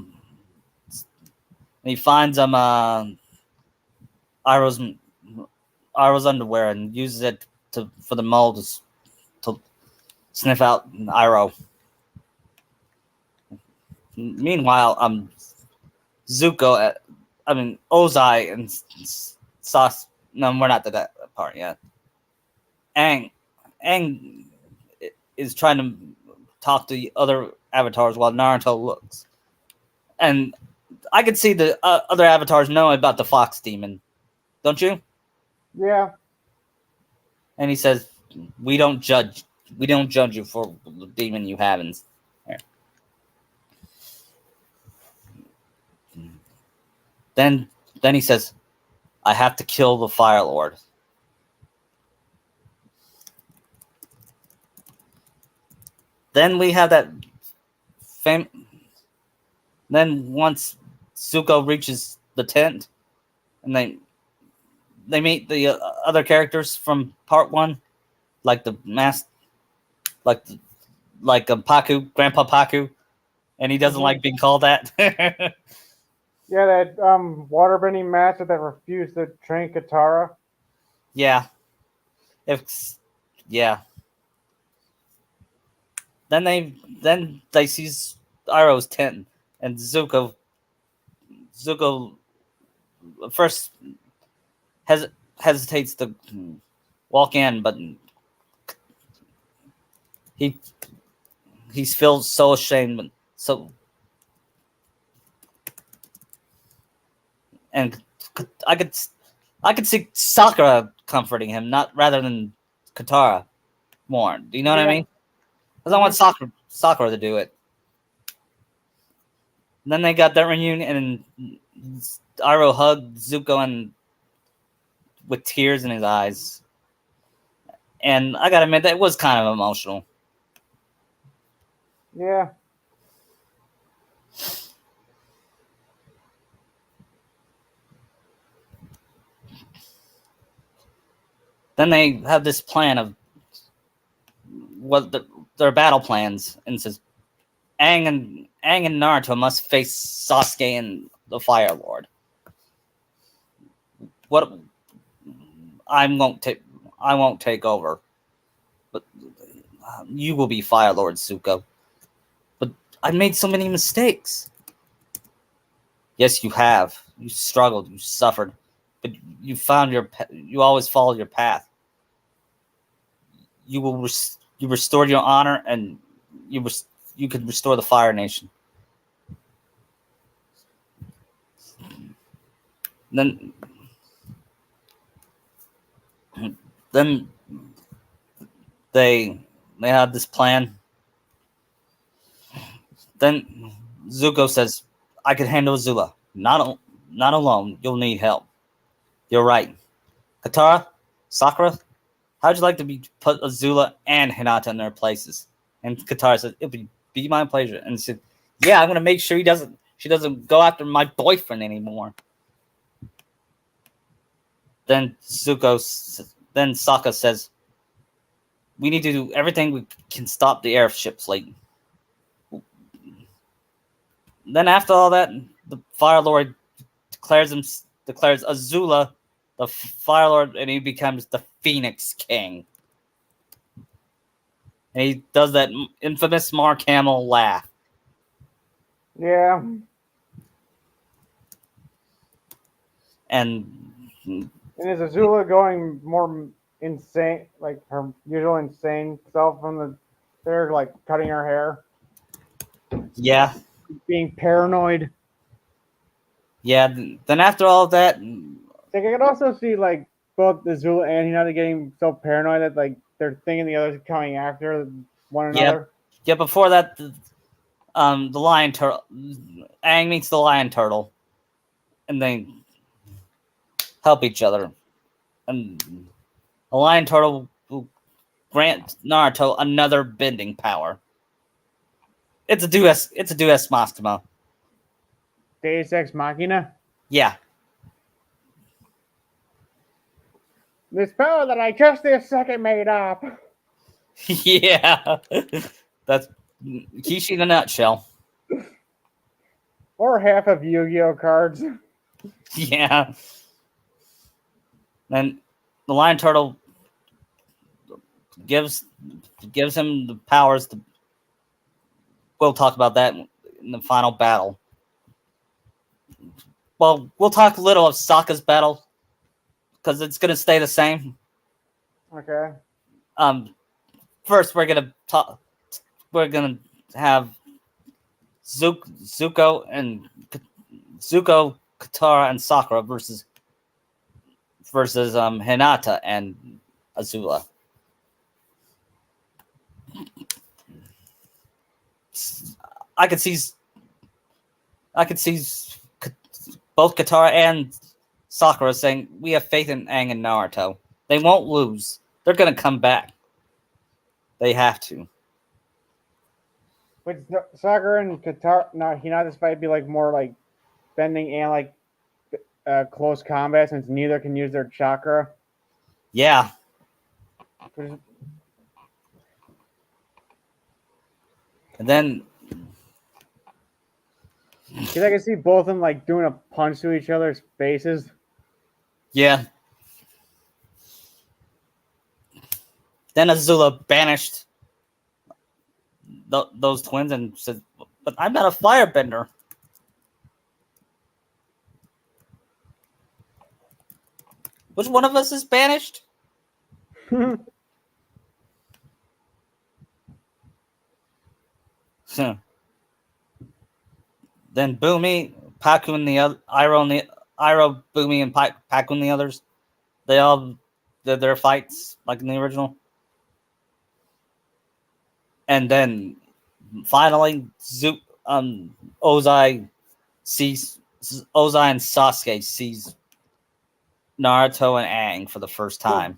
underwear and uses it for the mole to sniff out Iroh. Meanwhile, Zuko, Ozai and Sas. No, we're not to that part yet. Aang is trying to talk to the other avatars while Naruto looks, and I could see the other avatars knowing about the fox demon, don't you? Yeah. And he says, "We don't judge. We don't judge you for the demon you have." And then he says, "I have to kill the Fire Lord." Then we have that Then once Zuko reaches the tent, and they meet the other characters from part one, like the like Paku, Grandpa Paku, and he doesn't like being called that. Yeah, that waterbending master that refused to train Katara. Yeah. Then they see Iroh's tent, and Zuko first hesitates to walk in, but he feels so ashamed, and I could see Sakura comforting him, not rather than Katara more. Do you know what I mean? Because I want Sakura to do it. And then they got that reunion, and Iroh hugged Zuko and with tears in his eyes. And I gotta admit, that was kind of emotional. Yeah. Then they have this plan of their battle plans, and says Aang and Naruto must face Sasuke and the Fire Lord. What I won't take over, but you will be Fire Lord, Zuko. But I made so many mistakes. Yes, you have. You struggled. You suffered, but you found you always followed your path. You will you restored your honor, and you could restore the Fire Nation. Then they have this plan. Then Zuko says, "I can handle Azula. Not alone. You'll need help." You're right. Katara, Sakura, how'd you like to put Azula and Hinata in their places? And Katara said, "It'll be my pleasure." And she said, "Yeah, I'm gonna make sure she doesn't go after my boyfriend anymore." Then Sokka says, "We need to do everything we can stop the airship fleet." Then after all that, the Fire Lord declares Azula the Fire Lord, and he becomes the Phoenix King. And he does that infamous Mark Hamill laugh. Yeah. And is Azula going more insane, like her usual insane self from they're like cutting her hair? Yeah. Being paranoid. Yeah. Then after all that, like, I could also see like both Azula and Hinata getting so paranoid that like they're thinking the others are coming after one another. Yeah. Before that, the lion turtle, Aang meets the lion turtle, and they help each other. And the lion turtle will grant Naruto another bending power. It's a Deus Machina. Deus Ex Machina? Yeah. This power that I just this second made up. Yeah. That's Kishi in a nutshell. Or half of Yu-Gi-Oh cards. Yeah. Then the lion turtle gives him the powers to. We'll talk about that in the final battle. Well, we'll talk a little of Sokka's battle because it's gonna stay the same. Okay. First we're gonna have Zuko and Zuko, Katara, and Sakura versus Hinata and Azula. I could see both Katara and Sakura saying, "We have faith in Aang and Naruto. They won't lose. They're gonna come back. They have to." Would Sakura and Katara, no, Hinata's fight be like more like bending and like close combat since neither can use their chakra? Yeah. And then, because I can see both of them like doing a punch to each other's faces. yeah. Then Azula banished those twins and said, "But I'm not a firebender." Which one of us is banished? Then Boomy, Paku, and the other Iroh, Boomy, and Paku and the others, they all did their fights like in the original. And then finally, Ozai and Sasuke sees Naruto and Aang for the first time.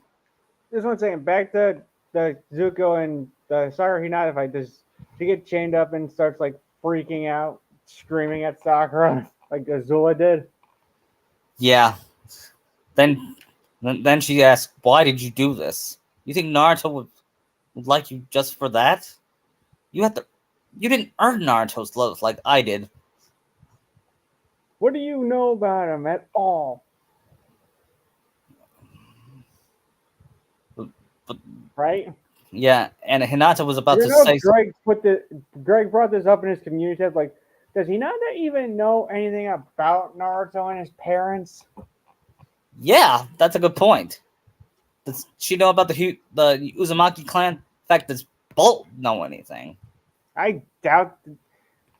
Just one second, back to the Zuko and the Sakura Hinata fight. Does she get chained up and starts like freaking out, screaming at Sakura like Azula did? Yeah. Then she asked, "Why did you do this? You think Naruto would like you just for that? You didn't earn Naruto's love like I did." What do you know about him at all? But right? Yeah, and Hinata was about You to know, say Greg brought this up in his community tab. Like, does Hinata even know anything about Naruto and his parents? Yeah, that's a good point. Does she know about the Uzumaki clan? In fact, does Bolt know anything? I doubt.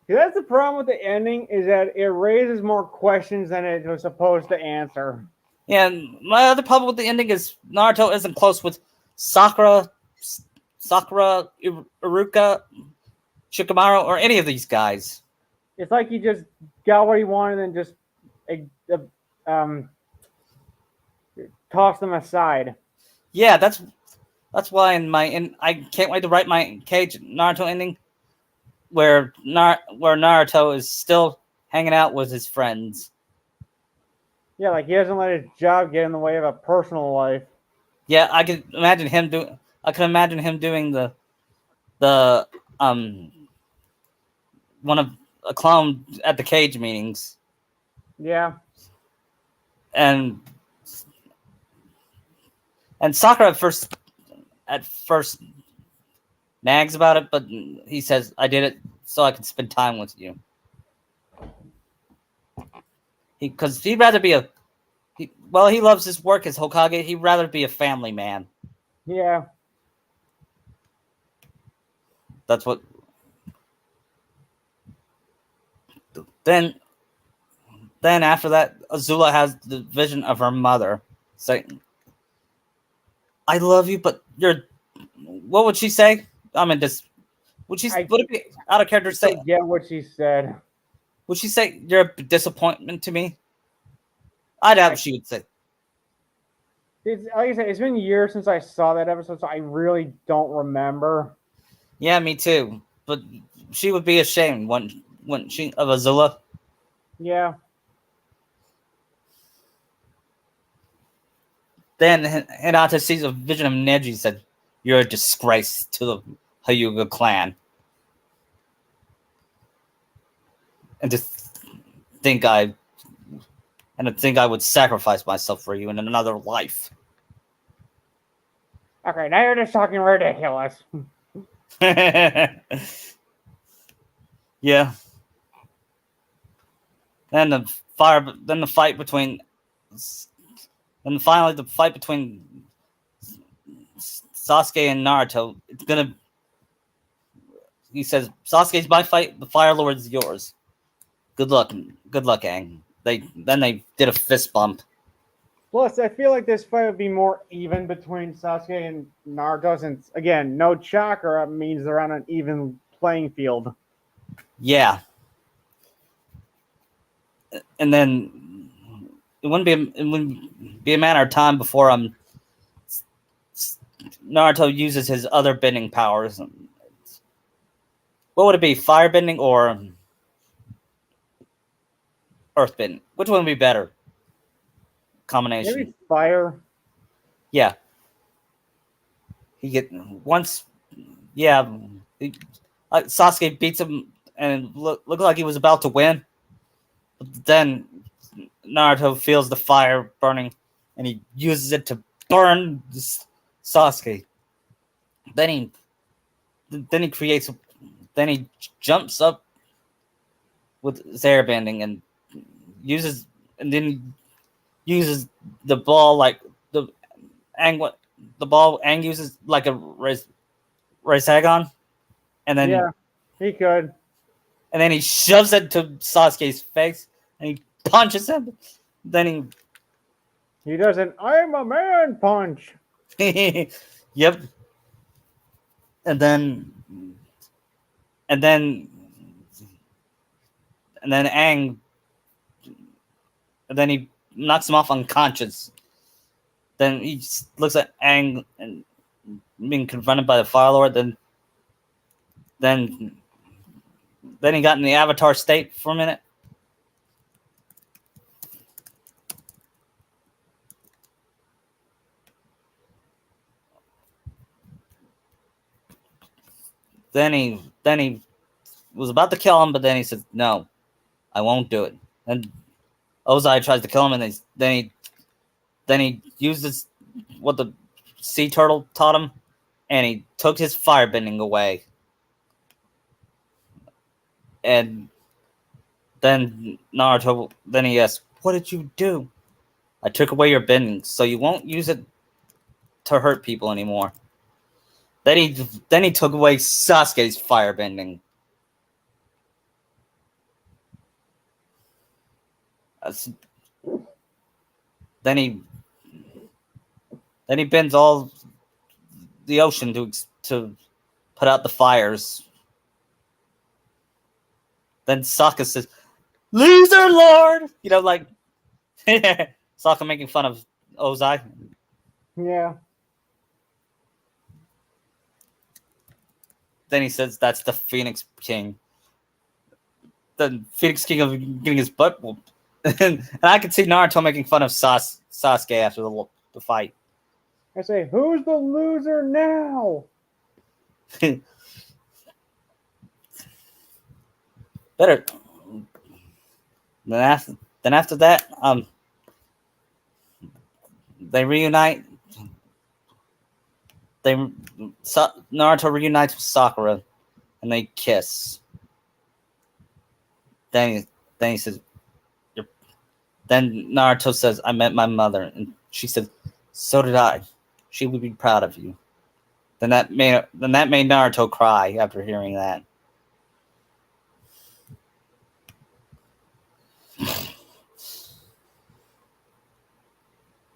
That's the problem with the ending, is that it raises more questions than it was supposed to answer. Yeah, and my other problem with the ending is Naruto isn't close with Sakura, Iruka, Shikamaru, or any of these guys. It's like he just got what he wanted and just tossed them aside. Yeah, that's why I can't wait to write my Cage Naruto ending, where Naruto is still hanging out with his friends. Yeah, like he doesn't let his job get in the way of a personal life. Yeah, I could imagine him doing the one of a clown at the Cage meetings. Yeah. And Sakura at first nags about it, but he says, "I did it so I could spend time with you." Because he'd rather be he loves his work as Hokage. He'd rather be a family man. Yeah. That's what. Then after that, Azula has the vision of her mother saying, "I love you, but you're." What would she say? I mean, would it be out of character to say? Forget what she said. Would she say, "You're a disappointment to me"? I doubt she would say. It's, like I said, it's been years since I saw that episode, so I really don't remember. Yeah, me too. But she would be ashamed, wouldn't she, of Azula? Yeah. Then Hinata sees a vision of Neji and said, "You're a disgrace to the Hyuga clan." And to think I would sacrifice myself for you in another life. Okay, now you're just talking ridiculous. Yeah. Then the fight between Sasuke and Naruto. He says, "Sasuke's my fight, the Fire Lord's yours." Good luck, Aang. They did a fist bump. Plus, I feel like this fight would be more even between Sasuke and Naruto, since again, no chakra means they're on an even playing field. Yeah, and then it wouldn't be a matter of time before Naruto uses his other bending powers. What would it be? Fire bending or earth bending? Which one would be better? Combination. Maybe fire. Yeah. He get once. Yeah. Sasuke beats him and looked like he was about to win. But then Naruto feels the fire burning and he uses it to burn Sasuke. Then he creates. Then he jumps up with his airbending and uses and then uses the ball like the ball Aang uses like a Rasagon, and then Yeah, he could. and then he shoves it to Sasuke's face and he punches him. Then He does an "I'm a man" punch. yep, and then and then and then Aang and then he knocks him off unconscious. Then he looks at Aang and being confronted by the Fire Lord. Then he got in the Avatar state for a minute. Then he was about to kill him, but then he said, "No, I won't do it." And Ozai tries to kill him, and then he uses what the sea turtle taught him, and he took his firebending away. And then Naruto, then he asked, "What did you do?" "I took away your bending, so you won't use it to hurt people anymore." Then he took away Sasuke's firebending. Then he bends all the ocean to put out the fires. Then Sokka says, "Loser Lord!" You know, like Sokka making fun of Ozai. Yeah. Then he says, "That's the Phoenix King." The Phoenix King of getting his butt whooped. And I could see Naruto making fun of Sasuke after the fight. I say, "Who's the loser now?" Better. Then after that, they reunite. Naruto reunites with Sakura, and they kiss. Then he says, then Naruto says, "I met my mother," and she said, "So did I. She would be proud of you." Then that made Naruto cry after hearing that.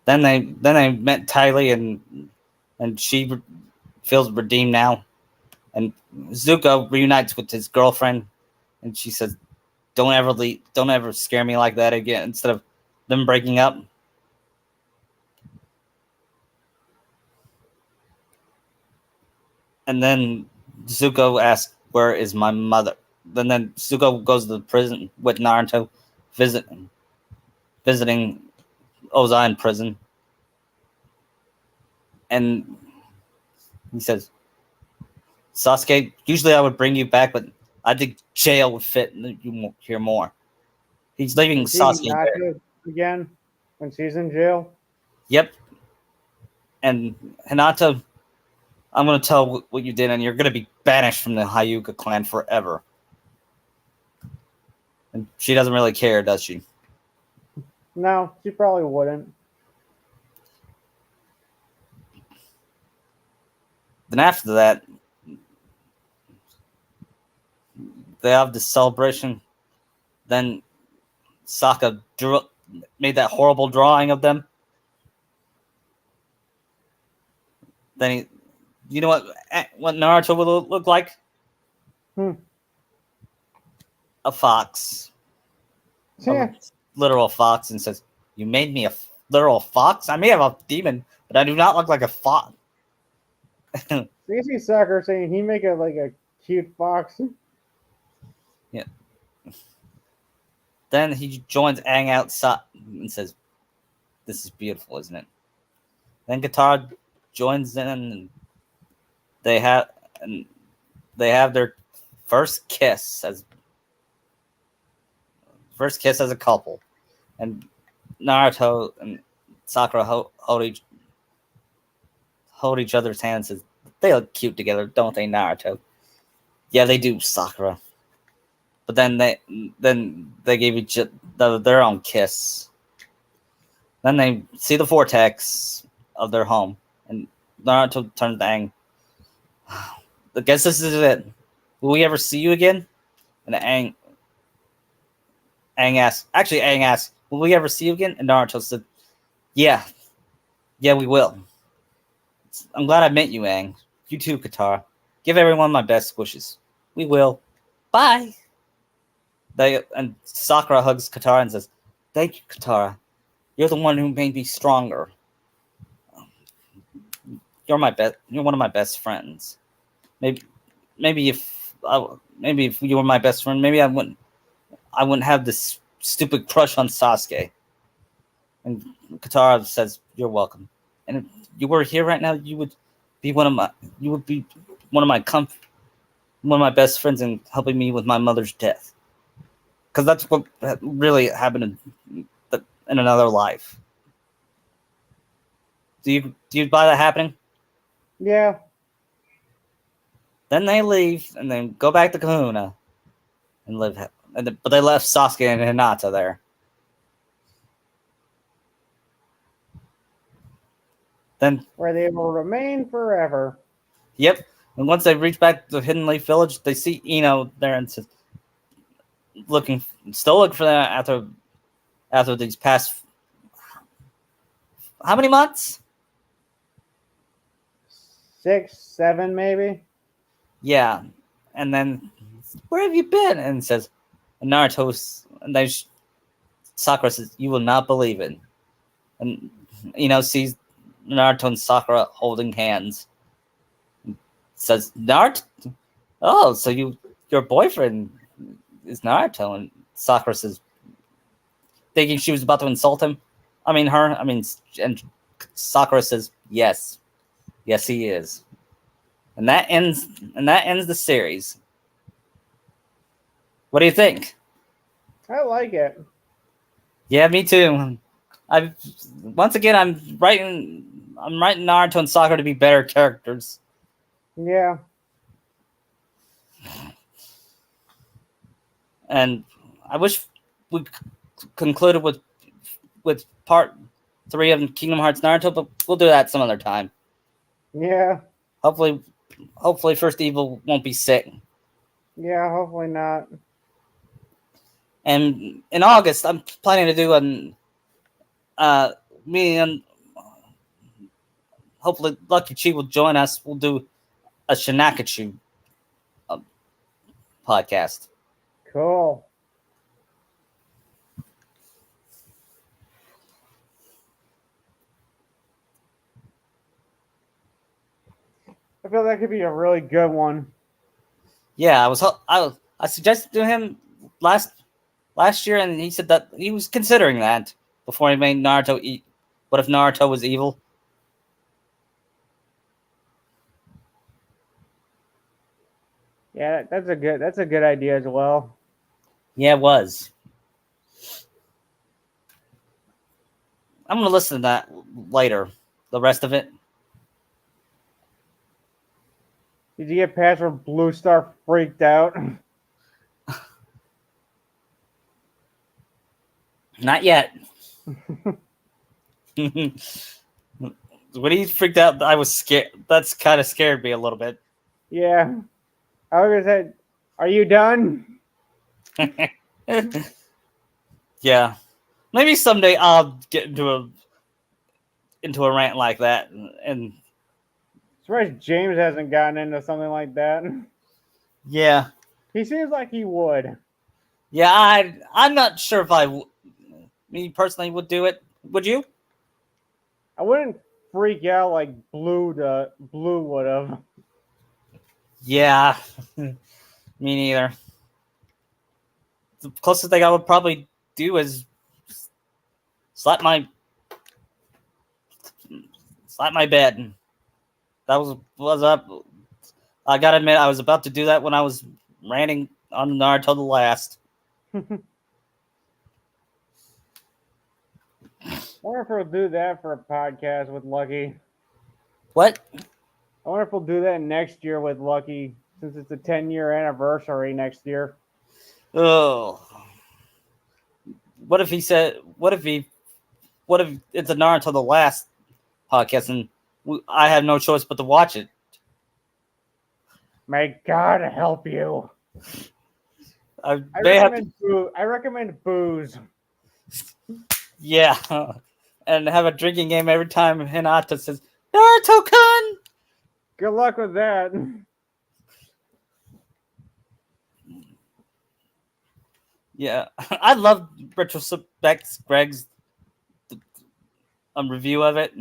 Then they met Tylee, and she feels redeemed now. And Zuko reunites with his girlfriend, and she says, don't ever scare me like that again," instead of them breaking up. And then Zuko asks, "Where is my mother?" Then Zuko goes to the prison with Naruto, visiting Ozai in prison. And he says, "Sasuke, usually I would bring you back, but I think jail would fit you here more." He's leaving Sasuke there. Again when she's in jail. Yep. And Hinata, "I'm going to tell what you did, and you're going to be banished from the Hyuga clan forever." And she doesn't really care, does she? No, she probably wouldn't. Then after that, they have this celebration Then Sokka made that horrible drawing of them. Then you know what Naruto would look like? A fox. Yeah. A literal fox, and says, "You made me a literal fox? I may have a demon, but I do not look like a fox." You see Sakura saying he make a cute fox. Yeah. Then he joins Aang outside and says, "This is beautiful, isn't it?" Then Katara joins in, and they have their first kiss as a couple, and Naruto and Sakura hold each other's hands. As they look cute together, don't they, Naruto? Yeah, they do, Sakura. But then they gave each other their own kiss. Then they see the vortex of their home, and Naruto turns to Aang. I guess this is it. Will we ever see you again? And Aang asks, will we ever see you again? And Naruto said, yeah, we will. I'm glad I met you, Aang. You too, Katara. Give everyone my best wishes. We will. Bye. And Sakura hugs Katara and says, thank you, Katara. You're the one who made me stronger. You're one of my best friends. Maybe if you were my best friend, maybe I wouldn't have this stupid crush on Sasuke. And Katara says, "You're welcome." And if you were here right now, you would be one of my best friends in helping me with my mother's death. Because that's what really happened in another life. Do you buy that happening? Yeah. Then they leave and then go back to Kahuna and live. But they left Sasuke and Hinata there. Then where they will remain forever. Yep. And once they reach back to Hidden Leaf Village, they see Ino there and says, still looking for them after these past how many months? 6, 7, maybe. Yeah. And then, where have you been? And says, and Naruto, and then Sakura says, you will not believe it. And sees Naruto and Sakura holding hands. Says, Naruto, oh, so your boyfriend is Naruto. And Sakura says, thinking she was about to insult him. And Sakura says, yes, he is. And that ends the series. What do you think? I like it. Yeah, me too. I'm writing Naruto and Sakura to be better characters. Yeah. And I wish we concluded with part 3 of Kingdom Hearts Naruto, but we'll do that some other time. Yeah. Hopefully First Evil won't be sick. Yeah, hopefully not. And in August, I'm planning to do me and hopefully Lucky Chi will join us. We'll do a Shinakachu podcast. Cool. I feel that could be a really good one. Yeah, I suggested to him last year, and he said that he was considering that before he made Naruto. What if Naruto was evil? Yeah, that's a good idea as well. Yeah, it was. I'm gonna listen to that later. The rest of it. Did you get past where Blue Star freaked out? Not yet. When he freaked out, I was scared. That's kind of scared me a little bit. Yeah. I was gonna say, are you done? Yeah, maybe someday I'll get into a rant like that, and Surprised James hasn't gotten into something like that. yeah, He seems like he would. yeah. I'm not sure if me personally would do it. Would you? I wouldn't freak out like Blue would have. Yeah, me neither. The closest thing I would probably do is slap my slap my bed. That was up. I gotta admit, I was about to do that when I was ranting on Naruto the last. I wonder if we'll do that for a podcast with Lucky. What? I wonder if we'll do that next year with Lucky, since it's a 10-year anniversary next year. Oh. What if he said? What if it's a Naruto the last podcast and I have no choice but to watch it? May God help you. I recommend booze. Yeah, and have a drinking game every time Hinata says Naruto-kun. Good luck with that. Yeah, I love retrospect Greg's review of it.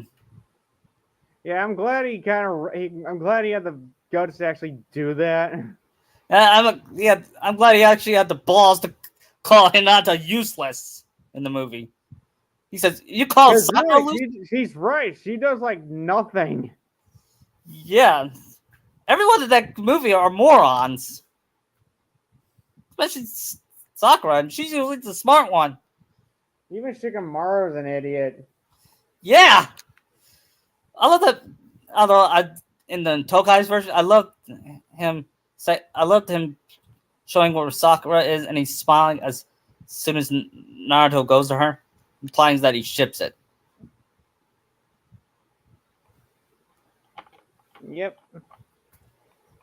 Yeah, I'm glad he I'm glad he had the guts to actually do that. I'm glad he actually had the balls to call Hinata useless in the movie. He says, "You call Sakura really, he's right. She does like nothing." Yeah, everyone in that movie are morons, especially Sakura, and she's usually the smart one. Even Shikamaru's an idiot. Yeah, I love that. Although in the Tokai's version, I loved him showing where Sakura is, and he's smiling as soon as Naruto goes to her, implying that he ships it. Yep.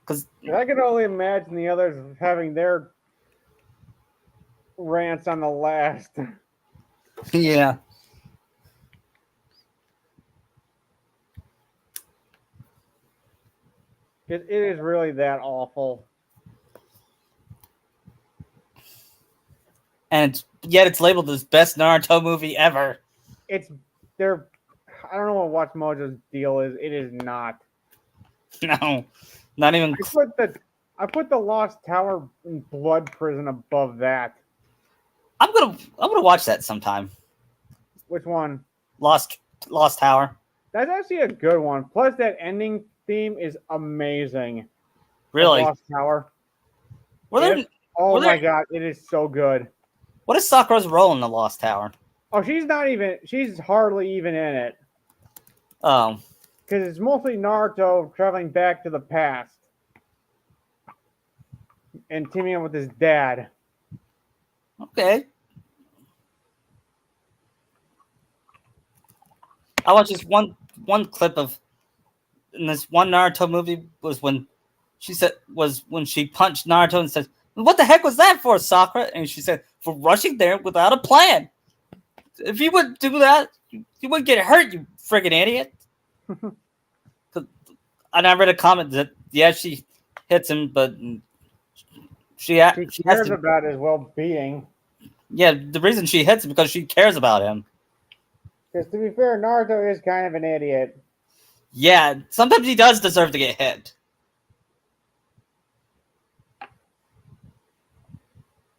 Because I can only imagine the others having their rants on the last. yeah. It is really that awful. And yet it's labeled as best Naruto movie ever. I don't know what Watch Mojo's deal is. It is not. No, not even. I put the Lost Tower and Blood Prison above that. I'm gonna watch that sometime. Which one? Lost Tower. That's actually a good one. Plus, that ending theme is amazing. Really? Lost Tower. My God, it is so good. What is Sakura's role in the Lost Tower? Oh, she's hardly even in it. Oh. Because it's mostly Naruto traveling back to the past and teaming up with his dad. Okay. I watched this one clip of in this one Naruto movie was when she punched Naruto and said, "What the heck was that for, Sakura?" And she said, "For rushing there without a plan. If you would do that, you wouldn't get hurt, you friggin' idiot." And I read a comment that she hits him, but she cares about his well-being. Yeah, the reason she hits him because she cares about him. Because to be fair, Naruto is kind of an idiot. Yeah, sometimes he does deserve to get hit.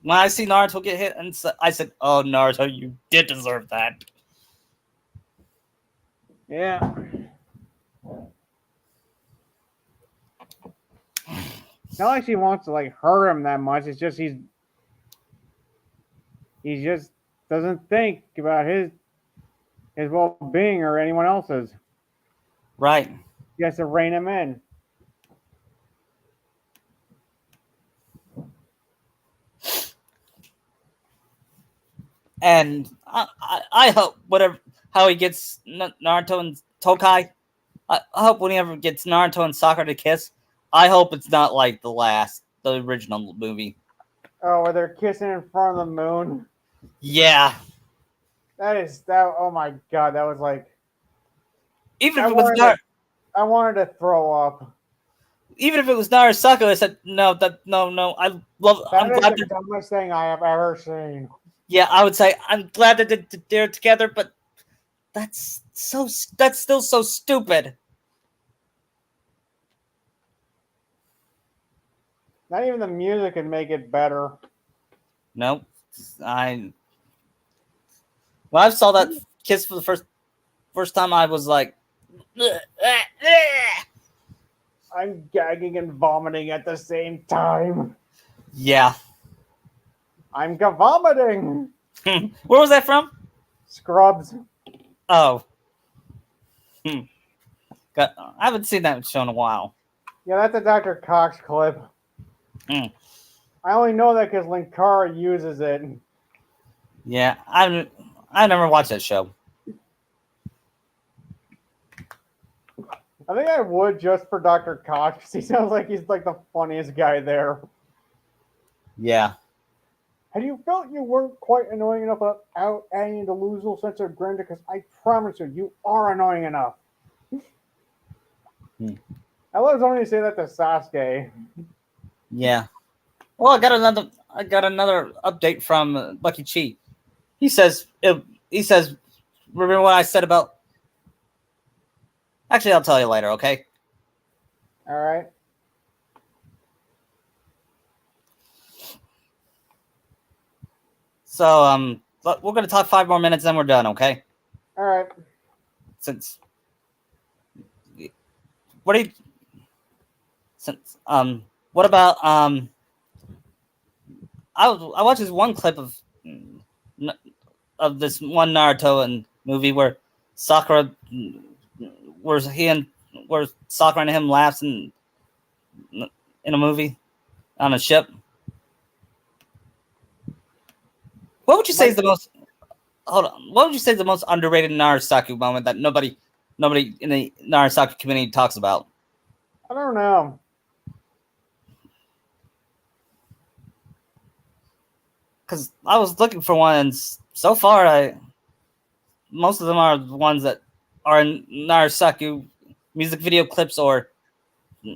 When I see Naruto get hit, and I said, "Oh, Naruto, you did deserve that." Yeah. Not like she wants to hurt him that much. It's just he just doesn't think about his well-being or anyone else's. Right. He has to rein him in. And I hope how he gets Naruto and Tokai. I hope whenever gets Naruto and Sakura to kiss, I hope it's not like the original movie. Oh, where they're kissing in front of the moon. Yeah. That. Oh my god, that was like Even I if it was wanted Nar- to. I wanted to throw up. even if it was Narasaka, I said no. That I'm is glad the that. dumbest thing I have ever seen. Yeah, I would say I'm glad that they're together, but that's still so stupid. Not even the music can make it better. Nope. I when I saw that kiss for the first time, I was like, I'm gagging and vomiting at the same time. yeah. I'm vomiting. Where was that from? Scrubs. Oh, hmm. I haven't seen that show in a while. Yeah, that's a Dr. Cox clip. Hmm. I only know that because Linkara uses it. Yeah, I never watched that show. I think I would just for Dr. Cox because he sounds like he's like the funniest guy there. Yeah. Had you felt you weren't quite annoying enough without adding a delusional sense of grandeur? Because I promise you, you are annoying enough. Hmm. I was only to say that to Sasuke. Yeah. Well, I got another update from Lucky Chi. He says he says remember what I said about. Actually, I'll tell you later. Okay. All right. So we're gonna talk 5 more minutes, then we're done. Okay. All right. Since what do you since what about I watched this one clip of this one Naruto and movie where Sakura where he and where Sakura and him laughs in a movie on a ship. What would you say is the most hold on? What would you say is the most underrated Narasaku moment that nobody in the Narasaku community talks about? I don't know. Because I was looking for one, and so far, most of them are the ones that are in Narasaku music video clips or.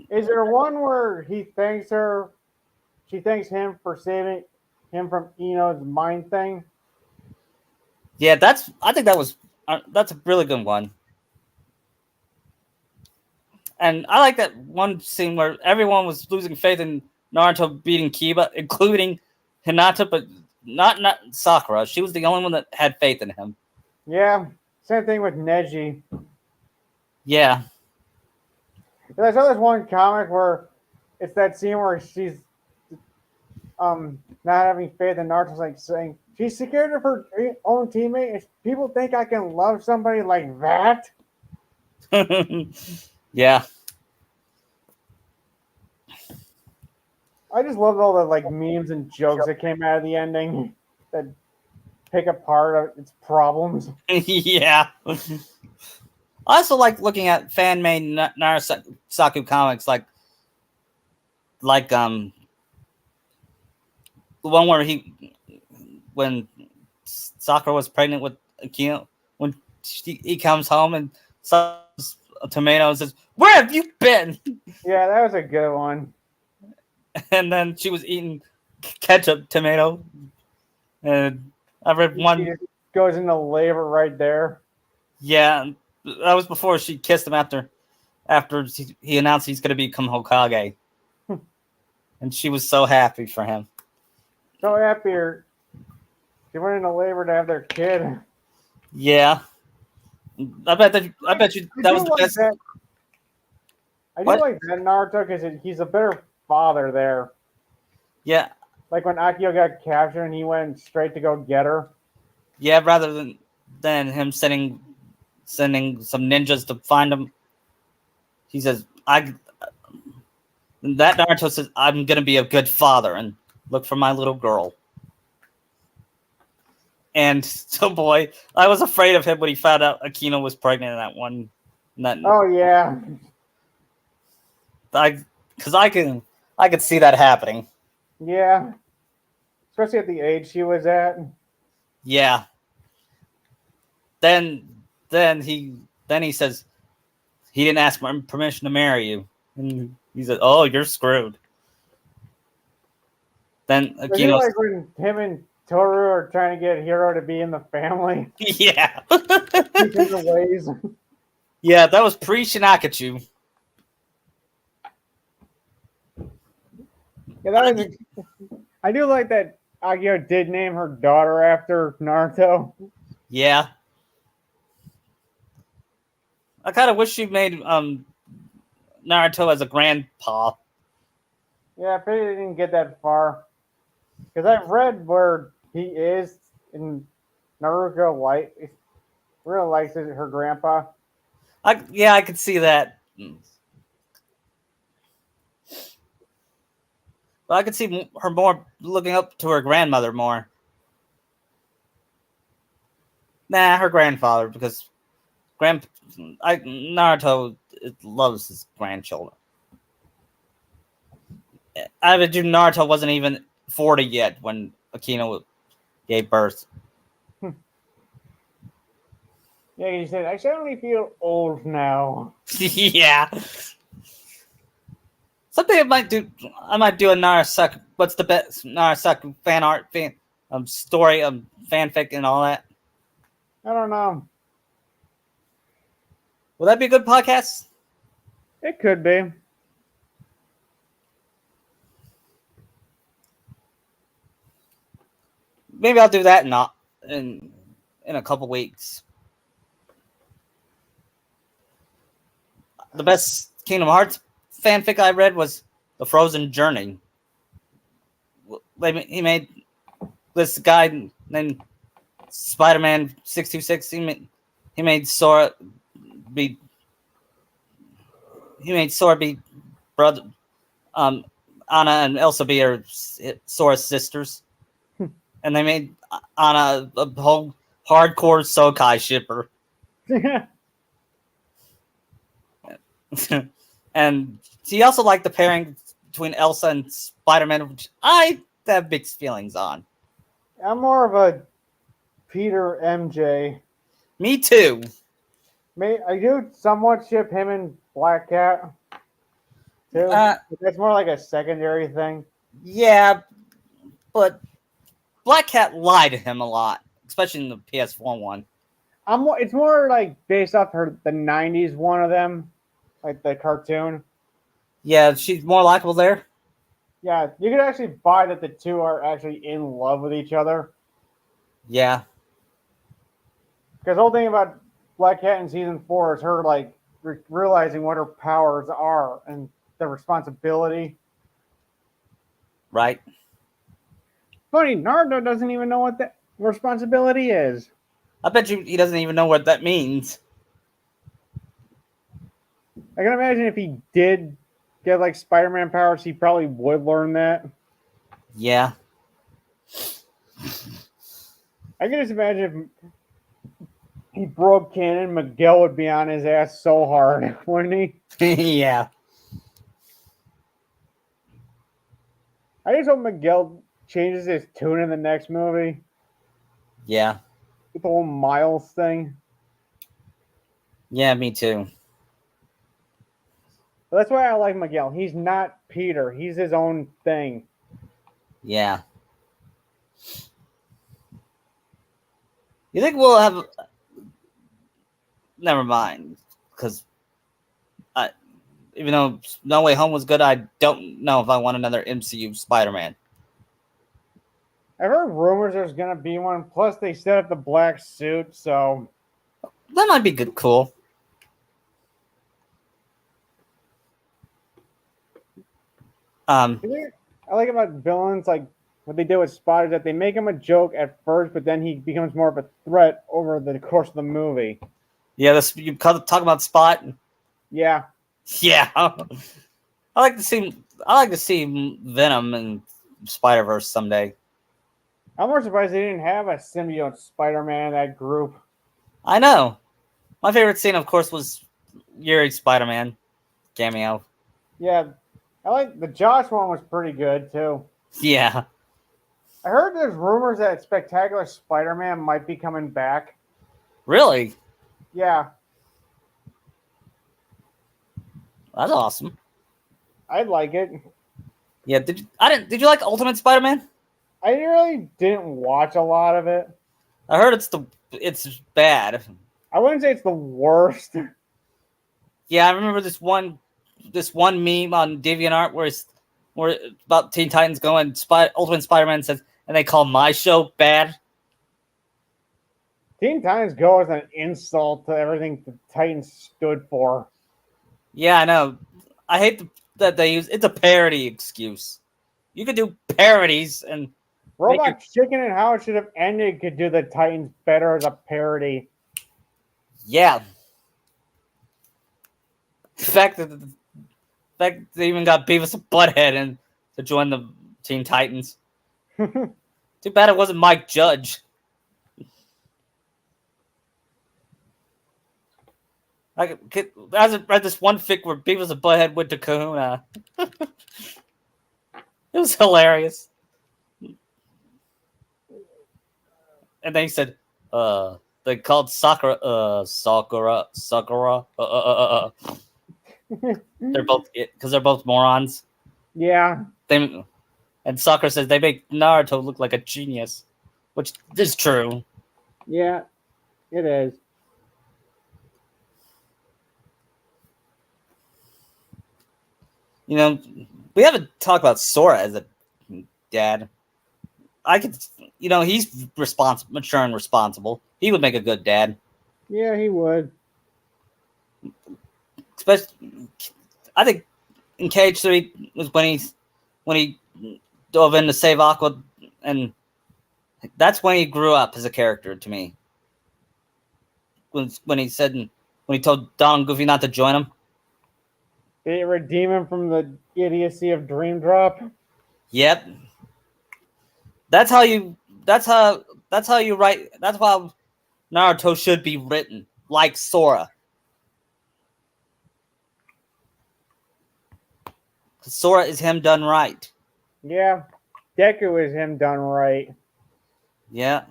Is there one where he thanks her? She thanks him for saving him from Ino's mind thing. Yeah, I think that's a really good one. And I like that one scene where everyone was losing faith in Naruto beating Kiba, including Hinata, but not Sakura. She was the only one that had faith in him. Yeah. Same thing with Neji. Yeah. I saw this one comic where it's that scene where she's not having faith in Naruto's like saying she's scared of her own teammate. If people think I can love somebody like that. Yeah. I just loved all the like memes and jokes that came out of the ending that pick apart its problems. Yeah. I also like looking at fan made Narasaku comics like the one where when Sakura was pregnant with Akino, when he comes home and sells a tomato and says, "Where have you been?" Yeah, that was a good one. And then she was eating ketchup tomato. And I read She one. just goes into labor right there. Yeah, that was before she kissed him after he announced he's going to become Hokage, and she was so happy for him. So happier. She went into labor to have their kid. Yeah, I bet you that was the best. That. I do like that Naruto because he's a better father there. Yeah. Like when Akio got captured and he went straight to go get her. Yeah, rather than him sending some ninjas to find him, he says, "I." That Naruto says, "I'm gonna be a good father and look for my little girl." And so, boy, I was afraid of him when he found out Akino was pregnant in that one. Oh yeah, Because I could see that happening. yeah. Especially at the age she was at. Yeah. Then he says he didn't ask my permission to marry you, and he said, "Oh, you're screwed." Then I do Akino, like when him and Toru are trying to get Hiro to be in the family. yeah, Teach him the ways. yeah, that was pre Shinakachu. Yeah, that was. I do like that Agio did name her daughter after Naruto. Yeah, I kind of wish she made Naruto as a grandpa. Yeah, I pity they didn't get that far. Because I've read where he is in Naruto Light. Really likes it, her grandpa. I could see that. But I could see her more looking up to her grandmother more. Nah, her grandfather, because Naruto loves his grandchildren. I would do Naruto wasn't even 40 yet when Akino gave birth. Yeah, he said, I suddenly feel old now. Yeah. Someday I might do a Narasaku. What's the best Narasaku fan art story fanfic and all that? I don't know. Will that be a good podcast? It could be. Maybe I'll do that in a couple weeks. The best Kingdom Hearts fanfic I read was The Frozen Journey. He made this guy named Spider-Man 626. He made Sora be brother. Anna and Elsa be her Sora's sisters, and they made Anna a whole hardcore Sokai shipper. And he also liked the pairing between Elsa and Spider-Man, which I have mixed feelings on. I'm more of a Peter MJ. Me too. I do somewhat ship him and Black Cat too. That's more like a secondary thing. Yeah, but Black Cat lied to him a lot, especially in the PS4 one. It's more like based off the '90s one of them, like the cartoon. Yeah, she's more likable there. Yeah, you could actually buy that the two are actually in love with each other. Yeah. Because the whole thing about Black Cat in season 4 is her like realizing what her powers are and the responsibility. Right. Funny, Naruto doesn't even know what that responsibility is. I bet you he doesn't even know what that means. I can imagine if he did get like Spider-Man powers, he probably would learn that. Yeah. I can just imagine if he broke canon, Miguel would be on his ass so hard, wouldn't he? Yeah. I just hope Miguel changes his tune in the next movie. Yeah. With the whole Miles thing. Yeah, me too. But that's why I like Miguel. He's not Peter. He's his own thing. Yeah. You think we'll have... Never mind. Because even though No Way Home was good, I don't know if I want another MCU Spider-Man. I've heard rumors there's going to be one. Plus, they set up the black suit, so... That might be good, cool. I like about villains, like what they did with Spot, is that they make him a joke at first, but then he becomes more of a threat over the course of the movie. Yeah, you talk about Spot. Yeah. Yeah. I like to see Venom and Spider-Verse someday. I'm more surprised they didn't have a symbiote Spider-Man in that group. I know. My favorite scene, of course, was Yuri's Spider-Man cameo. Yeah. I like the Josh one was pretty good too. Yeah. I heard there's rumors that Spectacular Spider-Man might be coming back. Really? Yeah, That's awesome. I'd like it. Yeah, did you like Ultimate Spider-Man? I really didn't watch a lot of it. I heard it's bad. I wouldn't say it's the worst. Yeah, I remember this one meme on DeviantArt where about Teen Titans going Ultimate Spider-Man says, and they call my show bad. Teen Titans Go is an insult to everything the Titans stood for. Yeah, I know. I hate that they use it's a parody excuse. You could do parodies and Robot Chicken and How It Should Have Ended could do the Titans better as a parody. yeah. The fact that they even got Beavis and Butthead in to join the Teen Titans. Too bad it wasn't Mike Judge. I read this one fic where Beavis and Butthead went to Kahuna. It was hilarious. And then he said, they called Sakura. They're both morons. Yeah. And Sakura says they make Naruto look like a genius, which is true. Yeah, it is. You know, we haven't talked about Sora as a dad. He's mature and responsible. He would make a good dad. Yeah, he would. Especially, I think in KH3 was when he dove in to save Aqua, and that's when he grew up as a character to me. When he told Don Goofy not to join him. Did it redeem him from the idiocy of Dream Drop? Yep. That's how you write. That's how Naruto should be written, like Sora. Sora is him done right. Yeah, Deku is him done right. Yeah.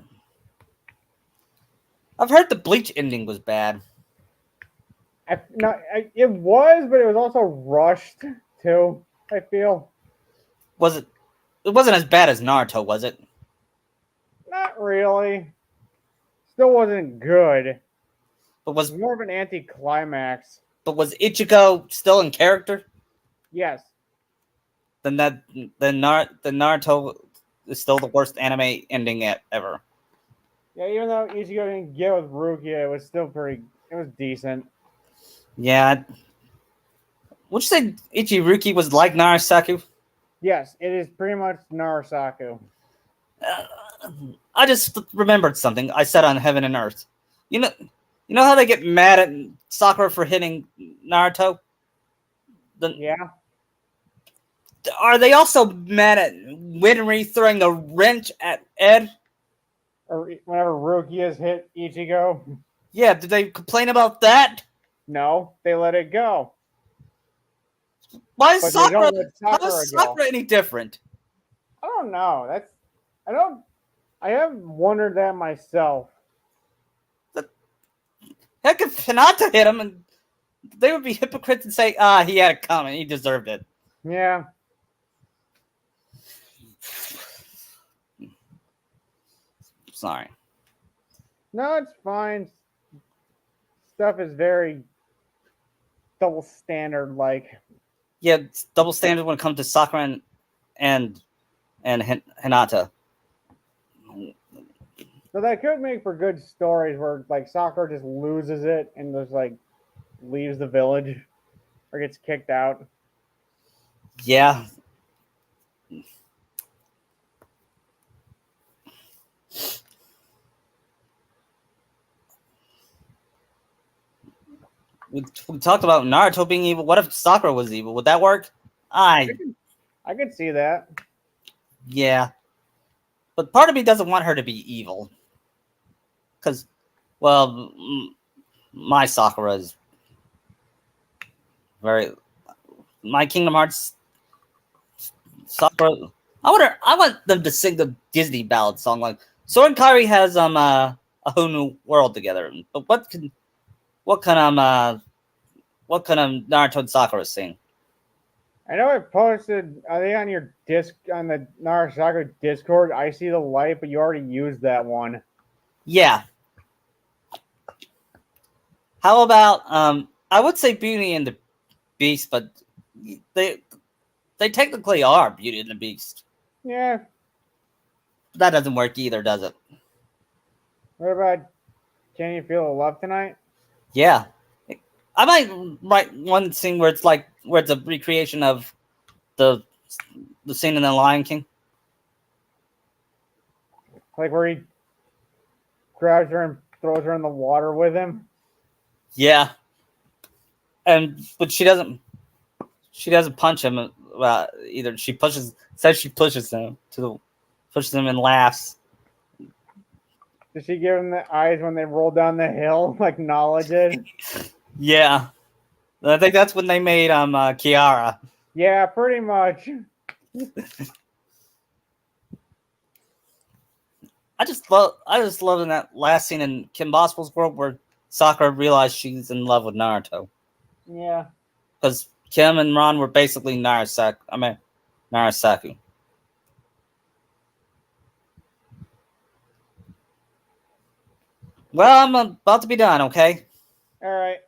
I've heard the Bleach ending was bad. It was, but it was also rushed too. I feel. Was it? It wasn't as bad as Naruto, was it? Not really. Still wasn't good. But was more of an anticlimax. But was Ichigo still in character? Yes. Then Naruto is still the worst anime ending ever. Yeah, even though Ichigo didn't get with Rukia, it was still pretty. It was decent. Yeah. Would you say Ichiruki was like Narasaku? Yes, it is pretty much Narasaku. I just remembered something I said on Heaven and Earth. You know how they get mad at Sakura for hitting Naruto? Yeah. Are they also mad at Winry throwing a wrench at Ed? Or whenever Rukia's hit Ichigo? Yeah, did they complain about that? No, they let it go. Why is Sakura? How is Sakura any different? I don't know. I have wondered that myself. Heck, if Hinata hit him, and they would be hypocrites and say, he had it coming. He deserved it. Yeah. Sorry. No, it's fine. Stuff is very double standard like. Yeah, it's double standard when it comes to Sakura and Hinata. So that could make for good stories where like Sakura just loses it and just like leaves the village or gets kicked out. Yeah. We talked about Naruto being evil. What if Sakura was evil? Would that work? I could see that. Yeah. But part of me doesn't want her to be evil. Because, well, my Sakura is my Kingdom Hearts Sakura I want them to sing the Disney ballad song like Sora and Kairi has a whole new world together. But what can Naruto and Sakura sing? I know I posted. Are they on your disc on the Naruto Discord? I see the light, but you already used that one. Yeah. How about I would say Beauty and the Beast, but they technically are Beauty and the Beast. Yeah. That doesn't work either, does it? What about Can You Feel the Love Tonight? Yeah. I might write one scene where it's a recreation of the scene in The Lion King. Like where he grabs her and throws her in the water with him. Yeah. But she doesn't punch him either. She pushes him and laughs. Does she give him the eyes when they roll down the hill like Nala did? Yeah. I think that's when they made Kiara. Yeah, pretty much. I just love in that last scene in Kim Possible's world where Sakura realized she's in love with Naruto. Yeah. Because Kim and Ron were basically Narasaku. Well, I'm about to be done, okay? All right.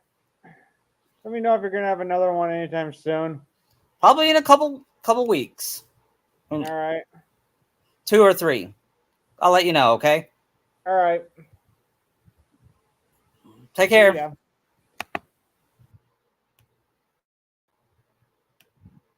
Let me know if you're gonna have another one anytime soon. Probably in a couple weeks. All right. 2 or 3. I'll let you know, okay? All right. Take care. Yeah.